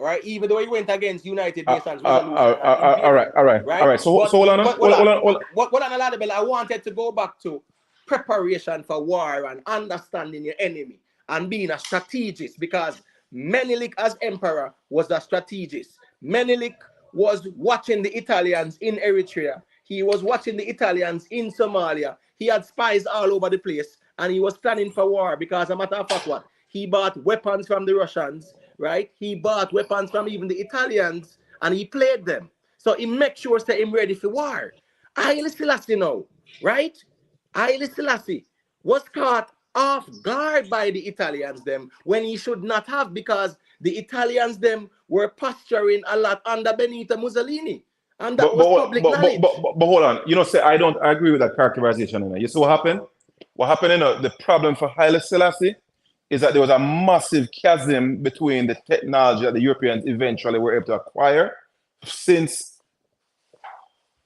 right? Even though he went against United Nations. All right. So hold on. I wanted to go back to preparation for war and understanding your enemy and being a strategist, because Menelik as emperor was a strategist. Menelik was watching the Italians in Eritrea. He was watching the Italians in Somalia. He had spies all over the place, and he was planning for war because, as a matter of fact, he bought weapons from the Russians, right? He bought weapons from even the Italians, and he played them. So he make sure that him ready for war. Haile Selassie now, right? Haile Selassie was caught off guard by the Italians them when he should not have, because the Italians them were posturing a lot under Benito Mussolini. And that was public knowledge. But hold on. Say I don't agree with that characterization. You see what happened? What happened, the problem for Haile Selassie is that there was a massive chasm between the technology that the Europeans eventually were able to acquire since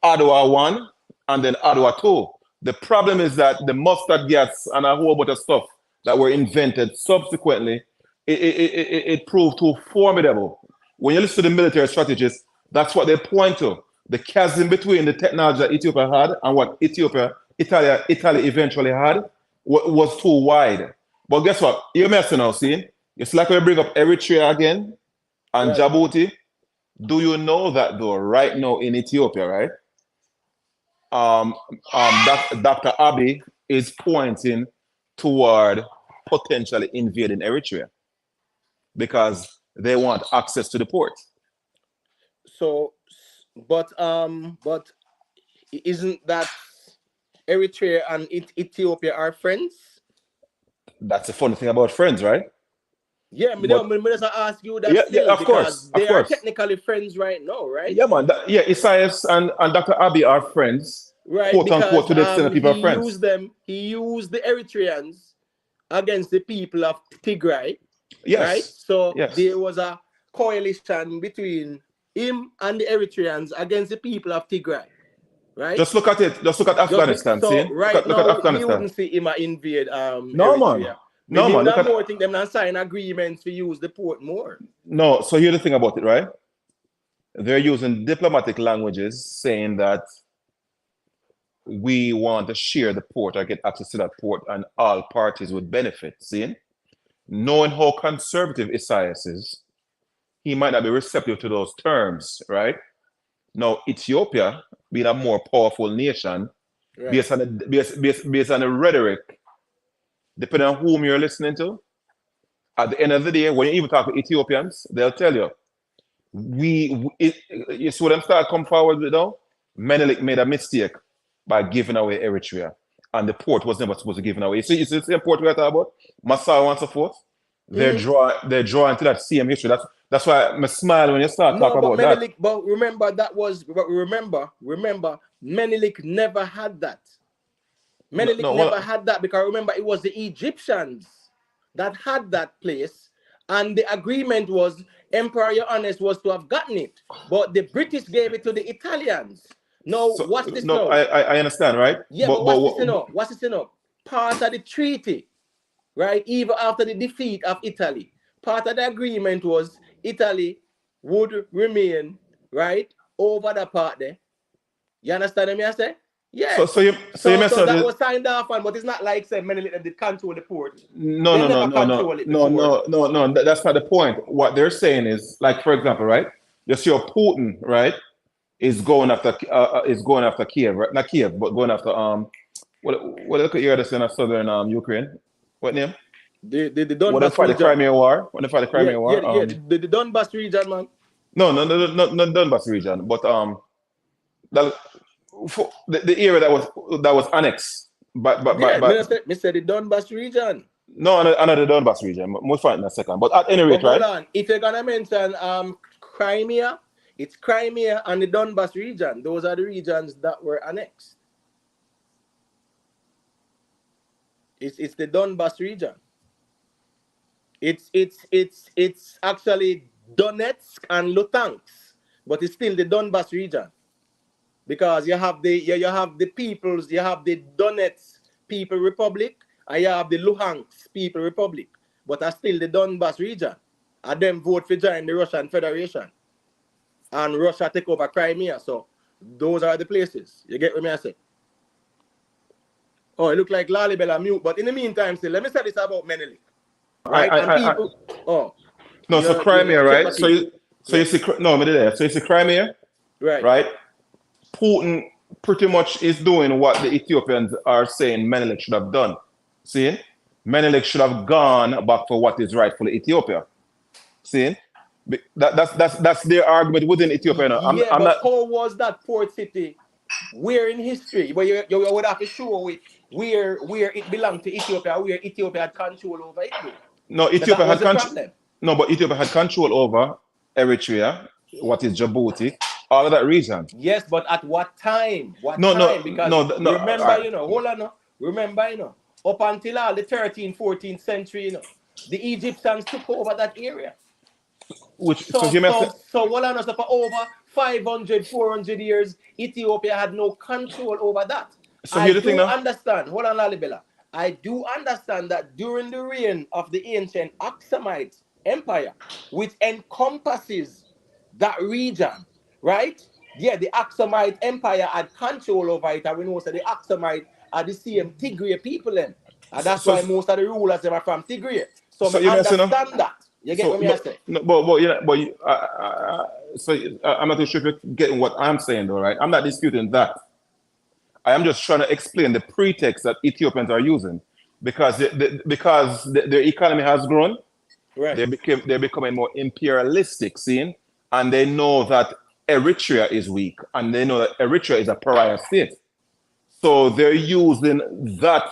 Adwa 1 and then Adwa 2. The problem is that the mustard gas and a whole bunch of stuff that were invented subsequently, it proved too formidable. When you listen to the military strategists, that's what they point to. The chasm between the technology that Ethiopia had and what Italy eventually had was too wide. But guess what? You're messing now, see? It's like we bring up Eritrea again and Right. Djibouti. Do you know that though, right now in Ethiopia, right? Dr. Abiy is pointing toward potentially invading Eritrea because they want access to the port. So, but isn't that Eritrea and Ethiopia are friends? That's the funny thing about friends, right? Yeah, me just ask you that Yeah, still, of because course, they of are course. technically friends right now, right? Yeah, man. Isaias and Dr. Abiy are friends, Right, quote unquote, because to the extent that people he are friends. used the Eritreans against the people of Tigray. Yes. Right? So yes. there was a coalition between him and the Eritreans against the people of Tigray. Right? Just look at it. Just look at Afghanistan. So see? right look now, at Afghanistan. we wouldn't see him invade No, Eritrea. man. No, man. Look at more think them not sign agreements to use the port more. No, so here's the thing about it, right? They're using diplomatic languages saying that we want to share the port or get access to that port and all parties would benefit. See? Knowing how conservative Isaias is, he might not be receptive to those terms, right? Now, Ethiopia, being a more powerful nation, Right. based on the rhetoric, depending on whom you're listening to, at the end of the day, when you even talk to Ethiopians, they'll tell you, you see what them start come forward with now? Menelik made a mistake by giving away Eritrea, and the port was never supposed to give it away. You see the same port we're talking about, Massawa and so forth. They're drawing to that same history. That's why I smile when you start talking about Menelik, that. But remember, remember, Menelik never had that. Menelik never had that, because remember, it was the Egyptians that had that place, and the agreement was Emperor Johannes was to have gotten it, but the British gave it to the Italians. Now, what's this now? I understand, right? Yeah, but what's this now? Part of the treaty, right? Even after the defeat of Italy, part of the agreement was Italy would remain, right, over the part there. You understand what I say? Yeah. So that was signed off on, but it's not like say Menelik did control the port. No. That's not the point. What they're saying is, like, for example, right? You see, Putin, right, is going after Kiev, right? Not Kiev, but going after what look at you in southern Ukraine. What name? The Donbass when they fight the Crimea War. When they fight the Crimea War. The Donbass region, man. No, Donbass region, but the area that was annexed by me said the Donbass region. No, another Donbass region. We'll find in a second. But at any rate, right? Hold on. If you're gonna mention Crimea, it's Crimea and the Donbass region. Those are the regions that were annexed. It's the Donbass region. It's actually Donetsk and Luhansk, but it's still the Donbass region. Because you have the Donetsk People Republic and you have the Luhansk People Republic, but are still the Donbass region. And them vote for join the Russian Federation. And Russia take over Crimea. So those are the places. You get what I say? Oh, it look like Lalibela mute, but in the meantime, still, let me say this about Menelik. Right? So Crimea, right? So you see Crimea, right? Putin pretty much is doing what the Ethiopians are saying Menelik should have done. See? Menelik should have gone back for what is rightfully Ethiopia. See? That's their argument within Ethiopia. How was that port city? Where in history? But you would have to show it where it belonged to Ethiopia, where Ethiopia had control over it. But Ethiopia had control over Eritrea, what is Djibouti, all of that region. Yes, but at what time? Remember, up until the 13th, 14th century, the Egyptians took over that area. So for over 500, 400 years, Ethiopia had no control over that. So here's the thing now. Understand. Hold on, Lalibela. I do understand that during the reign of the ancient Aksumite Empire, which encompasses that region, right? Yeah, the Aksumite Empire had control over it, and we know that the Aksumite are the same Tigray people then. And that's So, why most of the rulers them are from Tigray. So so me you may say no. understand that. You get So what me no, I say? no, but you know, but so I'm not too sure if you're getting what I'm saying, though, right? I'm not disputing that. I am just trying to explain the pretext that Ethiopians are using, because their economy has grown, Right. they're becoming more imperialistic, seeing, and they know that Eritrea is weak, and they know that Eritrea is a pariah state. So they're using that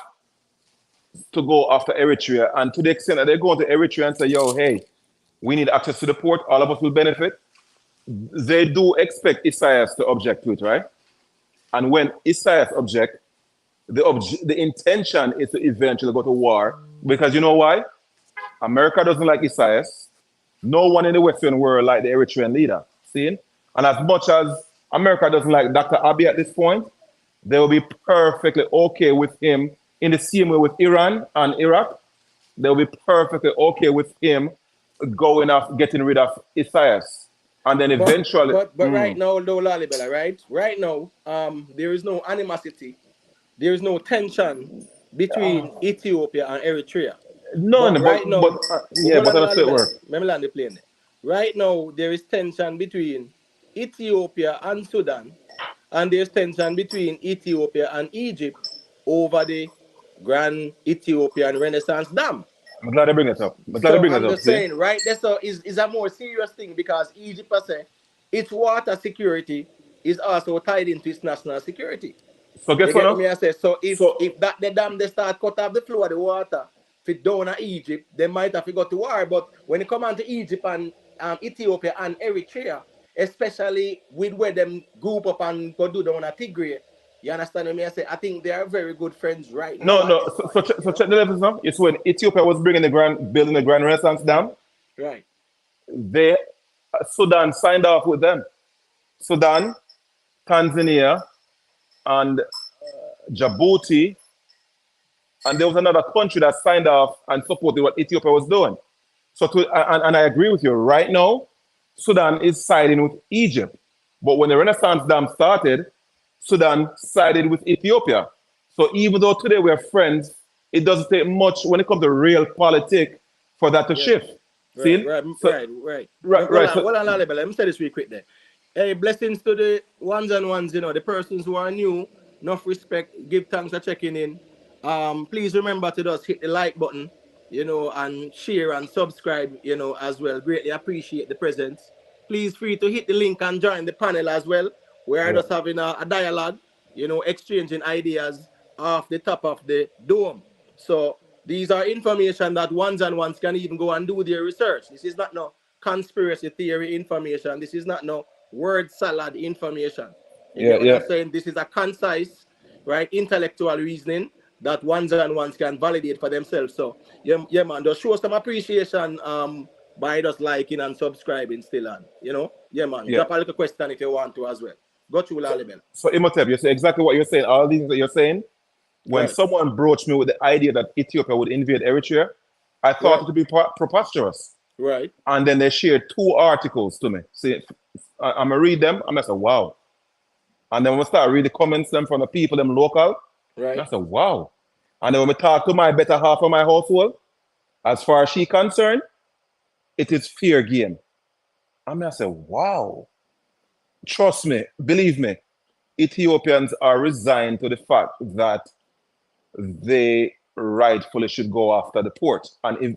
to go after Eritrea, and to the extent that they're going to Eritrea and say, "Yo, hey, we need access to the port. All of us will benefit." They do expect Isaias to object to it, right? And when Isaias object, the intention is to eventually go to war, because you know why? America doesn't like Isaias. No one in the Western world like the Eritrean leader. See? And as much as America doesn't like Dr. Abiy at this point, they will be perfectly okay with him in the same way with Iran and Iraq. They'll be perfectly okay with him going off, getting rid of Isaias. And then eventually. But right now, though, Lalibela, right? Right now, there is no animosity, there is no tension between Ethiopia and Eritrea. None, But right now, yeah, but that's it work. let me land the plane there. Right now, there is tension between Ethiopia and Sudan, and there's tension between Ethiopia and Egypt over the Grand Ethiopian Renaissance Dam. I'm glad to bring it up. So I'm just saying, right? That's is a more serious thing, because Egypt has said its water security is also tied into its national security. So guess You what get now? me? I say, so if that the dam they start cut off the flow of the water fit down to Egypt, they might have to go to war. But when it come on to Egypt and Ethiopia and Eritrea, especially with where them group up and go do down at Tigray, you understand what me? I say, I think they are very good friends right now. No. So check the levels now. It's when Ethiopia was building the Grand Renaissance Dam. Right. They Sudan signed off with them. Sudan, Tanzania, and Djibouti, and there was another country that signed off and supported what Ethiopia was doing. So and I agree with you. Right now, Sudan is siding with Egypt, but when the Renaissance Dam started, Sudan sided with Ethiopia. So even though today we're friends, it doesn't take much when it comes to real politics for that to shift. Right. Hold on, let me say this real quick there. Hey, blessings to the ones and ones, the persons who are new. Enough respect, give thanks for checking in. Please remember to just hit the like button, and share and subscribe, as well. Greatly appreciate the presence. Please free to hit the link and join the panel as well. We're just having a dialogue, exchanging ideas off the top of the dome. So these are information that ones and ones can even go and do their research. This is not no conspiracy theory information. This is not no word salad information. You get what I'm saying? This is a concise, right, intellectual reasoning that ones and ones can validate for themselves. So yeah man, just show some appreciation by just liking and subscribing still on. Drop a little question if you want to as well. Go through Lalibel. So Imhotep, you say exactly what you're saying. All these that you're saying. When someone broached me with the idea that Ethiopia would invade Eritrea, I thought it would be preposterous. Right. And then they shared 2 articles to me. See, I'm going to read them. I'm going to say, wow. And then when we start reading the comments them from the people, them local, I said, wow. And then when we talk to my better half of my household, as far as she concerned, it is fair game. I'm going to say, wow. Trust me, believe me, Ethiopians are resigned to the fact that they rightfully should go after the port, and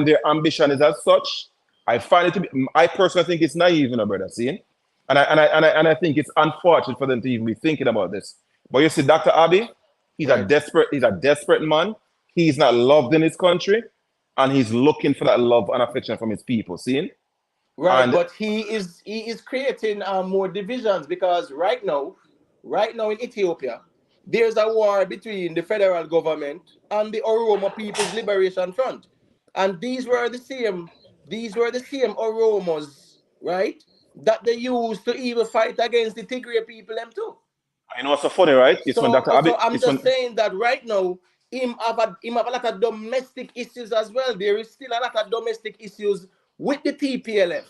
their ambition is as such. I find it to be. I personally think it's naive, brother. See, and I think it's unfortunate for them to even be thinking about this. But you see, Dr. Abiy, he's a desperate man. He's not loved in his country, and he's looking for that love and affection from his people. See, but he is creating more divisions, because right now in Ethiopia, there's a war between the federal government and the Oromo People's Liberation Front. And these were the same Oromos, right, that they used to even fight against the Tigray people them too. I know it's so funny, right? It's when Dr. Abiy. So I'm just saying that right now, him have a lot of domestic issues as well. There is still a lot of domestic issues with the TPLF.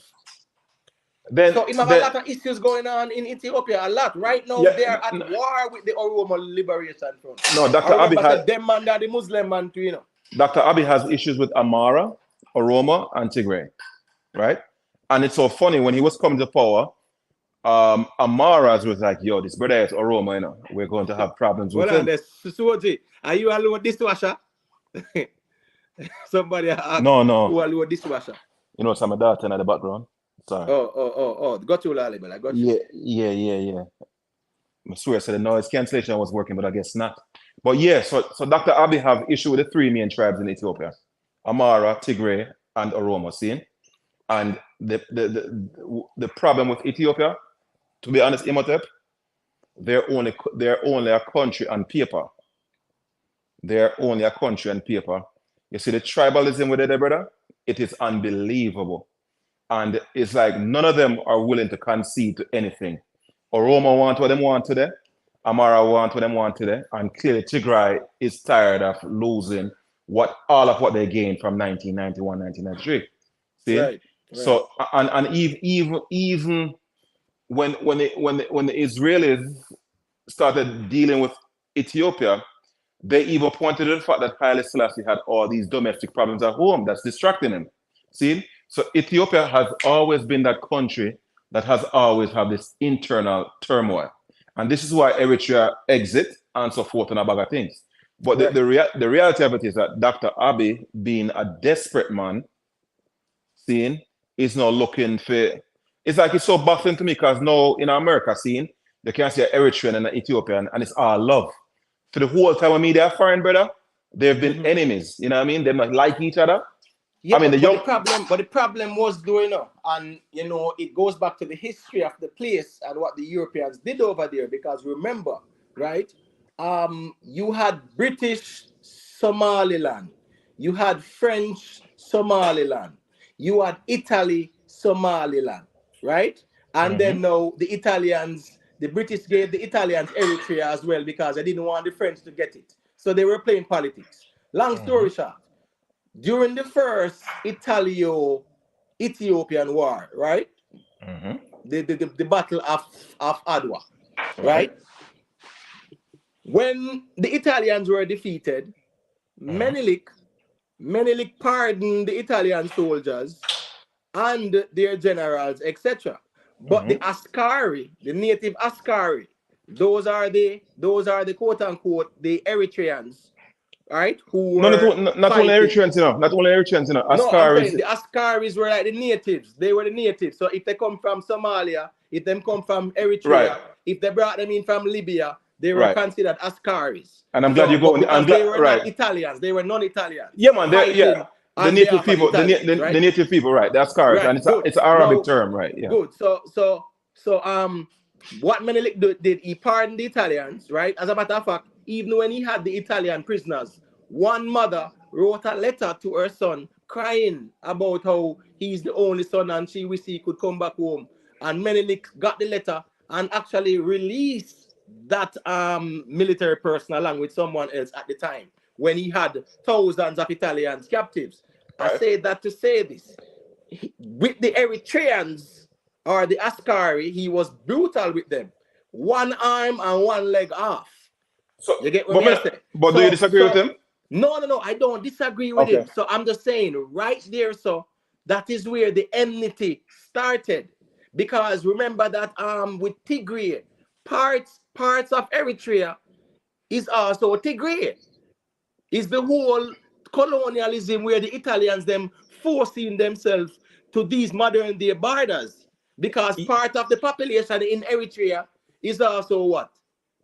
So him have a lot of issues going on in Ethiopia. A lot. Right now, they are at war with the Oromo Liberation Front. No, Dr. Abiy has them man, the Muslim man too, you know. Dr. Abiy has issues with Amara, Oromo, and Tigray, right? And it's so funny when he was coming to power. Amara's was like, yo, this brother is Oromo, you know, we're going to have problems with him. Are you a load dishwasher? Somebody asked no. Who a load dishwasher? You know, some of that in the background. Sorry. Oh. Got you, Lalibel. I got you. Yeah. I swear, so the noise cancellation was working, but I guess not. But yeah, so Dr. Abiy have issue with the three main tribes in Ethiopia: Amara, Tigray, and Oromo. See? And the problem with Ethiopia, to be honest, Imhotep, they're only a country on paper. They're only a country on paper. You see the tribalism with it, brother? It is unbelievable. And it's like none of them are willing to concede to anything. Oromo want what they want today. Amara want what they want today. And clearly Tigray is tired of losing all of what they gained from 1991, 1993. See? Right. So and even when the Israelis started dealing with Ethiopia, they even pointed to the fact that Haile Selassie had all these domestic problems at home that's distracting him. See? So Ethiopia has always been that country that has always had this internal turmoil. And this is why Eritrea exit and so forth and a bag of things. But the reality of it is that Dr. Abiy, being a desperate man, is now looking for... It's like it's so baffling to me because now in America, you can see an Eritrean and an Ethiopian and it's all love. For the whole time when me they are foreign, brother, they've been enemies. You know what I mean? They not like each other. Yeah, but the problem was going on, and you know it goes back to the history of the place and what the Europeans did over there. Because remember, right? You had British Somaliland, you had French Somaliland, you had Italy Somaliland, right? And then now the British gave the Italians Eritrea as well because they didn't want the French to get it. So they were playing politics. Long story short. During the first Italo-Ethiopian war, right? The Battle of Adwa, right? When the Italians were defeated, Menelik pardoned the Italian soldiers and their generals, etc. But the Askari, the native Askari, those are the quote unquote the Eritreans. Right? Who not only Eritreans, you know. Askaris. No, I'm saying the Askaris were like the natives. They were the natives. So if they come from Somalia, if them come from Eritrea, if they brought them in from Libya, they were considered Askaris. And I'm glad you go. They were not Italians. They were non-Italians. Yeah, man. The native people. The native people, right? The Askaris, right. And it's an Arabic term, right? Yeah. Good. So what Menelik did, he pardoned the Italians, right? As a matter of fact, even when he had the Italian prisoners, one mother wrote a letter to her son crying about how he's the only son and she wished he could come back home. And Menelik got the letter and actually released that military person along with someone else at the time when he had thousands of Italians captives. Right. I say that to say this. With the Eritreans or the Askari, he was brutal with them. One arm and one leg off. So you get what I'm saying? But do you disagree with him? No, I don't disagree with him. So I'm just saying right there, so that is where the enmity started. Because remember that with Tigray, parts of Eritrea is also Tigray. Is the whole colonialism where the Italians them forcing themselves to these modern day borders. Because part of the population in Eritrea is also what?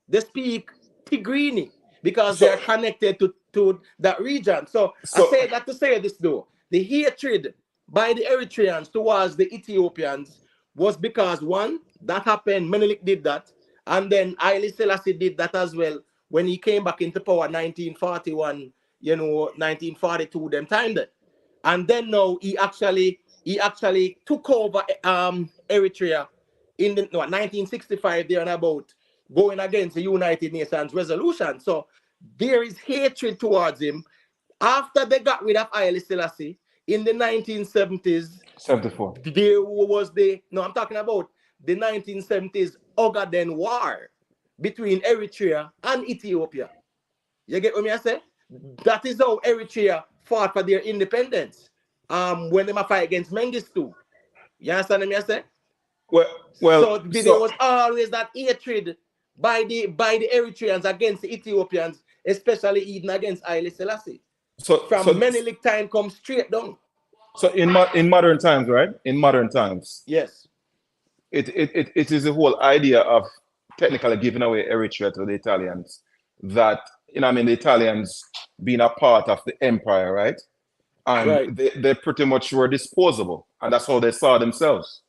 They speak Tigrini because they are connected to that region. So I say that to say this though. The hatred by the Eritreans towards the Ethiopians was because one, that happened, Menelik did that, and then Haile Selassie did that as well when he came back into power 1941, 1942, them time that. And then now he actually took over Eritrea in 1965 there and about. going against the United Nations resolution. So there is hatred towards him. After they got rid of Haile Selassie in the 1970s, 74. there was I'm talking about the 1970s Ogaden War between Eritrea and Ethiopia. You get what I say? That is how Eritrea fought for their independence. When they fight against Mengistu. You understand what I say? So there was always that hatred by the Eritreans against the Ethiopians, especially even against Haile Selassie. From Menelik time comes straight down. So in modern times, right? In modern times, yes, it is the whole idea of technically giving away Eritrea to the Italians. That the Italians being a part of the empire, right? And they pretty much were disposable, and that's how they saw themselves.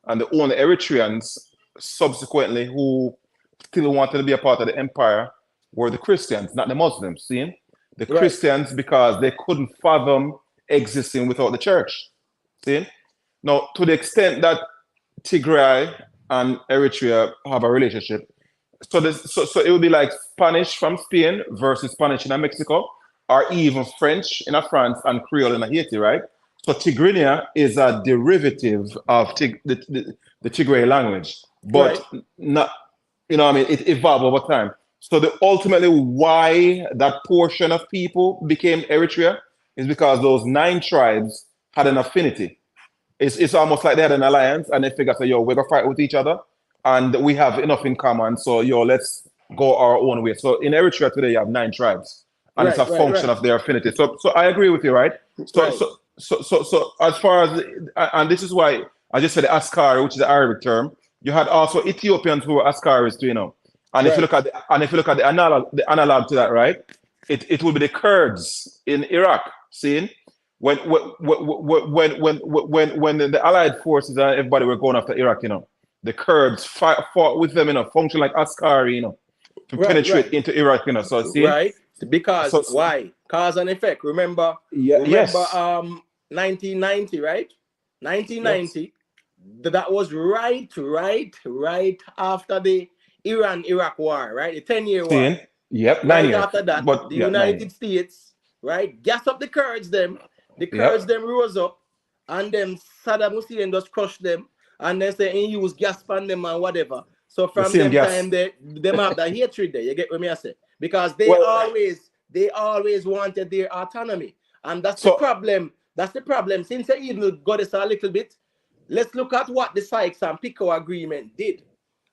And the only Eritreans subsequently who still wanted to be a part of the empire were the Christians, not the Muslims. See? The Christians, because they couldn't fathom existing without the church. See? Now, to the extent that Tigray and Eritrea have a relationship, so it would be like Spanish from Spain versus Spanish in Mexico, or even French in France and Creole in Haiti, right? So Tigrinya is a derivative of the Tigray language, but not, it evolved over time. So ultimately why that portion of people became Eritrea is because those 9 tribes had an affinity. It's almost like they had an alliance and they figured, so, we're gonna fight with each other and we have enough in common. So, let's go our own way. So in Eritrea today, you have 9 tribes and it's a function of their affinity. So I agree with you, right? So as far as, and this is why I just said Askari, which is the Arabic term, you had also Ethiopians who were Askaris too, And if you look at the analog to that, right, it will be the Kurds in Iraq. See, when the Allied forces and everybody were going after Iraq, the Kurds fought with them, function like Askari, to penetrate into Iraq, So see, because why? Cause and effect. Remember 1990, right? 1990. Yes. That was right after the Iran-Iraq war, right? The 10-year war. Yep, 9 years. After that, the United States, right, gas up the Kurds them. The Kurds them rose up, and then Saddam Hussein just crushed them, and then say he use gas on them and whatever. So from them time, they have that hatred there. You get what I say? Because they always wanted their autonomy, and that's the problem. That's the problem. Since I even got this a little bit, let's look at what the Sykes-Picot Agreement did.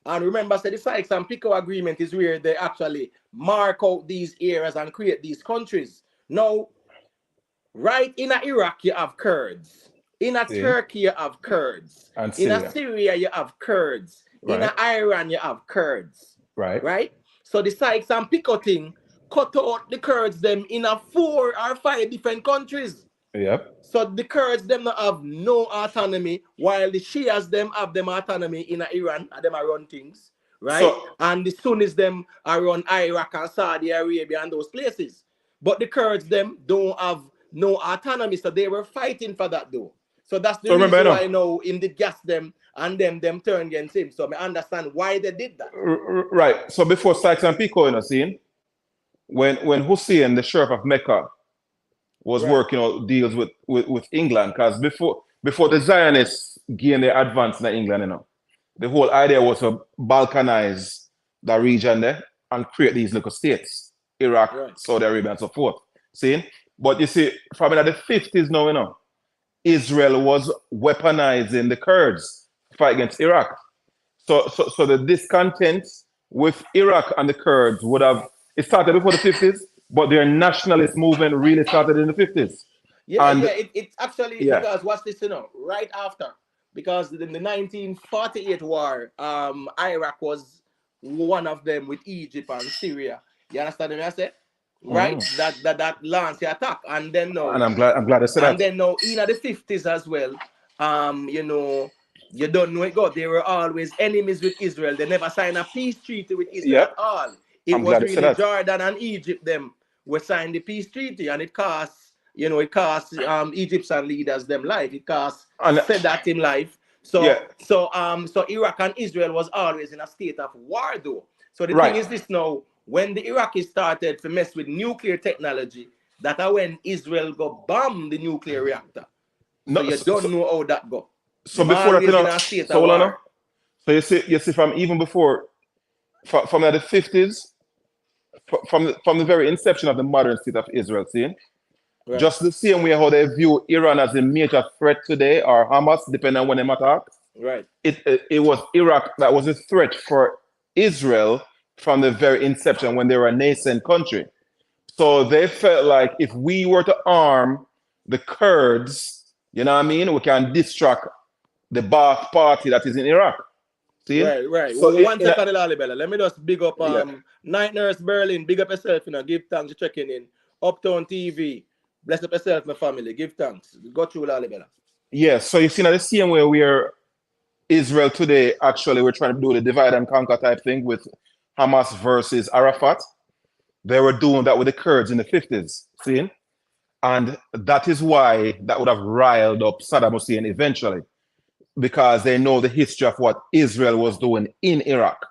And remember, the Sykes-Picot Agreement is where they actually mark out these areas and create these countries. Now, right in Iraq, you have Kurds. In Turkey, you have Kurds. In Syria, you have Kurds. In Iran, you have Kurds. Right? So the Sykes-Picot thing cut out the Kurds them in 4 or 5 different countries. Yep. So the Kurds them not have no autonomy, while the Shias them have them autonomy in Iran, and them are run things, right? And the Sunnis them are run Iraq and Saudi Arabia and those places. But the Kurds them don't have no autonomy, so they were fighting for that though. So that's the reason why I know him did gas them and them turn against him. So I understand why they did that. Right. So before Sykes-Picot, seeing when Hussein, the sheriff of Mecca, was working deals with England, because before the Zionists gained their advance in England, the whole idea was to balkanize the region there and create these little states, Iraq, Saudi Arabia, and so forth. See? But you see, from the 50s now, Israel was weaponizing the Kurds to fight against Iraq. So the discontent with Iraq and the Kurds it started before the 50s, but their nationalist movement really started in the 50s. It's actually because what's this, right after, because in the 1948 war, Iraq was one of them with Egypt and Syria. You understand what I say? Right? That launched the attack, and then and I'm glad I said that. And then now in the 50s as well, you don't know it, God. They were always enemies with Israel. They never signed a peace treaty with Israel at all. It was really Jordan and Egypt them were signed the peace treaty, and it cost Egyptian leaders them life. It cost Sadat him life. So Iraq and Israel was always in a state of war though. So the thing is this now, when the Iraqis started to mess with nuclear technology, that are when Israel go bomb the nuclear reactor. So you don't know how that go. So before that, in a state of war. So you see from even before, from the 50s, from the very inception of the modern state of Israel, see? Right. Just the same way how they view Iran as a major threat today, or Hamas, depending on when they attack. Right. It was Iraq that was a threat for Israel from the very inception when they were a nascent country. So they felt like if we were to arm the Kurds, you know what I mean, we can distract the Ba'ath party that is in Iraq. See? Right. So well, one second, Bella. Let me just big up Night Nurse Berlin. Big up yourself, give thanks for checking in. Uptown TV. Bless up yourself, my family. Give thanks. Go through Bella. Yes, so you see now the same way where Israel today, actually, we're trying to do the divide and conquer type thing with Hamas versus Arafat. They were doing that with the Kurds in the 50s, see? And that is why that would have riled up Saddam Hussein eventually, because they know the history of what Israel was doing in Iraq.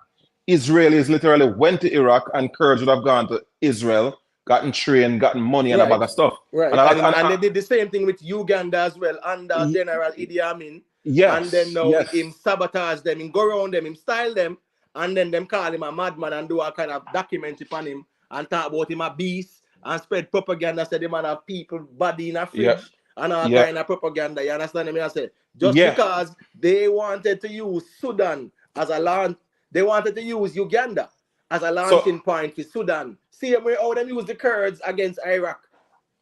Israelis literally went to Iraq, and Kurds would have gone to Israel, gotten trained, gotten money, and a bag of stuff. Right. And they did the same thing with Uganda as well, under General Idi Amin. Yes. And then now him sabotage them, him go around them, him style them, and then them call him a madman and do a kind of documentary on him and talk about him a beast and spread propaganda, said the man have people body in a fridge and all kind of propaganda. You understand me? I said just because they wanted to use Sudan as a launch, they wanted to use Uganda as a launching point for Sudan. See how them use the Kurds against Iraq.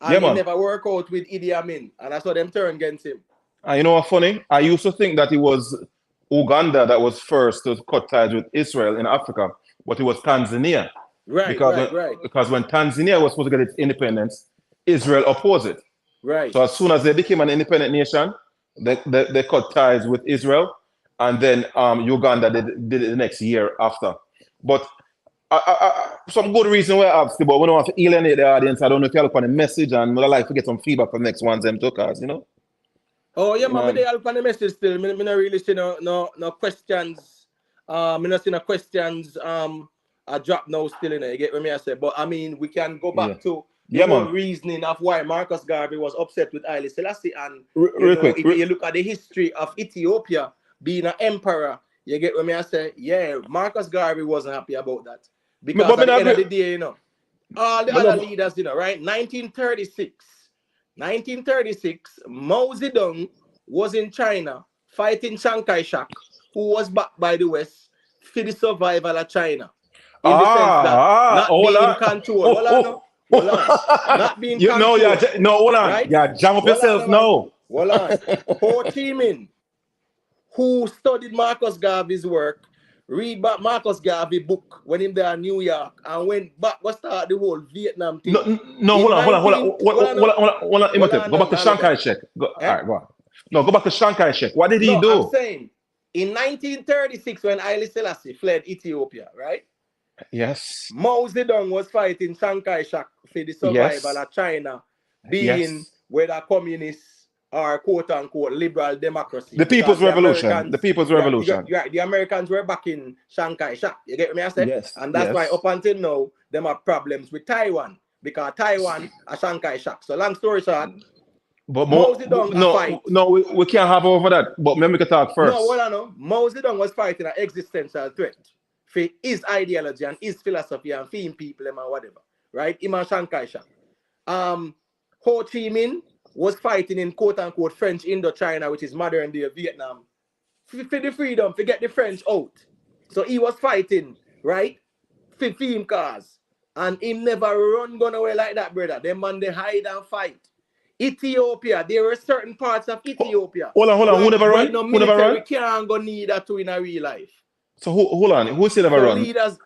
And they never work out with Idi Amin. And that's what them turn against him. And you know what's funny? I used to think that it was Uganda that was first to cut ties with Israel in Africa, but it was Tanzania. Right. Because when Tanzania was supposed to get its independence, Israel opposed it. Right. So as soon as they became an independent nation, they cut ties with Israel, and then Uganda did it the next year after. But some good reason why I asked you, but we don't want to alienate the audience. I don't know if you look on the message, and I'd like to get some feedback from the next ones them took us, Oh yeah, man, they look on the message still. Me not really see no questions. Me not see no questions. I drop now still in it. You get what I say? But I mean, we can go back to the whole reasoning of why Marcus Garvey was upset with Haile Selassie. And if you look at the history of Ethiopia being an emperor, you get what I say? Yeah, Marcus Garvey wasn't happy about that. Because at the end of the day, all the other leaders, right? 1936, Mao Zedong was in China fighting Chiang Kai-shek, who was backed by the West for the survival of China. In the sense that not being controlled. Hold on. Not being controlled. Hold on. Right? Yeah, jam up yourself now. Hold on. Ho Chi Minh, who studied Marcus Garvey's work, read back Marcus Garvey book when him there in New York and went back, what start the whole Vietnam thing. Hold on. Go back to Chiang Kai-shek. All right, go on. No, go back to Chiang Kai-shek. What did he do? I'm saying, in 1936, when Haile Selassie fled Ethiopia, right? Yes. Mao Zedong was fighting Chiang Kai-shek for the survival of China being whether communists or quote-unquote liberal democracy. The People's Revolution. The People's Revolution. Right. The Americans were backing Chiang Kai-shek. You get me I said? Yes. And that's why up until now, them have problems with Taiwan. Because Taiwan are Chiang Kai-shek. So long story short, but Mao Zedong we can't have over that. But maybe we can talk first. No, what I know, Mao Zedong was fighting an existential threat for his ideology and his philosophy and for him people and whatever. Right? Him and Chiang Kai-shek. Ho Chi Minh was fighting in quote-unquote French Indochina, which is modern-day Vietnam, for the freedom, to get the French out. So he was fighting, right, for him cause. And he never run gun away like that, brother. Them man, they hide and fight. Ethiopia, there were certain parts of Ethiopia. Hold on. Who never run? Who never run? We can't go need that to in a real life. So hold on. Who said never run? Leaders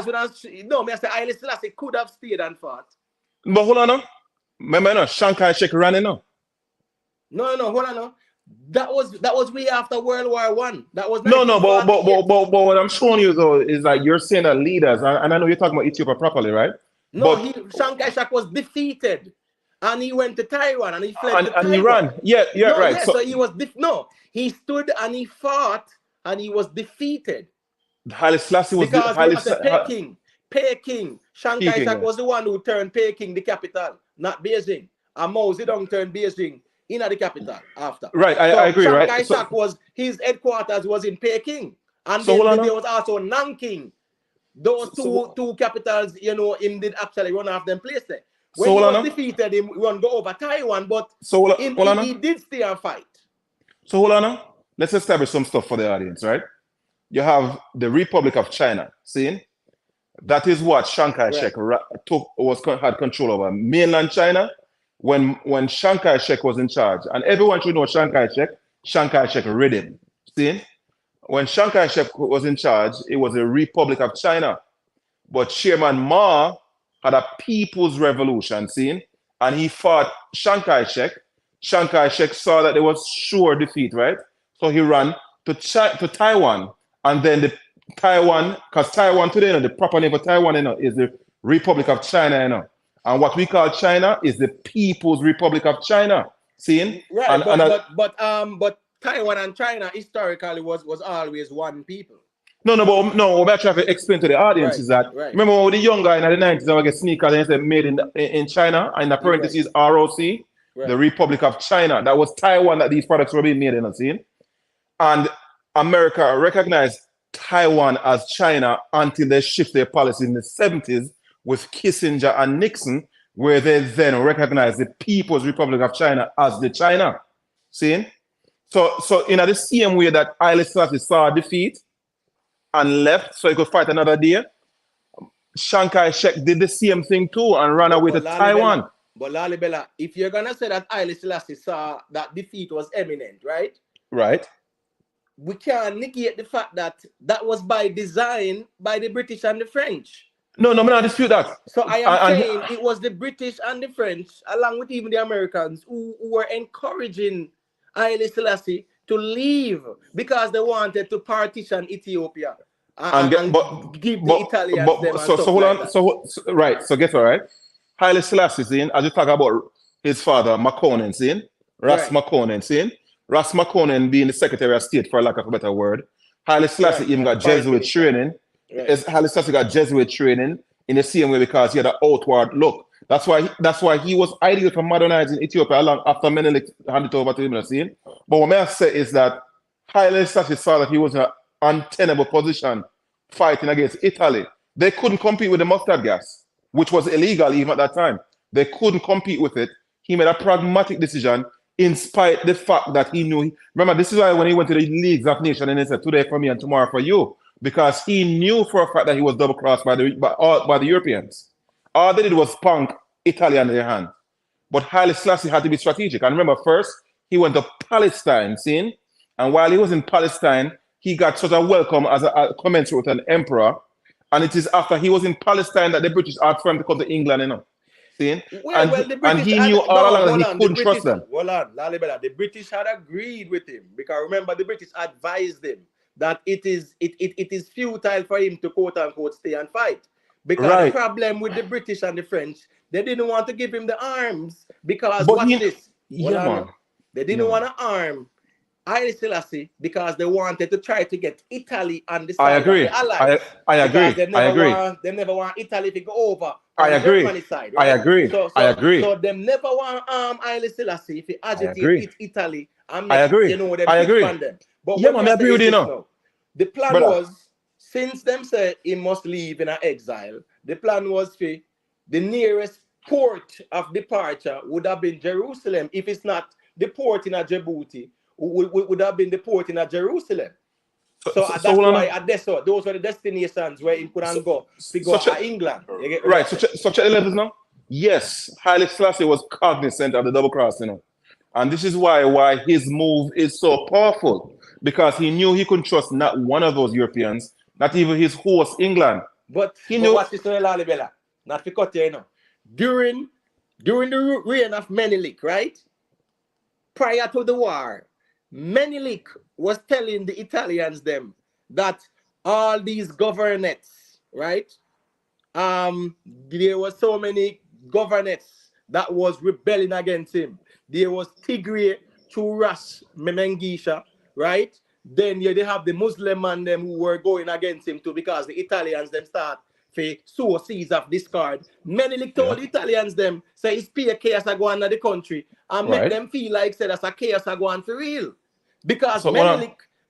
would have... No, I say Haile Selassie could have stayed and fought. But hold on. Remember, Chiang Kai-shek ran, No, hold on. That was way after World War I. That was but what I'm showing you though is like you're saying that leaders, and I know you're talking about Ethiopia properly, right? No, Chiang Kai-shek was defeated, and he went to Taiwan, and he fled to Taiwan. And he ran. Yeah, right. So he was he stood and he fought, and he was defeated. Haile Selassie was because Haile I said Peking. Chiang Kai-shek was the one who turned Peking the capital, not Beijing. And Mao Zedong turned Beijing in the capital after. Right, I agree, Chiang right? Kai-shek was his headquarters was in Peking, and So then there was also Nanking. Those two capitals, you know, him did actually run off them place there. When he was defeated, he run go over Taiwan, but he did stay and fight. So hold on now. Let's establish some stuff for the audience, right? You have the Republic of China, see? That is what Chiang Kai-shek had control over. Mainland China, when Chiang Kai-shek was in charge, and everyone should know Chiang Kai-shek rid him, see? When Chiang Kai-shek was in charge, it was the Republic of China. But Chairman Mao had a people's revolution, see? And he fought Chiang Kai-shek. Chiang Kai-shek saw that there was sure defeat, right? So he ran to Taiwan. And then because Taiwan today, you know, the proper name for Taiwan, you know, is the Republic of China, you know. And what we call China is the People's Republic of China. See? Right, but Taiwan and China historically was always one people. No, what I'm trying to explain to the audience is that remember when the young guy in the 90s I get sneakers and he said made in China, and in the parentheses ROC, the Republic of China. That was Taiwan that these products were being made in, see? And America recognized Taiwan as China until they shift their policy in the 70s with Kissinger and Nixon, where they then recognized the People's Republic of China as the China. See? So in the same way that Haile Selassie saw defeat and left so he could fight another day, Chiang Kai-shek did the same thing too and ran away to Taiwan. But Lalibela, if you're gonna say that Haile Selassie saw that defeat was imminent, right? Right. We can't negate the fact that was by design by the British and the French. No, I'm not dispute that. So I am saying it was the British and the French, along with even the Americans, who were encouraging Haile Selassie to leave because they wanted to partition Ethiopia and give the Italians them. So hold on. So guess what, right? Haile Selassie, seeing, as you talk about his father, Makonnen, seeing, Makonnen, seeing. Ras Makonnen being the Secretary of State, for lack of a better word. Haile Selassie even got Jesuit training. Haile Selassie got Jesuit training in the same way because he had an outward look. That's why he was ideal for modernizing Ethiopia long after Menelik handed it over to him. See? But what I say is that Haile Selassie saw that he was in an untenable position fighting against Italy. They couldn't compete with the mustard gas, which was illegal even at that time. They couldn't compete with it. He made a pragmatic decision in spite of the fact that he knew. Remember, this is why when he went to the Leagues of Nations and he said, today for me and tomorrow for you, because he knew for a fact that he was double-crossed by the Europeans. All they did was punk Italy on their hand. But Haile Selassie had to be strategic. And remember, first, he went to Palestine, see? And while he was in Palestine, he got such a welcome as a commensurate with an emperor. And it is after he was in Palestine that the British asked for him to come to England, you know. See? And he knew all along that he couldn't trust them. Hold on, Lalibela. The British had agreed with him because remember the British advised him that it is futile for him to quote unquote stay and fight. Because the problem with the British and the French, they didn't want to give him the arms because they didn't want to arm Haile Selassie because they wanted to try to get Italy on the side of the Allies. I agree. They never want Italy to go over. I agree. Side, right? I agree. So them never want Haile Selassie if he agitate Italy and make, you know, them expand them. But I agree with you now. The plan was, since them said he must leave in an exile, the plan was for the nearest port of departure would have been Jerusalem. If it's not the port in Djibouti, would have been the port in Jerusalem. So that's why at Deso, those were the destinations where he couldn't go to England. Right. So check the levels now. Yes, Haile Selassie was cognizant of the double cross, you know. And this is why his move is so powerful. Because he knew he couldn't trust not one of those Europeans, not even his host, England. But he knew what's this Lalibela? Not to cut you know. During the reign of Menelik, right? Prior to the war, Menelik was telling the Italians them that all these governorates, right? There were so many governorates that was rebelling against him. There was Tigray, Churas, Memengisha, right? then they have the Muslim man them who were going against him too, because the Italians them start to sow seeds of discord. Menelik told the Italians them, say it's pay chaos are going on the country and make them feel like say that's a chaos are going for real. Because so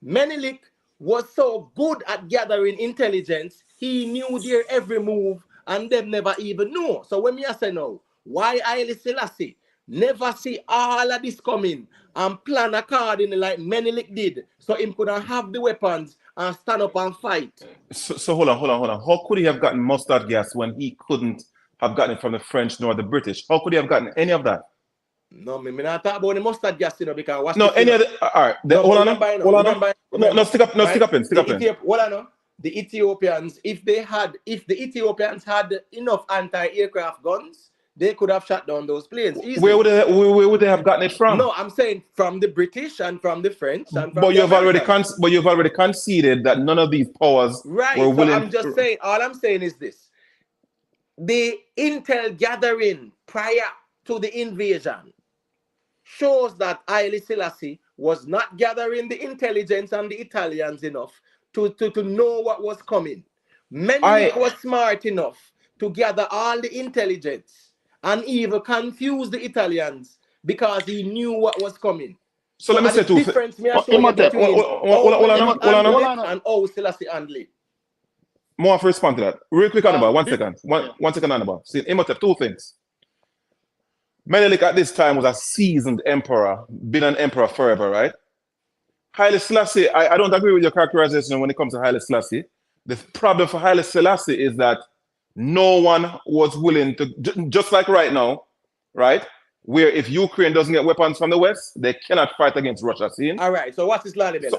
Menelik was so good at gathering intelligence, he knew their every move and them never even know. So when me say no, why Haile Selassie never see all of this coming and plan accordingly like Menelik did, so him couldn't have the weapons and stand up and fight? So hold on. How could he have gotten mustard gas when he couldn't have gotten it from the French nor the British? How could he have gotten any of that? No, me not talk about the mustard gas, because what's no any other. All right, hold on. No, stick up in. Hold on. The Ethiopians, if the Ethiopians had enough anti-aircraft guns, they could have shot down those planes easily. Where would they have gotten it from? No, I'm saying from the British and from the French and from but you've already conceded that none of these powers were willing. I'm just saying, all I'm saying is this: the intel gathering prior to the invasion shows that Haile Selassie was not gathering the intelligence on the Italians enough to know what was coming. Menelik was smart enough to gather all the intelligence and even confuse the Italians because he knew what was coming. So let me say two things. Hold on. And how Selassie handled it. More to respond to that. Real quick, Annabelle, 1 second. One second, Annabelle. See, Imhotep, two things. Menelik at this time was a seasoned emperor, been an emperor forever, right? Haile Selassie, I don't agree with your characterization when it comes to Haile Selassie. The problem for Haile Selassie is that no one was willing to, just like right now, right? Where if Ukraine doesn't get weapons from the West, they cannot fight against Russia. See? All right, so what's this Lalibela?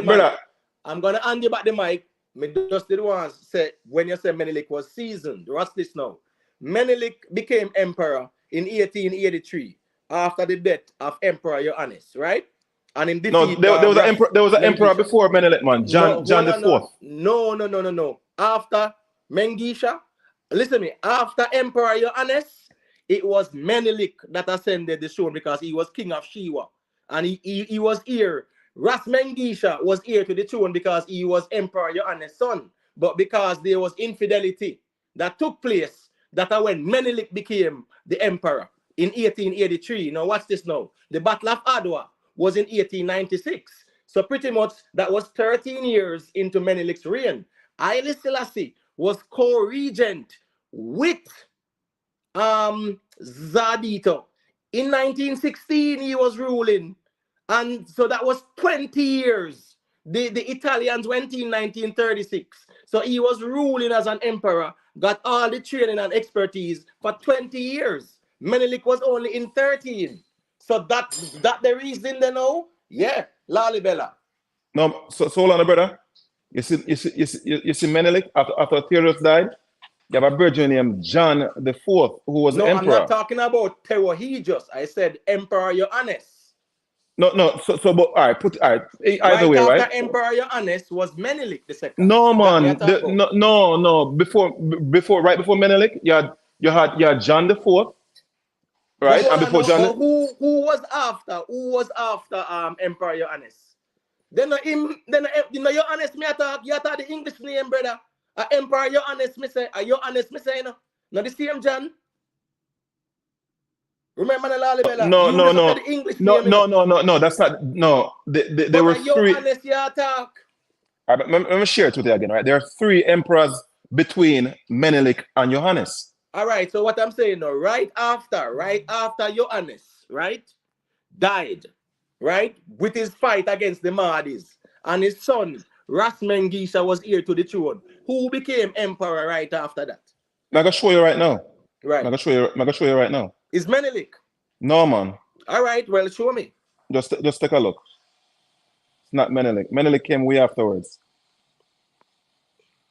Brother. I'm going to hand you back the mic. Me just did once say, when you say Menelik was seasoned, what's this now? Menelik became emperor in 1883 after the death of Emperor Johannes, right? And in defeat, there was an emperor before Menelik, man. John the Fourth. No. After Mengisha, listen to me. After Emperor Johannes, it was Menelik that ascended the throne because he was king of Shiwa, and he was here. Ras Mengisha was heir to the throne because he was Emperor Johannes' son. But because there was infidelity that took place, that when Menelik became the emperor in 1883. Now watch this now. The Battle of Adwa was in 1896. So pretty much that was 13 years into Menelik's reign. Haile Selassie was co-regent with Zadito. In 1916, he was ruling. And so that was 20 years. The Italians went in 1936. So he was ruling as an emperor, got all the training and expertise for 20 years. Menelik was only in 13. So that the reason they know? Yeah, Lalibela. No, so hold on, brother. You see Menelik, after Theodorus died, you have a brother named John the Fourth, who was emperor. No, I'm not talking about Tewohijus. I said Emperor Johannes. No. But all right, either way, right? After Emperor Johannes was Menelik the second. No, man. No. Before Menelik, you had John the Fourth, right? And before John. Who was after? Who was after Emperor Johannes? Then Johannes me attack. You attack the English name, brother. Emperor Johannes me say. Johannes me say no. Now the same John. Remember the Lalibela? No. That's not. No, there were three. Johannes you attack. All right, let me share it with you again. Right, there are three emperors between Menelik and Johannes. All right. So what I'm saying now, right after Johannes, right, died, right, with his fight against the Mahdi's, and his son Ras Mengisha was heir to the throne. Who became emperor right after that? I'm gonna show you right now. Right. I'm gonna show you right now. Is Menelik? No, man. All right. Well, show me. Just take a look. It's not Menelik. Menelik came way afterwards.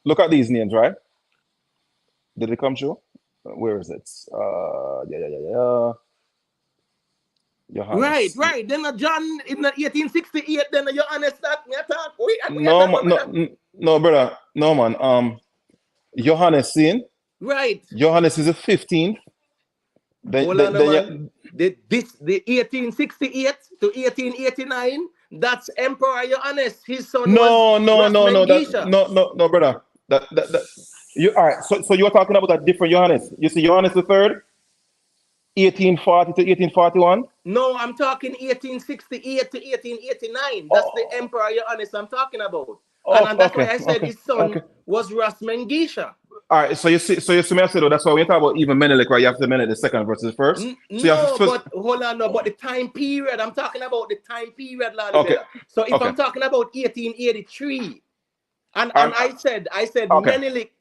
Look at these names, right? Did it come true? Where is it? Yeah. Johannes. Right. Then John in 1868. Then Johannes that me attack. No, brother. No, man. Johannes seen. Right. Johannes is the 15th. Hold on, man. The 1868 to 1889, that's Emperor Johannes. His son was no, brother. You all right? So you're talking about a different Johannes. You see, Johannes the third, 1840 to 1841. No, I'm talking 1868 to 1889. That's the Emperor Johannes I'm talking about. And that's why I said his son was Rastafari. All right, so you see me, I said, that's why when you talk about even Menelik, right? You have to Menelik the second versus the first. But hold on, but the time period, I'm talking about the time period, So if I'm talking about 1883, and I said Menelik,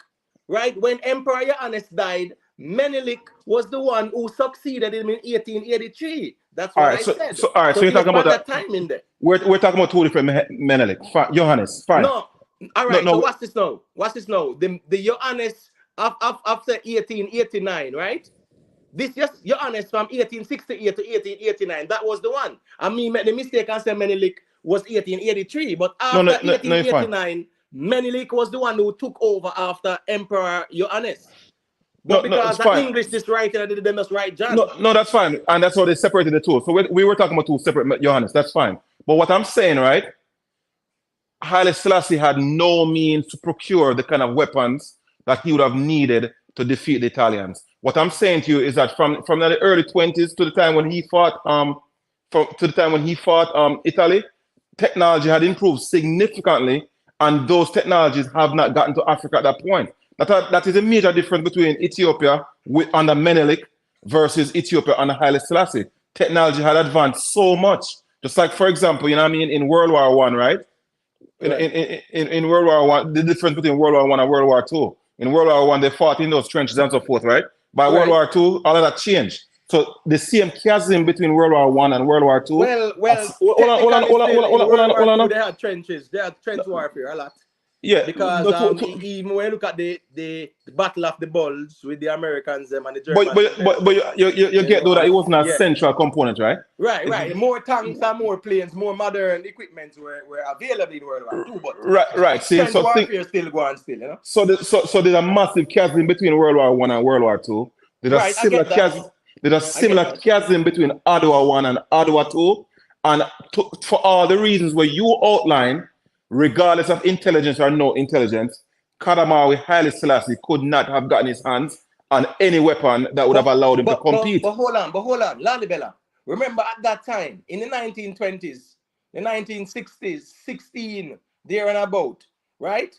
right? When Emperor Johannes died, Menelik was the one who succeeded him in 1883. That's what I said. So you're talking about that time in there. We're talking about two different Menelik. Johannes, fine. No. All right, so watch this now. The Johannes after 1889, right? This just Johannes from 1868 to 1889. That was the one. I mean, made the mistake and said Menelik was 1883. But after 1889, Menelik was the one who took over after Emperor Johannes. But because the English is writing, they must write John. No, that's fine. And that's how they separated the two. So we were talking about two separate Johannes. That's fine. But what I'm saying, right? Haile Selassie had no means to procure the kind of weapons that he would have needed to defeat the Italians. What I'm saying to you is that from the early 20s to the time when he fought Italy, technology had improved significantly, and those technologies have not gotten to Africa at that point. That is a major difference between Ethiopia under Menelik versus Ethiopia under Haile Selassie. Technology had advanced so much. Just like, for example, you know what I mean, in World War I, right? In World War I, the difference between World War I and World War II. In World War I, they fought in those trenches and so forth, right? By World War II, all of that changed. So the same chasm between World War I and World War II. Hold on. They had trenches. They had trench warfare a lot. Yeah, because even when you look at the Battle of the Bulge with the Americans and the Germans. But you get though that it wasn't a central component, right? Right. More tanks and more planes, more modern equipment were available in World War II. But right. See, so warfare still go on, you know. So there's a massive chasm between World War I and World War II. There's a similar chasm between Adwa I and Adwa II, and for all the reasons where you outline. Regardless of intelligence or no intelligence, Kadamawi Haile Selassie could not have gotten his hands on any weapon that would have allowed him to compete. But hold on, Lalibela. Remember at that time, in the 1920s, the 1960s, 16, there and about, right?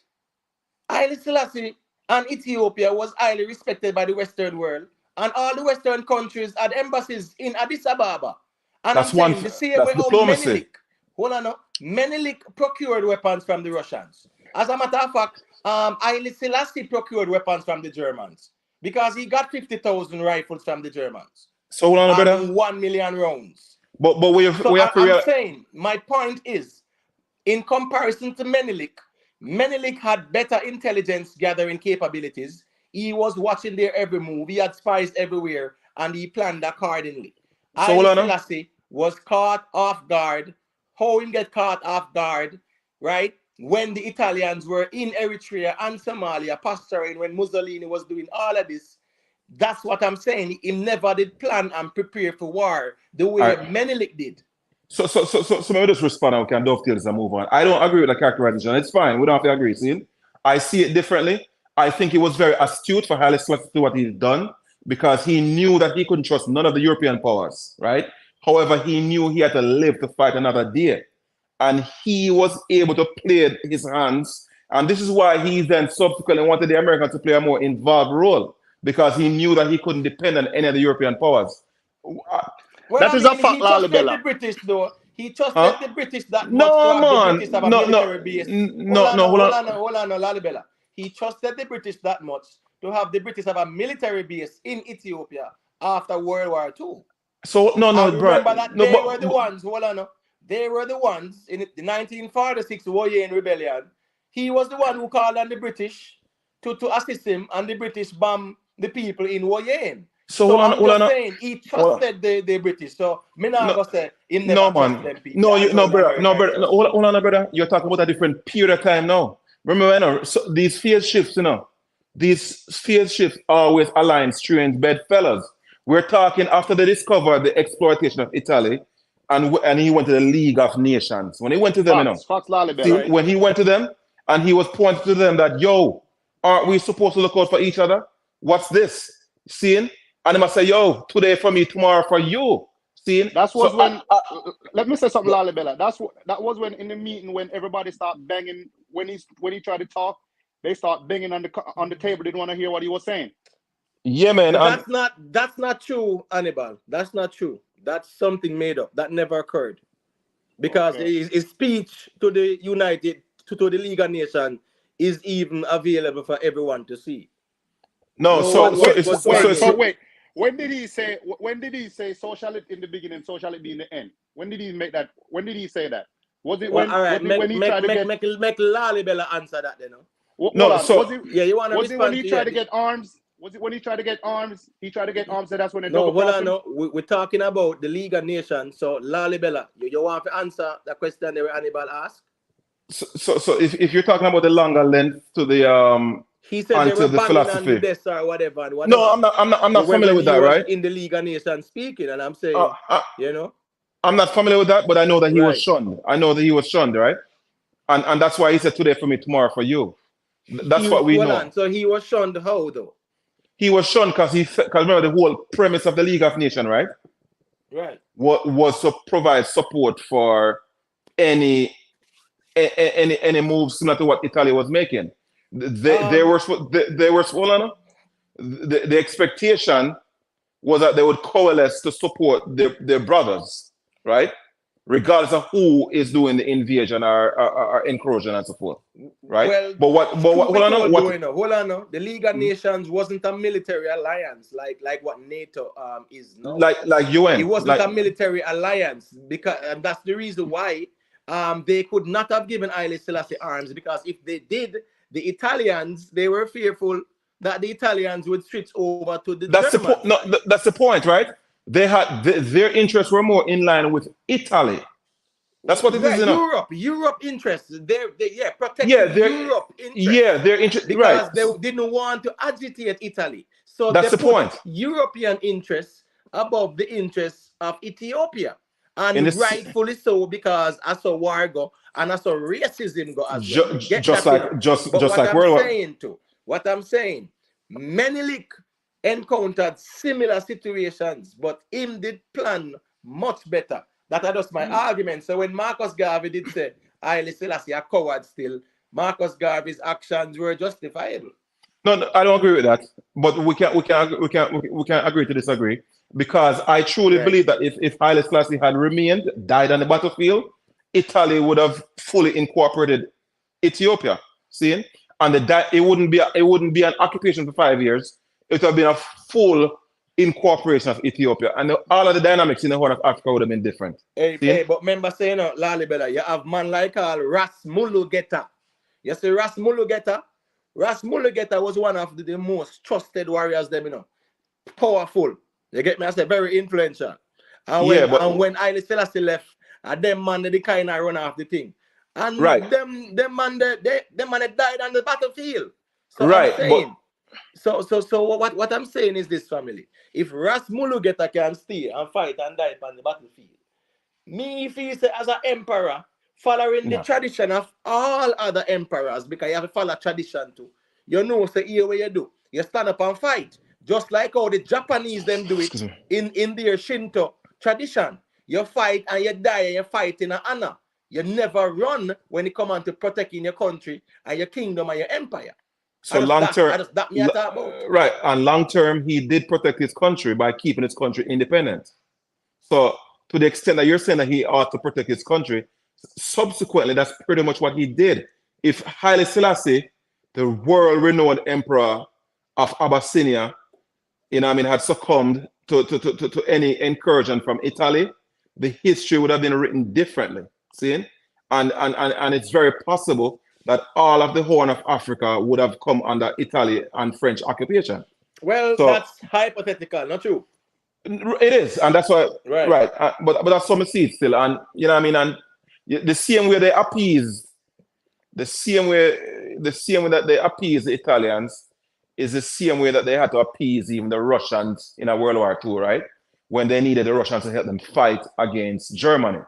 Haile Selassie and Ethiopia was highly respected by the Western world, and all the Western countries had embassies in Addis Ababa. And that's the same way diplomacy. Menelik. Hold on now. Menelik procured weapons from the Russians. As a matter of fact, Haile Selassie procured weapons from the Germans because he got 50,000 rifles from the Germans. So hold on, brother. 1 million rounds. But I'm saying, my point is, in comparison to Menelik had better intelligence gathering capabilities. He was watching their every move. He had spies everywhere, and he planned accordingly. Haile Selassie was caught off guard. How he get caught off guard, right? When the Italians were in Eritrea and Somalia, pastoring, when Mussolini was doing all of this. That's what I'm saying. He never did plan and prepare for war the way Menelik did. So maybe just respond and we can dovetail this and move on. I don't agree with the characterization. It's fine. We don't have to agree. See? I see it differently. I think it was very astute for Haile Selassie to do what he's done because he knew that he couldn't trust none of the European powers, right? However, he knew he had to live to fight another day. And he was able to play his hands. And this is why he then subsequently wanted the Americans to play a more involved role, because he knew that he couldn't depend on any of the European powers. That is a fact, Lalibela. The British, though. He trusted the British that much to have the British have a military base. Hold on, Lalibela. He trusted the British that much to have the British have a military base in Ethiopia after World War II. So remember that they were the ones. Hold on, they were the ones in the 1946 Woyen rebellion. He was the one who called on the British to assist him, and the British bombed the people in Woyen. So I'm just saying he trusted the British. So me not gonna say he never trusted them people. Hold on, brother. You're talking about a different period of time now. Remember, so these field shifts, these field shifts always align strange bedfellows. We're talking after they discovered the exploitation of Italy, and he went to the League of Nations. When he went to them, Facts, Lolly see, Bella. when he went to them, and he was pointing to them that, yo, aren't we supposed to look out for each other? What's this? Seeing? And they must say, yo, today for me, tomorrow for you. Seeing? That was when. Let me say something, Lolly Bella. That was when in the meeting when everybody started banging. When he tried to talk, they start banging on the table. They didn't want to hear what he was saying. Yeah, man. But that's not true, Hannibal. That's not true. That's something made up. That never occurred. Because his speech to the to the League of Nations is even available for everyone to see. No, wait. When did he say sociality in the beginning, sociality in the end? When did he make that? When did he say that? Was it when? All right, when he tried to get? Make Lolly Bella answer that, then. You want to was it when he tried to get arms? Was it when he tried to get arms? He tried to get arms, and that's when we're talking about the League of Nations. So Lolly Bella, you want to answer the question that Hannibal asked? So if you're talking about the longer length to the he said they were banging on the desk or whatever. No, I'm not familiar with that, right? In the League of Nations speaking, and I'm saying, I'm not familiar with that, but I know that he was shunned. I know that he was shunned, right? And that's why he said today for me, tomorrow for you. That's what we know. So he was shunned how though? He was shunned because remember the whole premise of the League of Nations, right? Right. Was to provide support for any moves similar to what Italy was making. They were swollen. The expectation was that they would coalesce to support their brothers, right? Regardless of who is doing the invasion or incursion and so forth, right? Well, hold on. The League of Nations wasn't a military alliance like what NATO is now. Like UN. It wasn't a military alliance because and that's the reason why they could not have given Haile Selassie arms, because if they did, the Italians, they were fearful that the Italians would switch over to the Germans. That's the point, right? They had their interests were more in line with Italy. That's what it is. Europe interests. Protecting Europe interests. Yeah, their interest because they didn't want to agitate Italy. So that's the point. European interests above the interests of Ethiopia, and rightfully so, because as a war go and as a racism go as well. Just like what I'm saying, Menelik encountered similar situations, but him did plan much better. That was my argument. So when Marcus Garvey did say Haile Selassie a coward still, Marcus Garvey's actions were justifiable. No, I don't agree with that. But we can agree to disagree, because I truly believe that if Haile Selassie had remained, died on the battlefield, Italy would have fully incorporated Ethiopia. See, and it wouldn't be an occupation for 5 years. It would have been a full incorporation of Ethiopia, and all of the dynamics in the Horn of Africa would have been different. But remember saying, Lolly Bella, you have man like Ras Mulugeta. You see Ras Mulugeta? Ras Mulugeta was one of the most trusted warriors, powerful. You get me? I say very influential. And when Haile Selassie left, them man they kind of run off the thing. And them man they died on the battlefield. So I'm saying, So what I'm saying is this, family. If Ras Mulugeta can stay and fight and die on the battlefield, me feel say as an emperor, following the tradition of all other emperors, because you have to follow tradition too. You know, say here what you do. You stand up and fight. Just like how the Japanese them do it in their Shinto tradition. You fight and you die and you fight in honor. You never run when it comes on to protecting your country and your kingdom and your empire. So long term, right? And long term, he did protect his country by keeping his country independent. So to the extent that you're saying that he ought to protect his country, subsequently, that's pretty much what he did. If Haile Selassie, the world-renowned emperor of Abyssinia, had succumbed to any incursion from Italy, the history would have been written differently. See, and it's very possible that all of the Horn of Africa would have come under Italy and French occupation. Well, that's hypothetical, not true. It is, and that's why, right? But that's some seed still, and and the same way they appease, the same way that they appease the Italians, is the same way that they had to appease even the Russians in a World War II, right? When they needed the Russians to help them fight against Germany.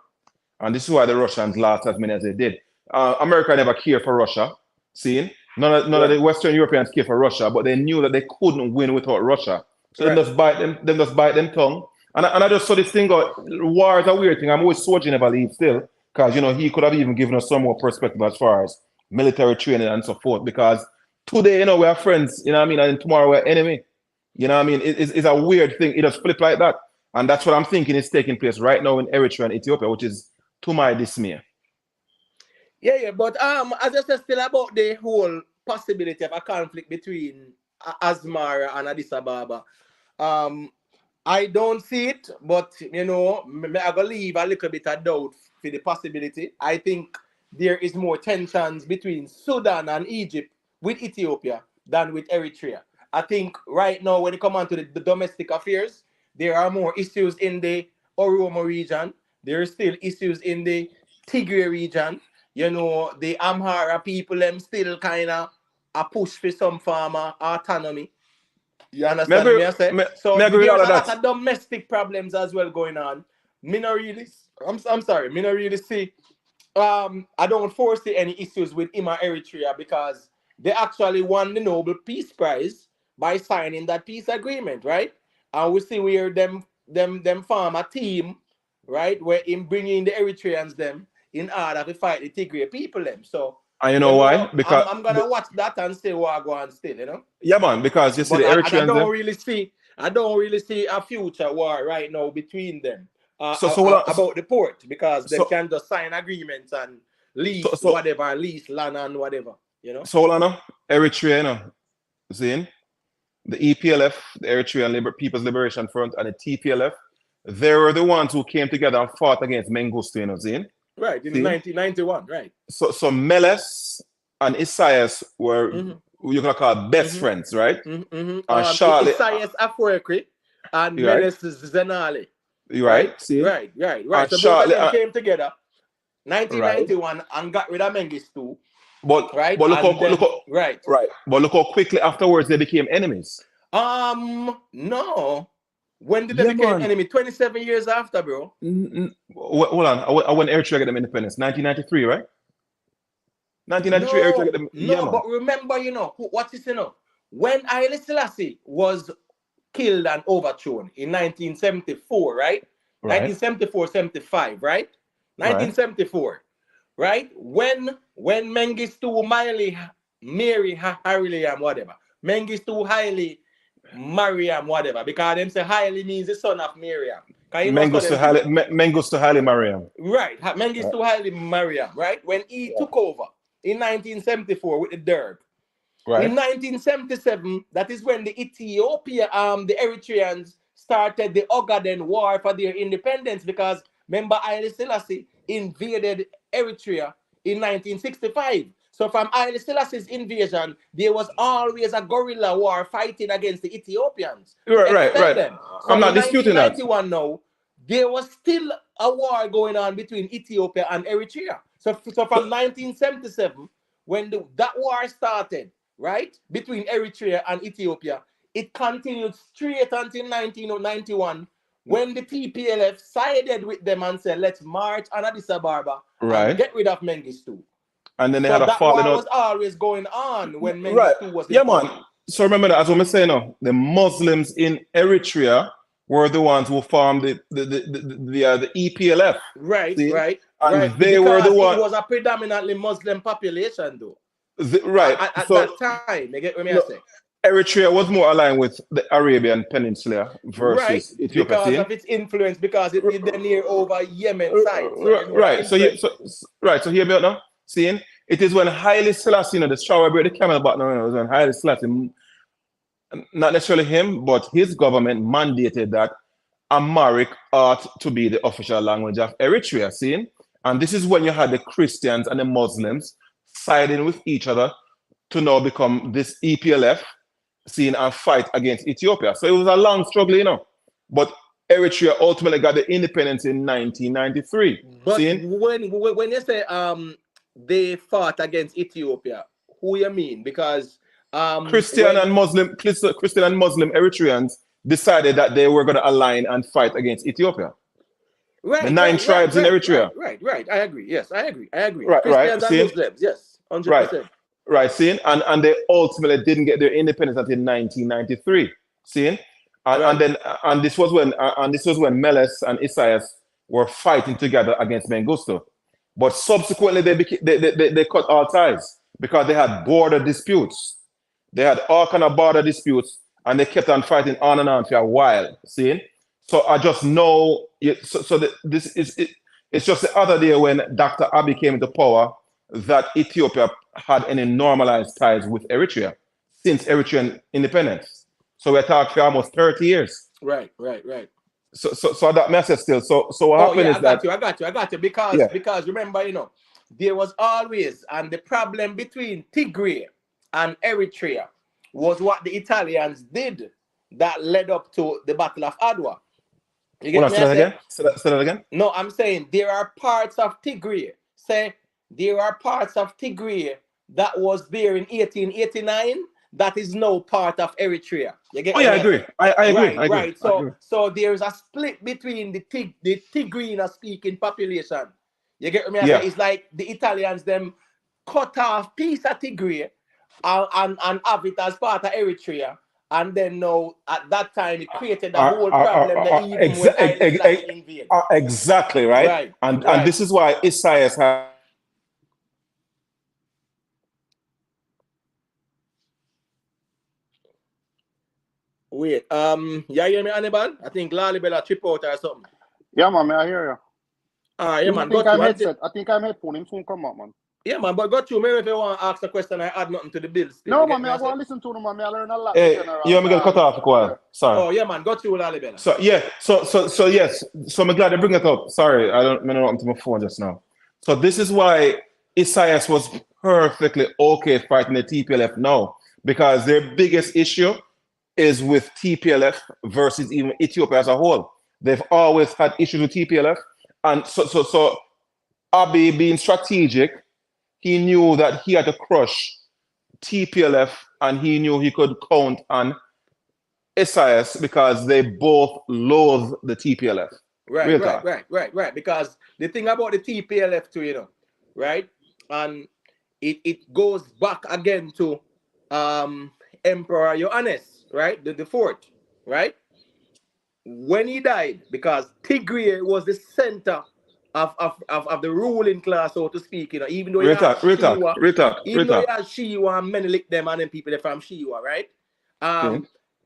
And this is why the Russians lost as many as they did. America never cared for Russia, seeing? None of the Western Europeans cared for Russia, but they knew that they couldn't win without Russia. So they just bite them tongue. And I just saw this thing go, war is a weird thing. I'm always so Geneva leave still, because, you know, he could have even given us some more perspective as far as military training and so forth, because today, you know, we're friends, you know what I mean, and tomorrow we're enemy. You know what I mean? It's a weird thing. It just flip like that. And that's what I'm thinking is taking place right now in Eritrea and Ethiopia, which is to my dismay. Yeah, but as I said, still about the whole possibility of a conflict between Asmara and Addis Ababa. I don't see it, but you know, I go leave a little bit of doubt for the possibility. I think there is more tensions between Sudan and Egypt with Ethiopia than with Eritrea. I think right now, when it comes on to the domestic affairs, there are more issues in the Oromo region. There are still issues in the Tigray region. You know, the Amhara people, them still kind of a push for some form of autonomy. You understand me? I say? So there's a lot of domestic problems as well going on. I'm sorry, me not really see. I don't foresee any issues with Ima Eritrea because they actually won the Nobel Peace Prize by signing that peace agreement, right? And we see where them form a team, right? Where in bringing the Eritreans them in order to fight the Tigray people them. So and you know why? Because I'm gonna watch that and say what I go on still, you know. Yeah, man. Because you see, the Eritreans. I don't really see a future war right now between them. About the port, because they can just sign agreements and lease whatever, lease land and whatever, you know. So Eritrea, you know, seeing the EPLF, the Eritrean People's Liberation Front, and the TPLF, they were the ones who came together and fought against Mengistu, you know, seeing? Right, in 1991, right. So Meles and Isaias were, you can call best friends, right? And Charlie, Isaias Afwerki and Meles Zenali. Right, see? Right. So Charlie, both of them came together 1991 and got rid of Mengistu. But look how quickly afterwards they became enemies. No. When did they become enemy? 27 years after, bro. Hold on. When Eritrea got them independence? 1993, right? 1993, Eritrea got them. No, but remember, you know, what is, you know, when Haile Selassie was killed and overthrown in 1974, right? 1974-75, right? 1974, right? When Mengistu Mary Haile whatever. Mengistu Haile Mariam, whatever, because them say Haile means the son of Miriam. Mengistu Haile Mariam. Right, Mengistu Haile Mariam, right? When he took over in 1974 with the Derg. Right. In 1977, that is when the Eritreans started the Ogaden War for their independence, because remember Haile Selassie invaded Eritrea in 1965. So from Haile Selassie's invasion, there was always a guerrilla war fighting against the Ethiopians. Right. So I'm not disputing that. Now, there was still a war going on between Ethiopia and Eritrea. So from 1977, when that war started, right, between Eritrea and Ethiopia, it continued straight until 1991, when the TPLF sided with them and said, let's march on Addis Ababa and get rid of Mengistu. And then they had a falling out. That was always going on when Mengistu was man. So remember that, as I'm saying now, the Muslims in Eritrea were the ones who formed the EPLF. Right. And they were the ones. It was a predominantly Muslim population, though. At so, that time, you get what I say? Eritrea was more aligned with the Arabian Peninsula versus Ethiopia. Because of its influence, because it is near over Yemen side. So hear me out now. Seeing it is when Haile Selassie, the strawberry, the camel button, it was when Haile Selassie, not necessarily him, but his government mandated that Amharic ought to be the official language of Eritrea. Seeing, and this is when you had the Christians and the Muslims siding with each other to now become this EPLF, seeing, and fight against Ethiopia. So it was a long struggle, you know. But Eritrea ultimately got the independence in 1993. But when you say they fought against Ethiopia, who you mean? Because Christian and Muslim Eritreans decided that they were going to align and fight against Ethiopia. Right, the nine tribes in Eritrea. Right. I agree. Yes, I agree. Right, Christians and See? Muslims, yes, 100%. Right, see? And they ultimately didn't get their independence until 1993. See? And this was when Meles and Isaias were fighting together against Mengistu. But subsequently they cut all ties because they had border disputes. They had all kind of border disputes, and they kept on fighting on and on for a while. See? So I just know. It's just the other day when Dr. Abiy came into power that Ethiopia had any normalized ties with Eritrea since Eritrean independence. So we're talking for almost 30 years. Right. So that message still. So what happened is that I got you. Because remember, there was always, and the problem between Tigray and Eritrea was what the Italians did that led up to the Battle of Adwa. You get say that again? Say that again? No, I'm saying there are parts of Tigray. There are parts of Tigray that was there in 1889 that is now part of Eritrea. You get I agree. I agree. Right. So there's a split between the Tigrina speaking population. You get me? Yeah. It's like the Italians them cut off piece of Tigray and have it as part of Eritrea. And then now, at that time, it created a whole problem that even when Ireland invaded. Exactly, right? And this is why Isaias had... Wait, you hear me, Hannibal? I think Lally Bella trip out or something. Yeah, man, I hear you. Yeah, man. I think I'm headphone. Him soon come up, man. Yeah, man, but got you. Maybe if you want to ask a question, I add nothing to the bills. No, man, I want to listen to them, man. I learn a lot. Hey, you're going to cut off a while. Sorry. Oh, yeah, man. Got you, Lally Bella. So, yeah. So yes. So, I'm glad to bring it up. Sorry, I don't know what to my phone just now. So, this is why Isaias was perfectly okay fighting the TPLF now, because their biggest issue is with TPLF versus even Ethiopia as a whole. They've always had issues with TPLF. And so Abiy being strategic, he knew that he had to crush TPLF, and he knew he could count on Isaias because they both loathe the TPLF. Right. Because the thing about the TPLF too, right? And it goes back again to Emperor Johannes, right? The fourth, right? When he died, because Tigray was the center of the ruling class, so to speak, even though you had Shiwa and Menelik, them and them people from Shiwa, right?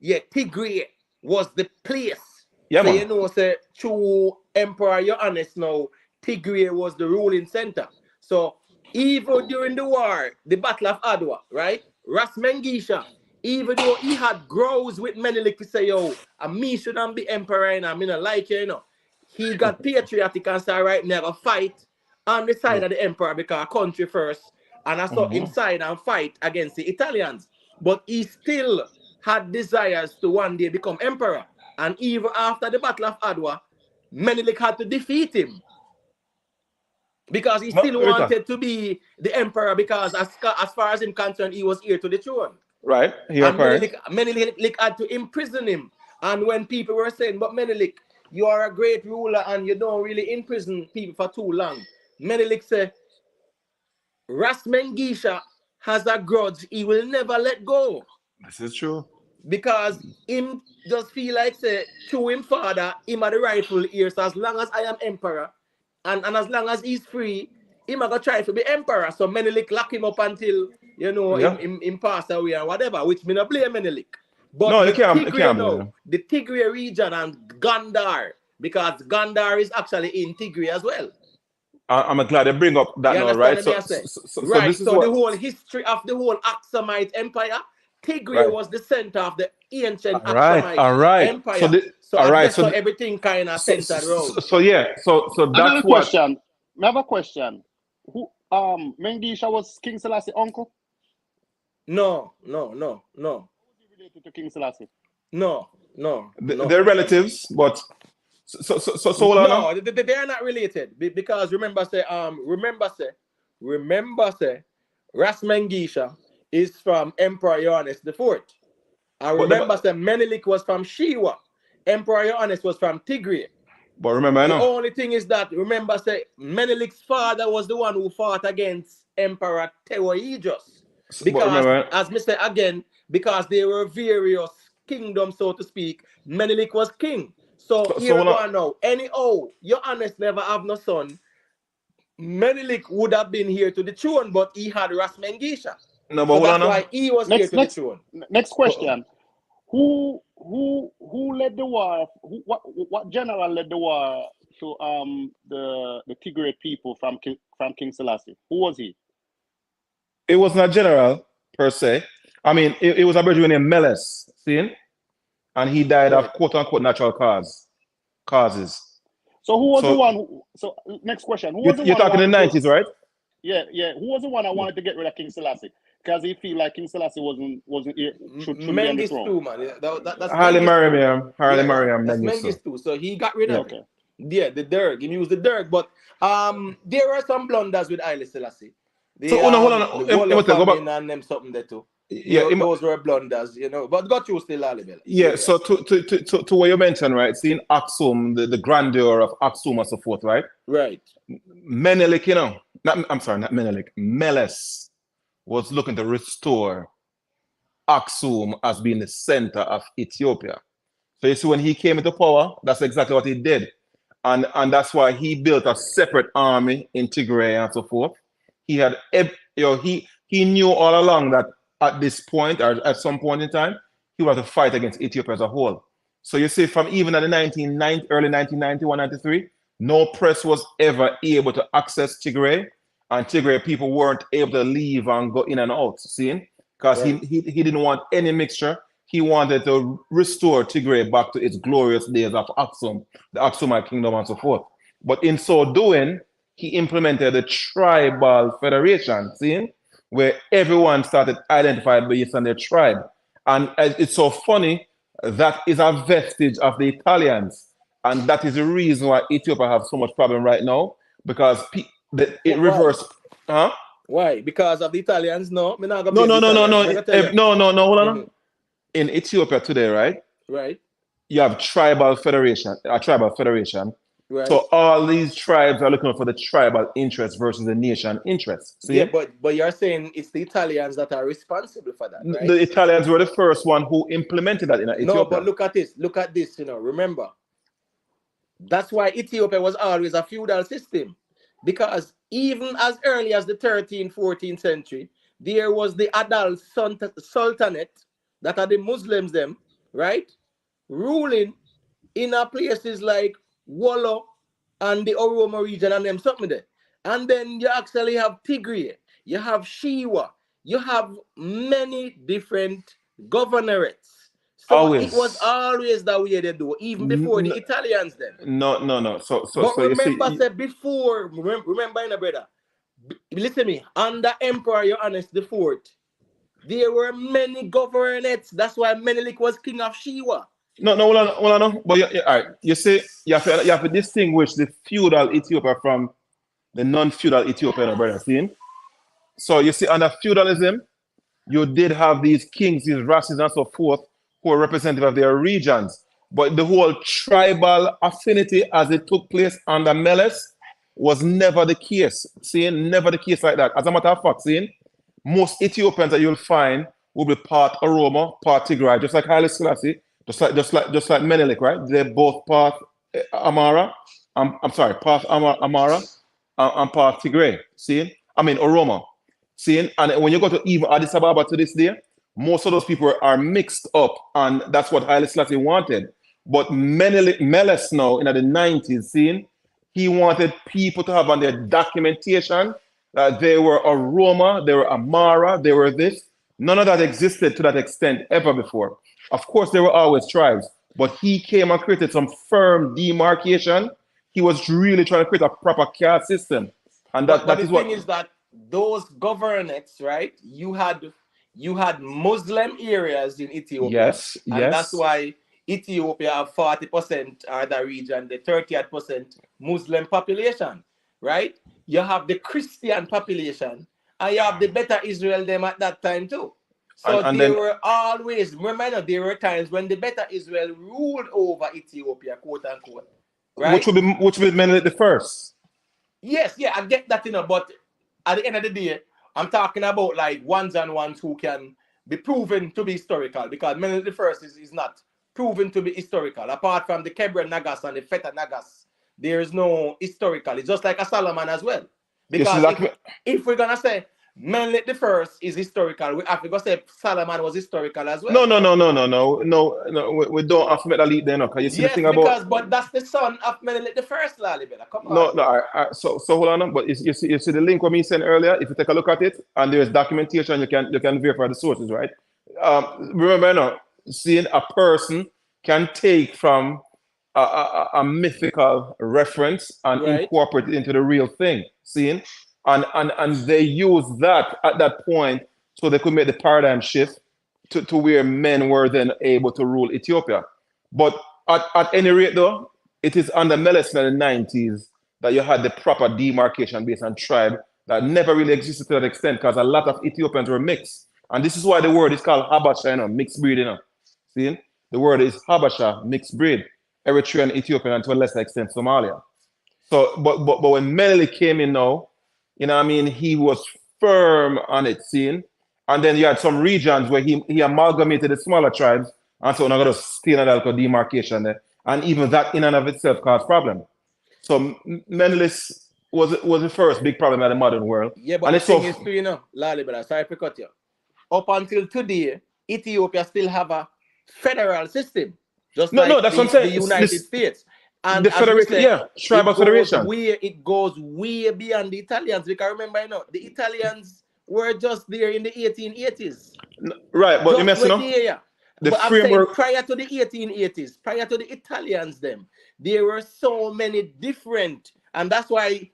Tigray was the place. Yeah, so man. say through Emperor Johannes now, Tigray was the ruling center. So even during the war, the Battle of Adwa, right? Ras Mengisha, even though he had growls with Menelik to say, yo, me shouldn't be emperor, and I'm not like you, he got patriotic and said, right, never fight on the side of the emperor because country first, and I saw inside and fight against the Italians. But he still had desires to one day become emperor. And even after the Battle of Adwa, Menelik had to defeat him. Because he still wanted to be the emperor, because as far as him concerned, he was heir to the throne. Right. Menelik had to imprison him. And when people were saying, but Menelik, you are a great ruler and you don't really imprison people for too long. Menelik said, Ras Mengisha has a grudge he will never let go. This is true. Because him just feel like, say, through him father, him are the rightful heir. So as long as I am emperor, and as long as he's free, him are going to try to be emperor. So Menelik lock him up until, him pass away or whatever, which me not blame Menelik. But no, the Tigray region and Gondar, because Gondar is actually in Tigray as well. I'm glad they bring up that now, right? So the whole history of the whole Aksumite Empire, Tigray was the center of the ancient Aksumite Empire. So everything kind of centered around. So that's what. I have a question. Who Mengisha was King Selassie uncle? No. Related to King Selassie? No. They're relatives, but so no, they are not related because remember say Ras Mengisha, is from Emperor Johannes IV. I remember that Menelik was from Shiwa. Emperor Johannes was from Tigray. But remember, the only thing is that, remember, say Menelik's father was the one who fought against Emperor Theoigus. Because, as me say again, because there were various kingdoms, so to speak, Menelik was king. So here we go now. Anyhow, Johannes never have no son. Menelik would have been here to the throne, but he had Ras Mengisha. No, but so that's why he was here to the throne. Next question. Who led the war? What general led the war to the Tigray people from King Selassie? Who was he? It was not general per se. I mean, it was a brother named Meles, see? And he died of quote unquote natural causes. So who was the one? So next question. Who was the one? You're talking in the 90s, right? Yeah. Who was the one that wanted to get rid of King Selassie? Because he feel like King Selassie wasn't here. Should be on the throne. Man. That's Haile Mariam. That's Mengistu. So he got rid of it. Yeah, the Derg. He used the Derg. But there were some blunders with Haile Selassie. Hold on. Go back. And them something there too. Those were blunders, but got you still a little. Yeah, so to what you mentioned, right? Seeing Aksum, the grandeur of Aksum and so forth, right? Right. Menelik, not Menelik. Meles was looking to restore Aksum as being the center of Ethiopia. So you see, when he came into power, that's exactly what he did. And that's why he built a separate army in Tigray and so forth. He had, he knew all along that at this point, or at some point in time, he was to fight against Ethiopia as a whole. So you see, from even at the early 1991, 93, no press was ever able to access Tigray, and Tigray people weren't able to leave and go in and out, see? Because he didn't want any mixture. He wanted to restore Tigray back to its glorious days of Aksum, the Aksumite kingdom and so forth. But in so doing, he implemented the tribal federation, see? Where everyone started identified based on their tribe. And it's so funny, that is a vestige of the Italians. And that is the reason why Ethiopia have so much problem right now, because it reversed. Huh? Why? Because of the Italians? No. No, hold on. In Ethiopia today, right? Right. You have a tribal federation. Right. So all these tribes are looking for the tribal interest versus the nation interest. See? Yeah, but you're saying it's the Italians that are responsible for that, right? The Italians were the first one who implemented that in Ethiopia. No, but look at this. Remember. That's why Ethiopia was always a feudal system. Because even as early as the 13th, 14th century, there was the Adal Sultanate, that are the Muslims them, right? Ruling in places like Wollo and the Oromo region and them something there. And then you actually have Tigray, you have Shiwa, you have many different governorates. So always. It was always the way they do, even before the Italians then. No. So remember, you see, before, remember, brother, listen to me, under Emperor Johannes IV, there were many governorates. That's why Menelik was king of Shiwa. No, hold on. But all right, you see, you have to distinguish the feudal Ethiopia from the non-feudal Ethiopia, brother. See? So you see, under feudalism, you did have these kings, these races, and so forth, who were representative of their regions. But the whole tribal affinity, as it took place under Meles, was never the case. See, never the case like that. As a matter of fact, see, most Ethiopians that you'll find will be part Oromo, part Tigray, just like Haile Selassie, just like Menelik, right? They're both part Amara. Part Amara and part Tigray. See, Oromo. See, and when you go to even Addis Ababa to this day, most of those people are mixed up, and that's what Haile Selassie wanted. But Meles now in the 90s, see, he wanted people to have on their documentation that they were a Roma, they were Amara, they were this. None of that existed to that extent ever before. Of course, there were always tribes, but he came and created some firm demarcation. He was really trying to create a proper caste system. And that is what... The thing is that those governorates, right, you had Muslim areas in Ethiopia. Yes. And that's why Ethiopia have 40% are the region, the 38% Muslim population, right? You have the Christian population, and you have the better Israel them at that time too. So And they then were always, remember, there were times when the better Israel ruled over Ethiopia, quote unquote. Right? which would be Menelik the first. Yes, yeah, I get that, but at the end of the day, I'm talking about like ones and ones who can be proven to be historical, because Menelik the first is not proven to be historical. Apart from the Kebra Nagas and the Feta Nagas, there is no historical. It's just like a Solomon as well. Because if we're gonna say Menelik the first is historical, we have to go say Solomon was historical as well. No. We don't have to make that leap there, no. Because you see the thing about. But that's the son of Menelik the first, Lalibela. Come on. So hold on. But you see the link what me sent earlier. If you take a look at it, and there's documentation, you can verify the sources, right? Remember, seeing a person can take from a mythical reference and incorporate it into the real thing. Seeing. And they use that at that point so they could make the paradigm shift to where men were then able to rule Ethiopia. But at any rate, though, it is under Meles in the 90s that you had the proper demarcation based on tribe that never really existed to that extent, because a lot of Ethiopians were mixed. And this is why the word is called Habasha, mixed breed. See? The word is Habasha, mixed breed. Eritrean, Ethiopian, and to a lesser extent, Somalia. So, but when Menelik came in now, he was firm on it, seeing? And then you had some regions where he amalgamated the smaller tribes, and so now got a stay in that demarcation there. And even that in and of itself caused problem. So Menelik was the first big problem in the modern world. Yeah, but the thing is, Lali, but sorry to cut you. Up until today, Ethiopia still have a federal system. Just that's what I'm saying. The United States. And the federation, tribal federation. It goes way beyond the Italians. Because remember, the Italians were just there in the 1880s. Right, but you messing up. The framework prior to the 1880s, prior to the Italians, there were so many different, and that's why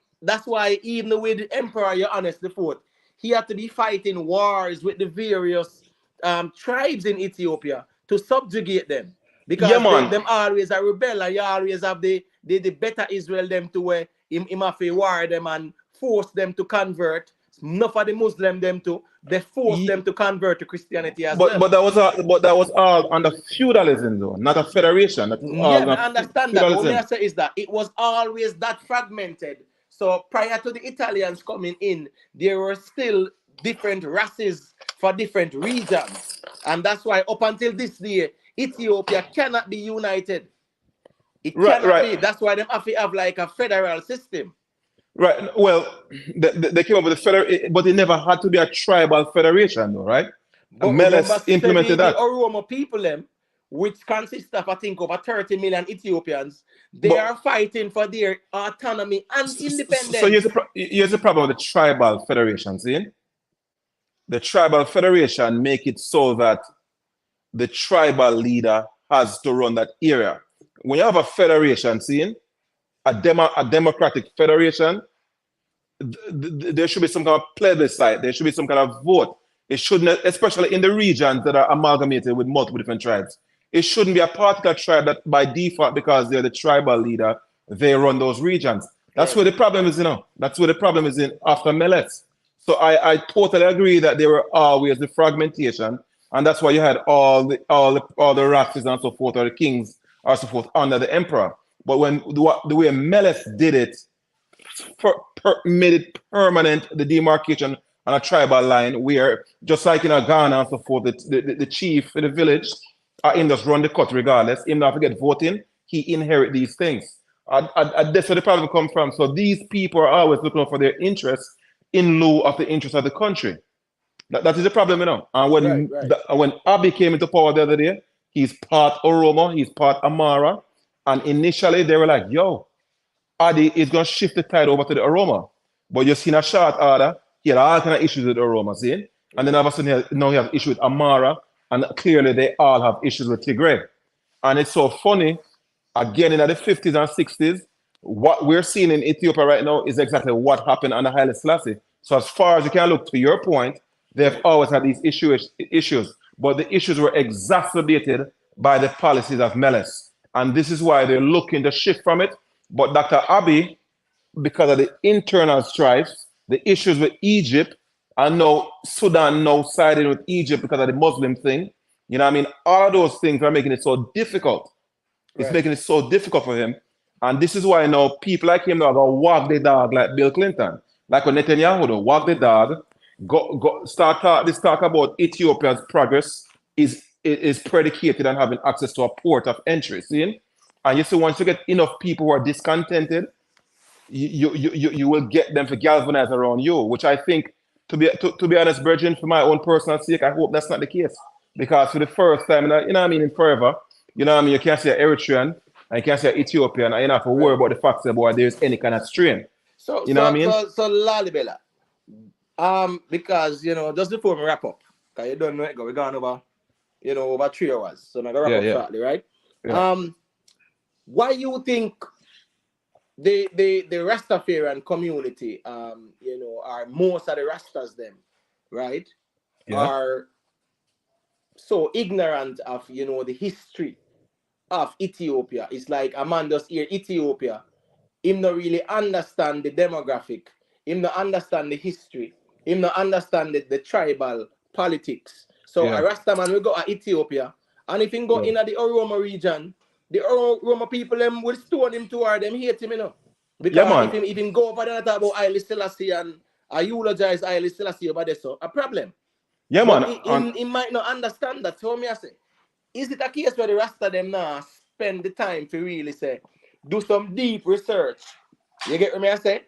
even with the Emperor Johannes IV, he had to be fighting wars with the various tribes in Ethiopia to subjugate them. Because them always are rebel, and you always have the better Israel them to where him have to war them and force them to convert. Enough of the Muslim them to they force them to convert to Christianity as well. But that was all under feudalism though, not a federation. I understand that. What I say is that it was always that fragmented. So prior to the Italians coming in, there were still different races for different regions, and that's why up until this day, Ethiopia cannot be united. It cannot be. That's why they have to have like a federal system. Right. Well, they came up with a federal, but it never had to be a tribal federation, though, right? But Meles implemented that. The Oromo people, which consists of, I think, over 30 million Ethiopians, they are fighting for their autonomy and independence. So here's the problem with the tribal federation, see? The tribal federation make it so that the tribal leader has to run that area. When you have a federation, see, a democratic federation, there should be some kind of plebiscite. There should be some kind of vote. It shouldn't, especially in the regions that are amalgamated with multiple different tribes. It shouldn't be a particular tribe that by default, because they're the tribal leader, they run those regions. That's where the problem is, That's where the problem is in after Meles. So I totally agree that there were always the fragmentation, and that's why you had all the races and so forth, or the kings or so forth under the emperor. But when the way Meles did it, made it permanent, the demarcation on a tribal line, where just like in Ghana and so forth, the chief in the village in just run the cut regardless. Even if he get voting, he inherit these things. That's where the problem comes from. So these people are always looking for their interests in lieu of the interests of the country. That is the problem, And when Abiy came into power the other day, he's part Oromo, he's part Amara. And initially they were like, yo, Adi is going to shift the tide over to the Oromo. But you've seen a short order, he had all kind of issues with the Oromo, see? And then all of a sudden now he has issues with Amara, and clearly they all have issues with Tigray. And it's so funny, again in the 50s and 60s, what we're seeing in Ethiopia right now is exactly what happened under Haile Selassie. So as far as you can look, to your point, they've always had these issues, but the issues were exacerbated by the policies of Meles. And this is why they're looking to shift from it. But Dr. Abiy, because of the internal strife, the issues with Egypt, and now Sudan now siding with Egypt because of the Muslim thing. You know what I mean? All of those things are making it so difficult. It's making it so difficult for him. And this is why now people like him now are going to walk the dog like Bill Clinton. Like when Netanyahu do, walk the dog, this talk about Ethiopia's progress is predicated on having access to a port of entry. See? And you see, once you get enough people who are discontented, you will get them to galvanize around you, which I think, to be honest, Virgin, for my own personal sake, I hope that's not the case. Because for the first time, you know what I mean, in forever, you know what I mean, you can't say Eritrean, and you can't say Ethiopian, and you don't have to worry about the fact that there's any kind of strain. You know what I mean? So Lalibela, because, you know, just before we wrap up, because you don't know it, we're going over, you know, over 3 hours, so I'm going to wrap up shortly, right? Yeah. Why you think the Rastafarian community, you know, are most of the Rastas them, right? Yeah. Are so ignorant of, you know, the history of Ethiopia. It's like a man just hear Ethiopia, him not really understand the demographic, him not understand the history, him not understand the tribal politics. So a Rastaman will go to Ethiopia, and if he go in the Oromo region, the Oromo people them will stone him toward them, hate him, you know. Because if he go over there and talk about Haile Selassie and eulogize Haile Selassie over there, so a problem. Yeah, but man. He might not understand that. So me I say, is it a case where the Rasta them now spend the time to really say, do some deep research, you get what me I say,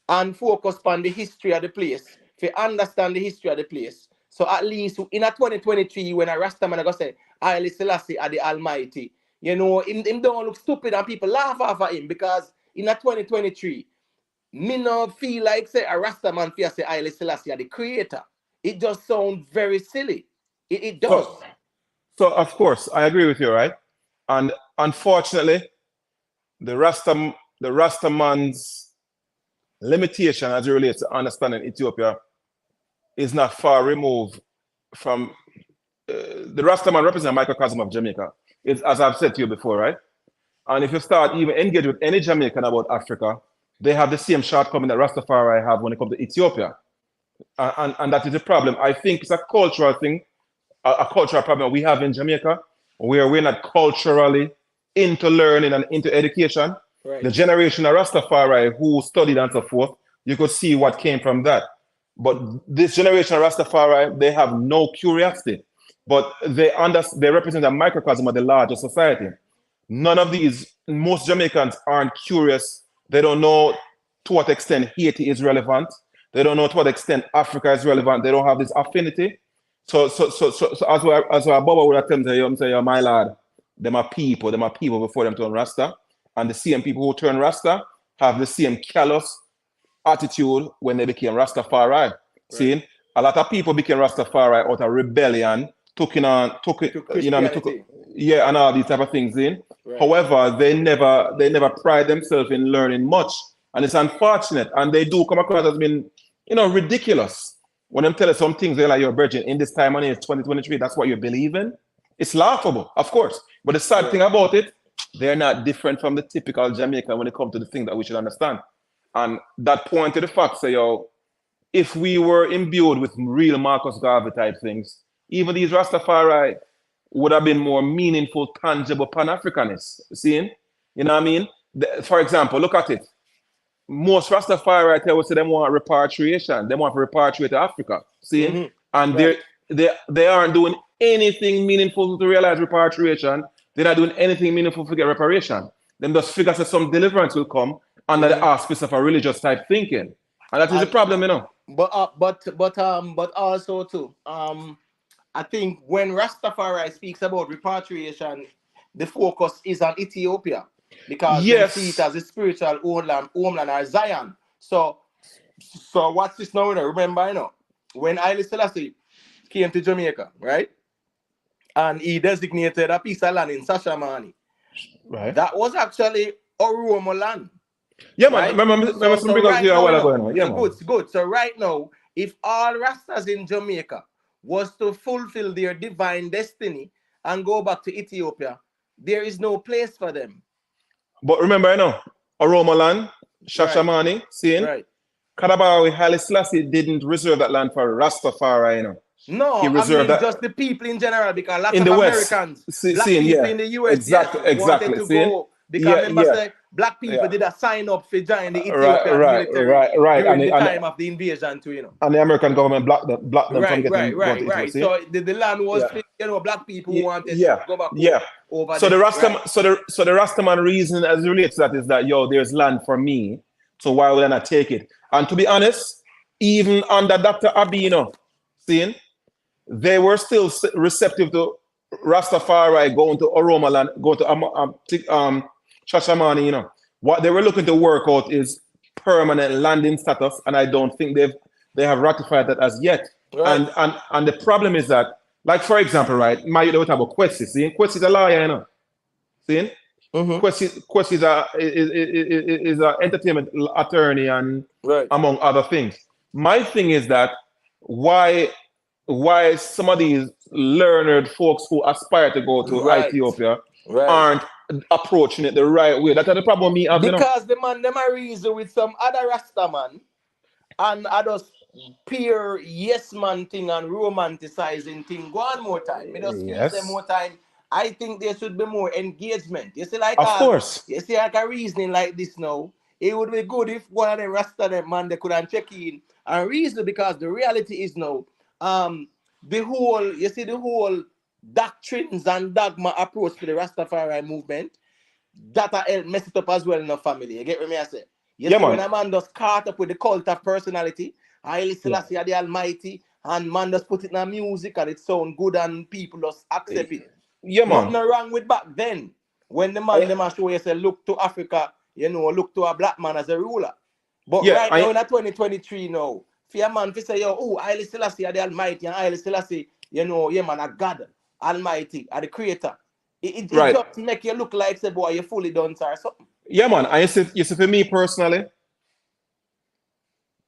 and focus on the history of the place, to understand the history of the place. So at least in a 2023, when a Rasta man go say, Haile Selassie are the Almighty, you know, him don't look stupid and people laugh off at him, because in a 2023, me no feel like say a Rasta man fear say Haile Selassie are the creator. It just sounds very silly. It does. So of course, I agree with you, right? And unfortunately, the Rastaman's limitation as it relates to understanding Ethiopia is not far removed from the Rastaman represents a microcosm of Jamaica. It's, as I've said to you before, right? And if you start even engage with any Jamaican about Africa, they have the same shortcoming that Rastafari have when it comes to Ethiopia. And that is a problem. I think it's a cultural thing, a cultural problem we have in Jamaica, where we're not culturally into learning and into education. Right. The generation of Rastafari who studied and so forth, you could see what came from that. But this generation of Rastafari, they have no curiosity, but they represent a microcosm of the larger society. None of these, most Jamaicans aren't curious. They don't know to what extent Haiti is relevant. They don't know to what extent Africa is relevant. They don't have this affinity. So as Baba would have told them, say, my lad, them are people before them turn Rasta. And the same people who turn Rasta have the same callous attitude when they became Rastafari. Right. See, a lot of people became Rastafari out of rebellion, and all these type of things in. Right. However, they never pride themselves in learning much. And it's unfortunate. And they do come across as being, ridiculous. When them tell us some things, they're like, you're a virgin in this time and it's 2023, that's what you believe in. It's laughable, of course. But the sad thing about it, they're not different from the typical Jamaican when it comes to the thing that we should understand. And that point to the fact, say, if we were imbued with real Marcus Garvey type things, even these Rastafari would have been more meaningful, tangible Pan-Africanists. Seeing? You know what I mean? For example, look at it. Most Rastafari right here would say they want repatriation. They want to repatriate to Africa. See? Mm-hmm. And they aren't doing anything meaningful to realize repatriation. They're not doing anything meaningful to get reparation. Then just figure that some deliverance will come under the auspice of a religious type thinking. And that is the problem, But also too, I think when Rastafari speaks about repatriation, the focus is on Ethiopia, because they see it as a spiritual homeland or Zion. So what's this now? Remember, when Haile Selassie came to Jamaica, right? And he designated a piece of land in Sashamani. Right. That was actually Oromo land. Yeah, right? man. Remember some big up here a while ago. Yeah, good. So right now, if all Rastas in Jamaica was to fulfill their divine destiny and go back to Ethiopia, there is no place for them. But remember, Oromo land, Shashamani, seeing? Right. Kadabawi Haile Selassie didn't reserve that land for Rastafari, you know. No, He I reserved mean that just the people in general, because lots in of the West. Americans, black Seeing, people yeah. in the US, yes, Exactly, wanted exactly. to Seeing? go because Yeah, remember yeah. say black people Yeah. did a sign up for join the Right, Ethiopian right, military right. during the time of the invasion too, you know. And the American government blocked them from getting going to Italy. Right. See? So the land was Yeah. for, you know, black people who wanted to Yeah, go back yeah. over So there. the Rastaman, Right? so the Rastaman reason as it relates to that is that there's land for me, so why would I not take it? And to be honest, even under Dr. Abino, seeing, they were still receptive to Rastafari going to Oroma land, going to Shashamani. You know, what they were looking to work out is permanent landing status, and I don't think they have ratified that as yet. Right. And the problem is that, like for example, right, my they would have a Kwesi. See, Kwesi is a lawyer, you know. See, Kwesi is an entertainment attorney and Right. among other things. My thing is that why some of these learned folks who aspire to go to Right. Ethiopia Right. aren't approaching it the right way. That's the problem me have, you know. Because the man them are reason with some other Rasta man and others pure yes man thing and romanticizing thing. Go on more time. Me just feel them Yes. more time. I think there should be more engagement. You see, like Of course. you see, like a reasoning like this now. It would be good if one of them Rasta them man they could check in and reason, because the reality is now, the whole doctrines and dogma approach to the Rastafari movement that help mess it up as well in the family. You get what I say? You Yeah, see, man. when a man does caught up with the cult of personality, Haile Selassie are the Almighty, and man just put it in a music and it sound good and people just accept it. Yeah, man. Nothing wrong with back then when the man them a show you say look to Africa, you know, look to a black man as a ruler. But Yeah, right now in 2023 now, for a man to say, yo, oh, Haile Selassie are the Almighty, and Haile Selassie, you know, yeah man, a God, Almighty, are the creator. It Right. just make you look like, say, boy, you fully done or something. Yeah, man. And you see, for me personally,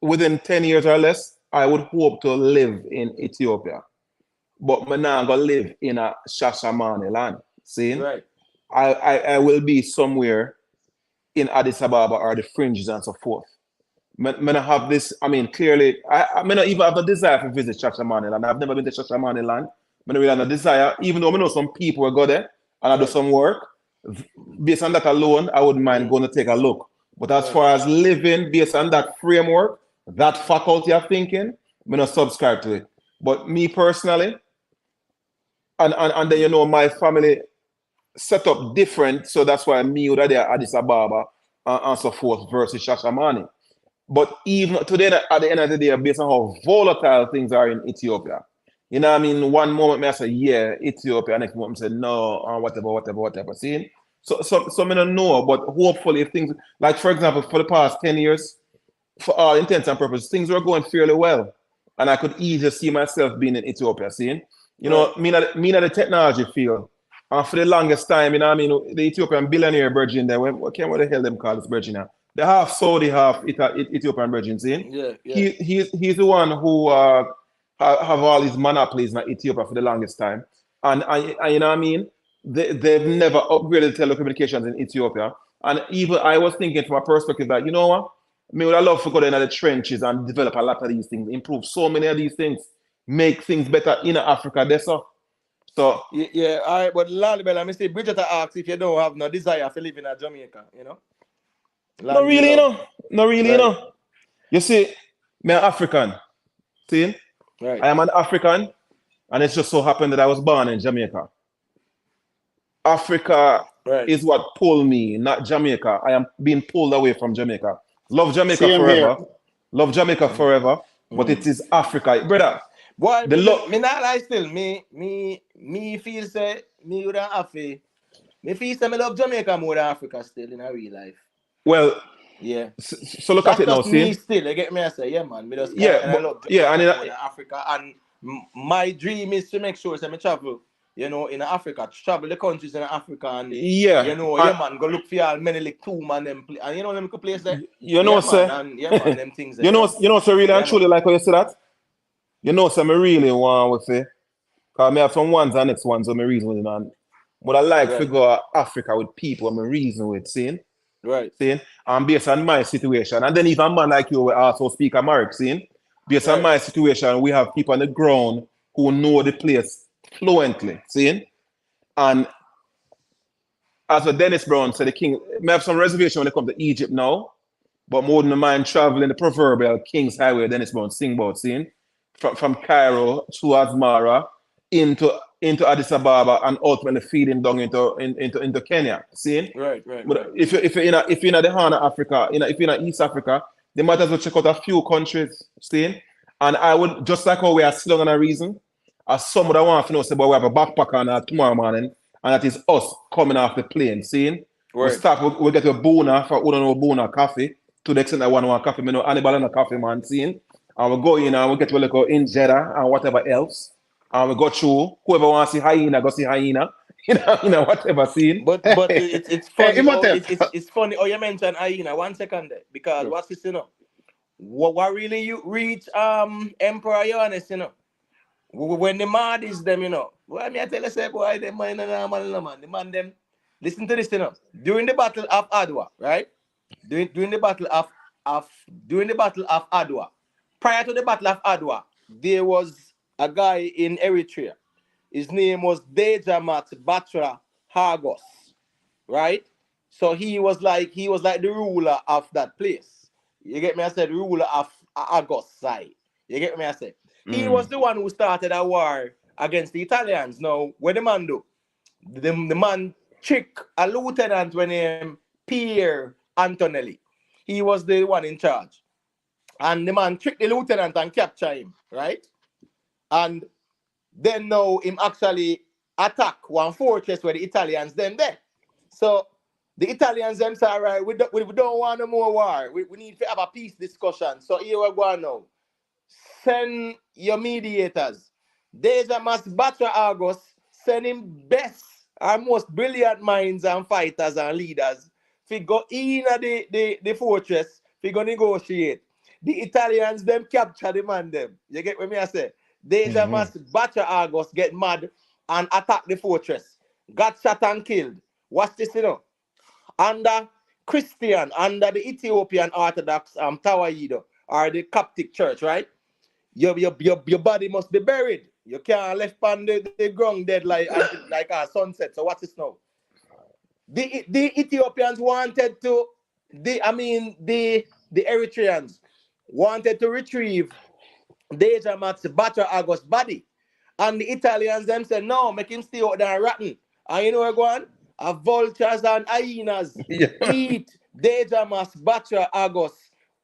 within 10 years or less, I would hope to live in Ethiopia. But I'm not going to live in a Shashamane land. See? Right. I will be somewhere in Addis Ababa or the fringes and so forth. I have this, I mean, clearly, I may not even have the desire to visit Shashamane land. I've never been to Shashamane land. I don't really have a desire, even though I know some people will go there and I do some work. Based on that alone, I wouldn't mind going to take a look. But as far as living based on that framework, that faculty of thinking, I'm not subscribe to it. But me personally, and then, you know, my family set up different, so that's why me would there Addis Ababa and so forth versus Shashamane. But even today, at the end of the day, based on how volatile things are in Ethiopia, you know what I mean? One moment I say, yeah, Ethiopia, next moment I say, no, or whatever. See? So I don't know, but hopefully if things, like for example, for the past 10 years, for all intents and purposes, things were going fairly well. And I could easily see myself being in Ethiopia, seeing? You know, me not the technology field. And for the longest time, you know what I mean, the Ethiopian billionaire virgin there, what the hell them call this virgin now? The half Saudi, half Ethiopian virgin, see? Yeah. He's the one who have all these monopolies in Ethiopia for the longest time. And you know what I mean? They've never upgraded telecommunications in Ethiopia. And even I was thinking from a perspective that, you know what? I would love to go down in the trenches and develop a lot of these things, improve so many of these things, make things better in Africa. That's all. So yeah, all right, but Lalibel, I say Bridget asks if you don't have no desire for living in Jamaica, you know? Not really, you know. Not really, you know. You see, me an African. See? Right. I am an African, and it's just so happened that I was born in Jamaica. Africa is what pulled me, not Jamaica. I am being pulled away from Jamaica. Love Jamaica Same forever. here. Love Jamaica forever. But it is Africa. Brother. Boy, the me not lie still. Me feel say me would have to. Me feel say me love Jamaica more than Africa still in a real life. Well, yeah. So look at it now, see? Me still, you get me? I say, yeah, man. Me just, yeah, I love Jamaica and more than Africa. And my dream is to make sure that I travel, you know, in Africa, travel the countries in Africa, and you know, man, go look for all Menelik 2 man them play, and you know them place there. You know, sir. Man, man, them things. There, you know, so really and truly like how you say that. You know, so me really want to say, because I have some ones and next ones, so me reason with it, man. But I like to go to Africa with people, I'm reason with, seeing. Right. See? And based on my situation. And then even a man like you will also speak Amharic, see? Based on my situation, we have people on the ground who know the place fluently, see? And as what Dennis Brown said, the king may have some reservation when it comes to Egypt now, but more than the mind traveling the proverbial King's Highway, Dennis Brown sing about, seeing from Cairo to Asmara into Addis Ababa and ultimately feeding down into Kenya. Seeing? Right. But if you're in the Horn of Africa, if you're in East Africa, they might as well check out a few countries. Seeing? And I would, just like how we are still on a reason, as someone that want to know, say, but we have a backpack on tomorrow morning, and that is us coming off the plane. Seeing? Right. We get a Boona for who don't know Boona coffee, to the extent that one want coffee. I know anybody on a coffee man, seeing? And we go in and we get to like injera and whatever else. And we go through, whoever wants to see hyena, go see hyena. Whatever scene. But it's funny. It's funny. Oh, you mentioned hyena. 1 second there. Because what's this, what really you reach Emperor Johannes, when the mad is them, Well, I tell you, say, boy, them man, the man them. Listen to this, During the Battle of Adwa, right? During the Battle of Adwa. Prior to the Battle of Adwa, there was a guy in Eritrea. His name was Dejamat Batra Hagos, right? So he was like the ruler of that place. You get me? I said ruler of Agos side. You get me? I said he was the one who started a war against the Italians. Now, what the man do? The man trick a lieutenant named Pier Antonelli. He was the one in charge. And the man tricked the lieutenant and capture him, right? And then now him actually attack one fortress where the Italians then there. So the Italians them say, all right, we don't want no more war. We need to have a peace discussion. So here we go now. Send your mediators. Deja must battle Argos, send him best and most brilliant minds and fighters and leaders. If we go in the fortress, we go negotiate. The Italians them capture the man them. You get what I say? Deja must battle Argos, get mad and attack the fortress. Got shot and killed. What's this, Under the Ethiopian Orthodox Tawahedo or the Coptic Church, right? Your body must be buried. You can't left on the ground dead like a sunset. So what's this now? The Ethiopians wanted to, the Eritreans wanted to retrieve Dejamat's Batra Agos body. And the Italians them said, no, make him stay out there rotten. And you know where going? Vultures and hyenas eat Dejamat's Batra Agos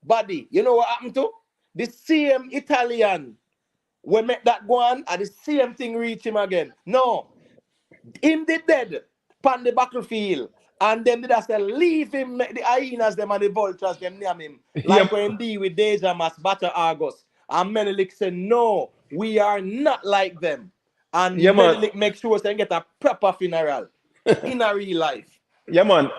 body. You know what happened to? The same Italian we make that go on and the same thing reach him again. No. Him the dead on the battlefield. And then they say, leave him, the hyenas them and the vultures them near him. Like when he with Dejamat's Batra Agos. And Menelik said, no, we are not like them. And Menelik make sure they get a proper funeral in a real life. Yeah, man.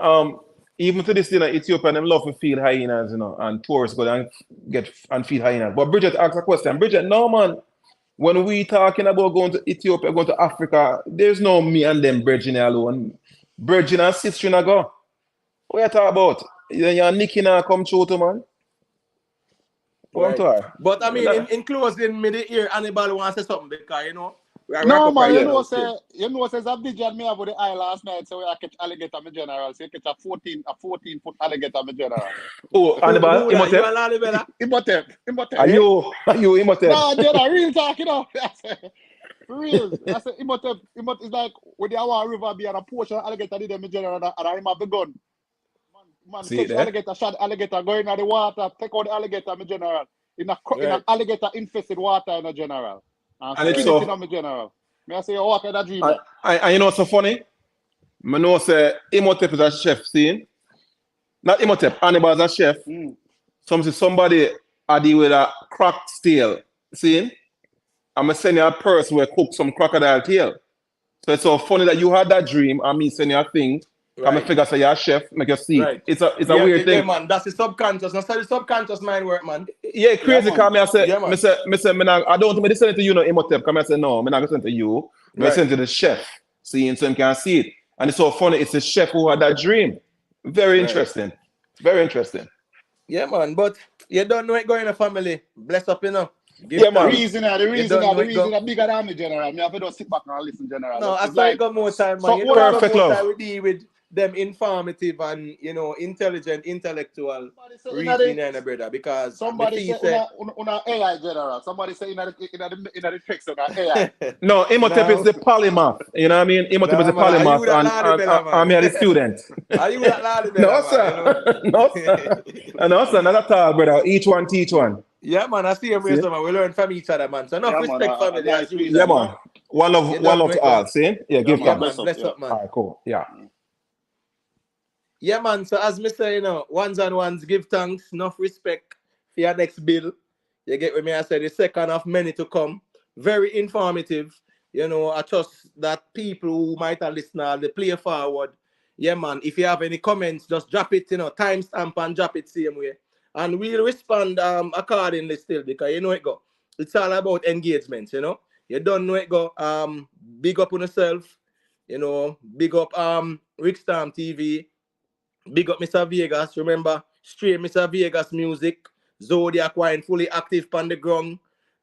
Even to this day, Ethiopia, them love to feed hyenas, and tourists go and get and feed hyenas. But Bridget asked a question. Bridget, no, man. When we talking about going to Ethiopia, going to Africa, there's no me and them bridging alone. Bridging and sister go. What you talk about? You're Nicky now come through to, man. Right. But I mean, in closing, me the ear, anybody wants to say something because no man, you know says a vision me have with the eye last night, so I catch alligator me general. So you catch a 14-foot alligator me general. Oh, Annibal, Imhotep. Are you Imhotep? No, they're real talking real. I said Imhotep is like when the Awa River be on a portion of alligator did them me general and I have the gun. Man, catch alligator, shot alligator, go in the water, take out the alligator, my general. In a alligator infested water in a general. And it's so in general. May I say, oh, what kind of dream? And you know what's so funny? I know say Imhotep is a chef, see? Not Imhotep, Hannibal is a chef. Somebody I deal with a cracked tail, see? I'm send you a person where cook some crocodile tail. So it's so funny that you had that dream and me send you a thing. Right. I figure say you're a chef, make you see. Right. It's a weird thing. Yeah, man. That's the subconscious. That's how the subconscious mind work, man. Yeah, crazy. Come I say, I don't want to send it to you, no Imhotep. Come I say, no, I'm not going to send it to you. I'm going to send it to the chef. See, so you can see it. And it's so funny. It's the chef who had that dream. Very Right. interesting. Very interesting. Yeah, man. But you don't know it going in a family. Bless up, you know. Give Yeah, man. thanks. The You reason don't know it go. that bigger than me, General. Me have to just sit back and listen, General. No, I It's saw it like go more time, man. so You what know, it are go Perfect more love. time we deal with them informative and intelligent, intellectual somebody say reasoning, and brother. Because me somebody feel say say una AI, General. Somebody say in the text on AI. No, Imhotep is now, the polymath. You know what I mean? Imhotep is nah, the man, are polymath, you that and, lolly and, bella, and me are the man? student. Are you that lolly No, bella, man? You know. sir. No, sir. No, sir. Not at all, brother. Each one teach one. Yeah, man, I see him See? man. We learn from each other, man. So enough Yeah, man, respect a family nice as piece Yeah, of usual, man. man. One love, You one don't love know to it go. all. See? Yeah, Yeah, give Yeah, man, thanks. bless man, up, bless yeah. up, man. All right, cool. Yeah. Yeah, man. So as me say, ones and ones, give thanks, enough respect for your next bill. You get what me I say, the second of many to come. Very informative. I trust that people who might have listened, they play forward. Yeah, man. If you have any comments, just drop it, timestamp and drop it same way. And we'll respond accordingly still because you know it go. It's all about engagement. You don't know it go. Big up on yourself, big up Rickstorm TV. Big up Mr. Vegas. Remember, stream Mr. Vegas music. Zodiac Wine fully active on the ground.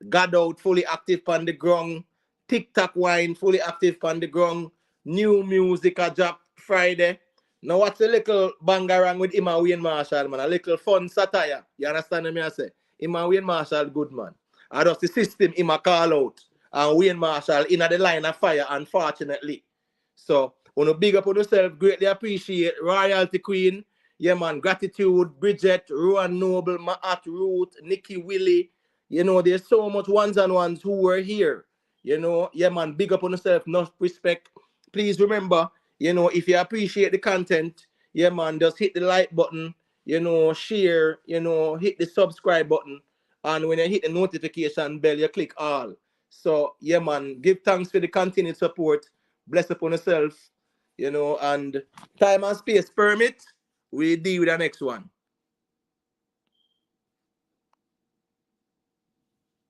God Out fully active on the ground. TikTok Wine fully active on the ground. New music a drop Friday. Now what's a little bangarang with him and Wayne Marshall, man? A little fun satire. You understand what I say? Him and Wayne Marshall, good man. I just the system him a call out. And Wayne Marshall in the line of fire, unfortunately. So, want to big up on yourself, greatly appreciate Royalty Queen. Yeah, man, gratitude, Bridget, Rowan Noble, Maat Root, Nikki Willie. There's so much ones and ones who were here. Yeah, man, big up on yourself, enough respect. Please remember, if you appreciate the content, yeah, man, just hit the like button, share, hit the subscribe button. And when you hit the notification bell, you click all. So, yeah, man, give thanks for the continued support. Bless upon yourself, and time and space permit, we deal with the next one.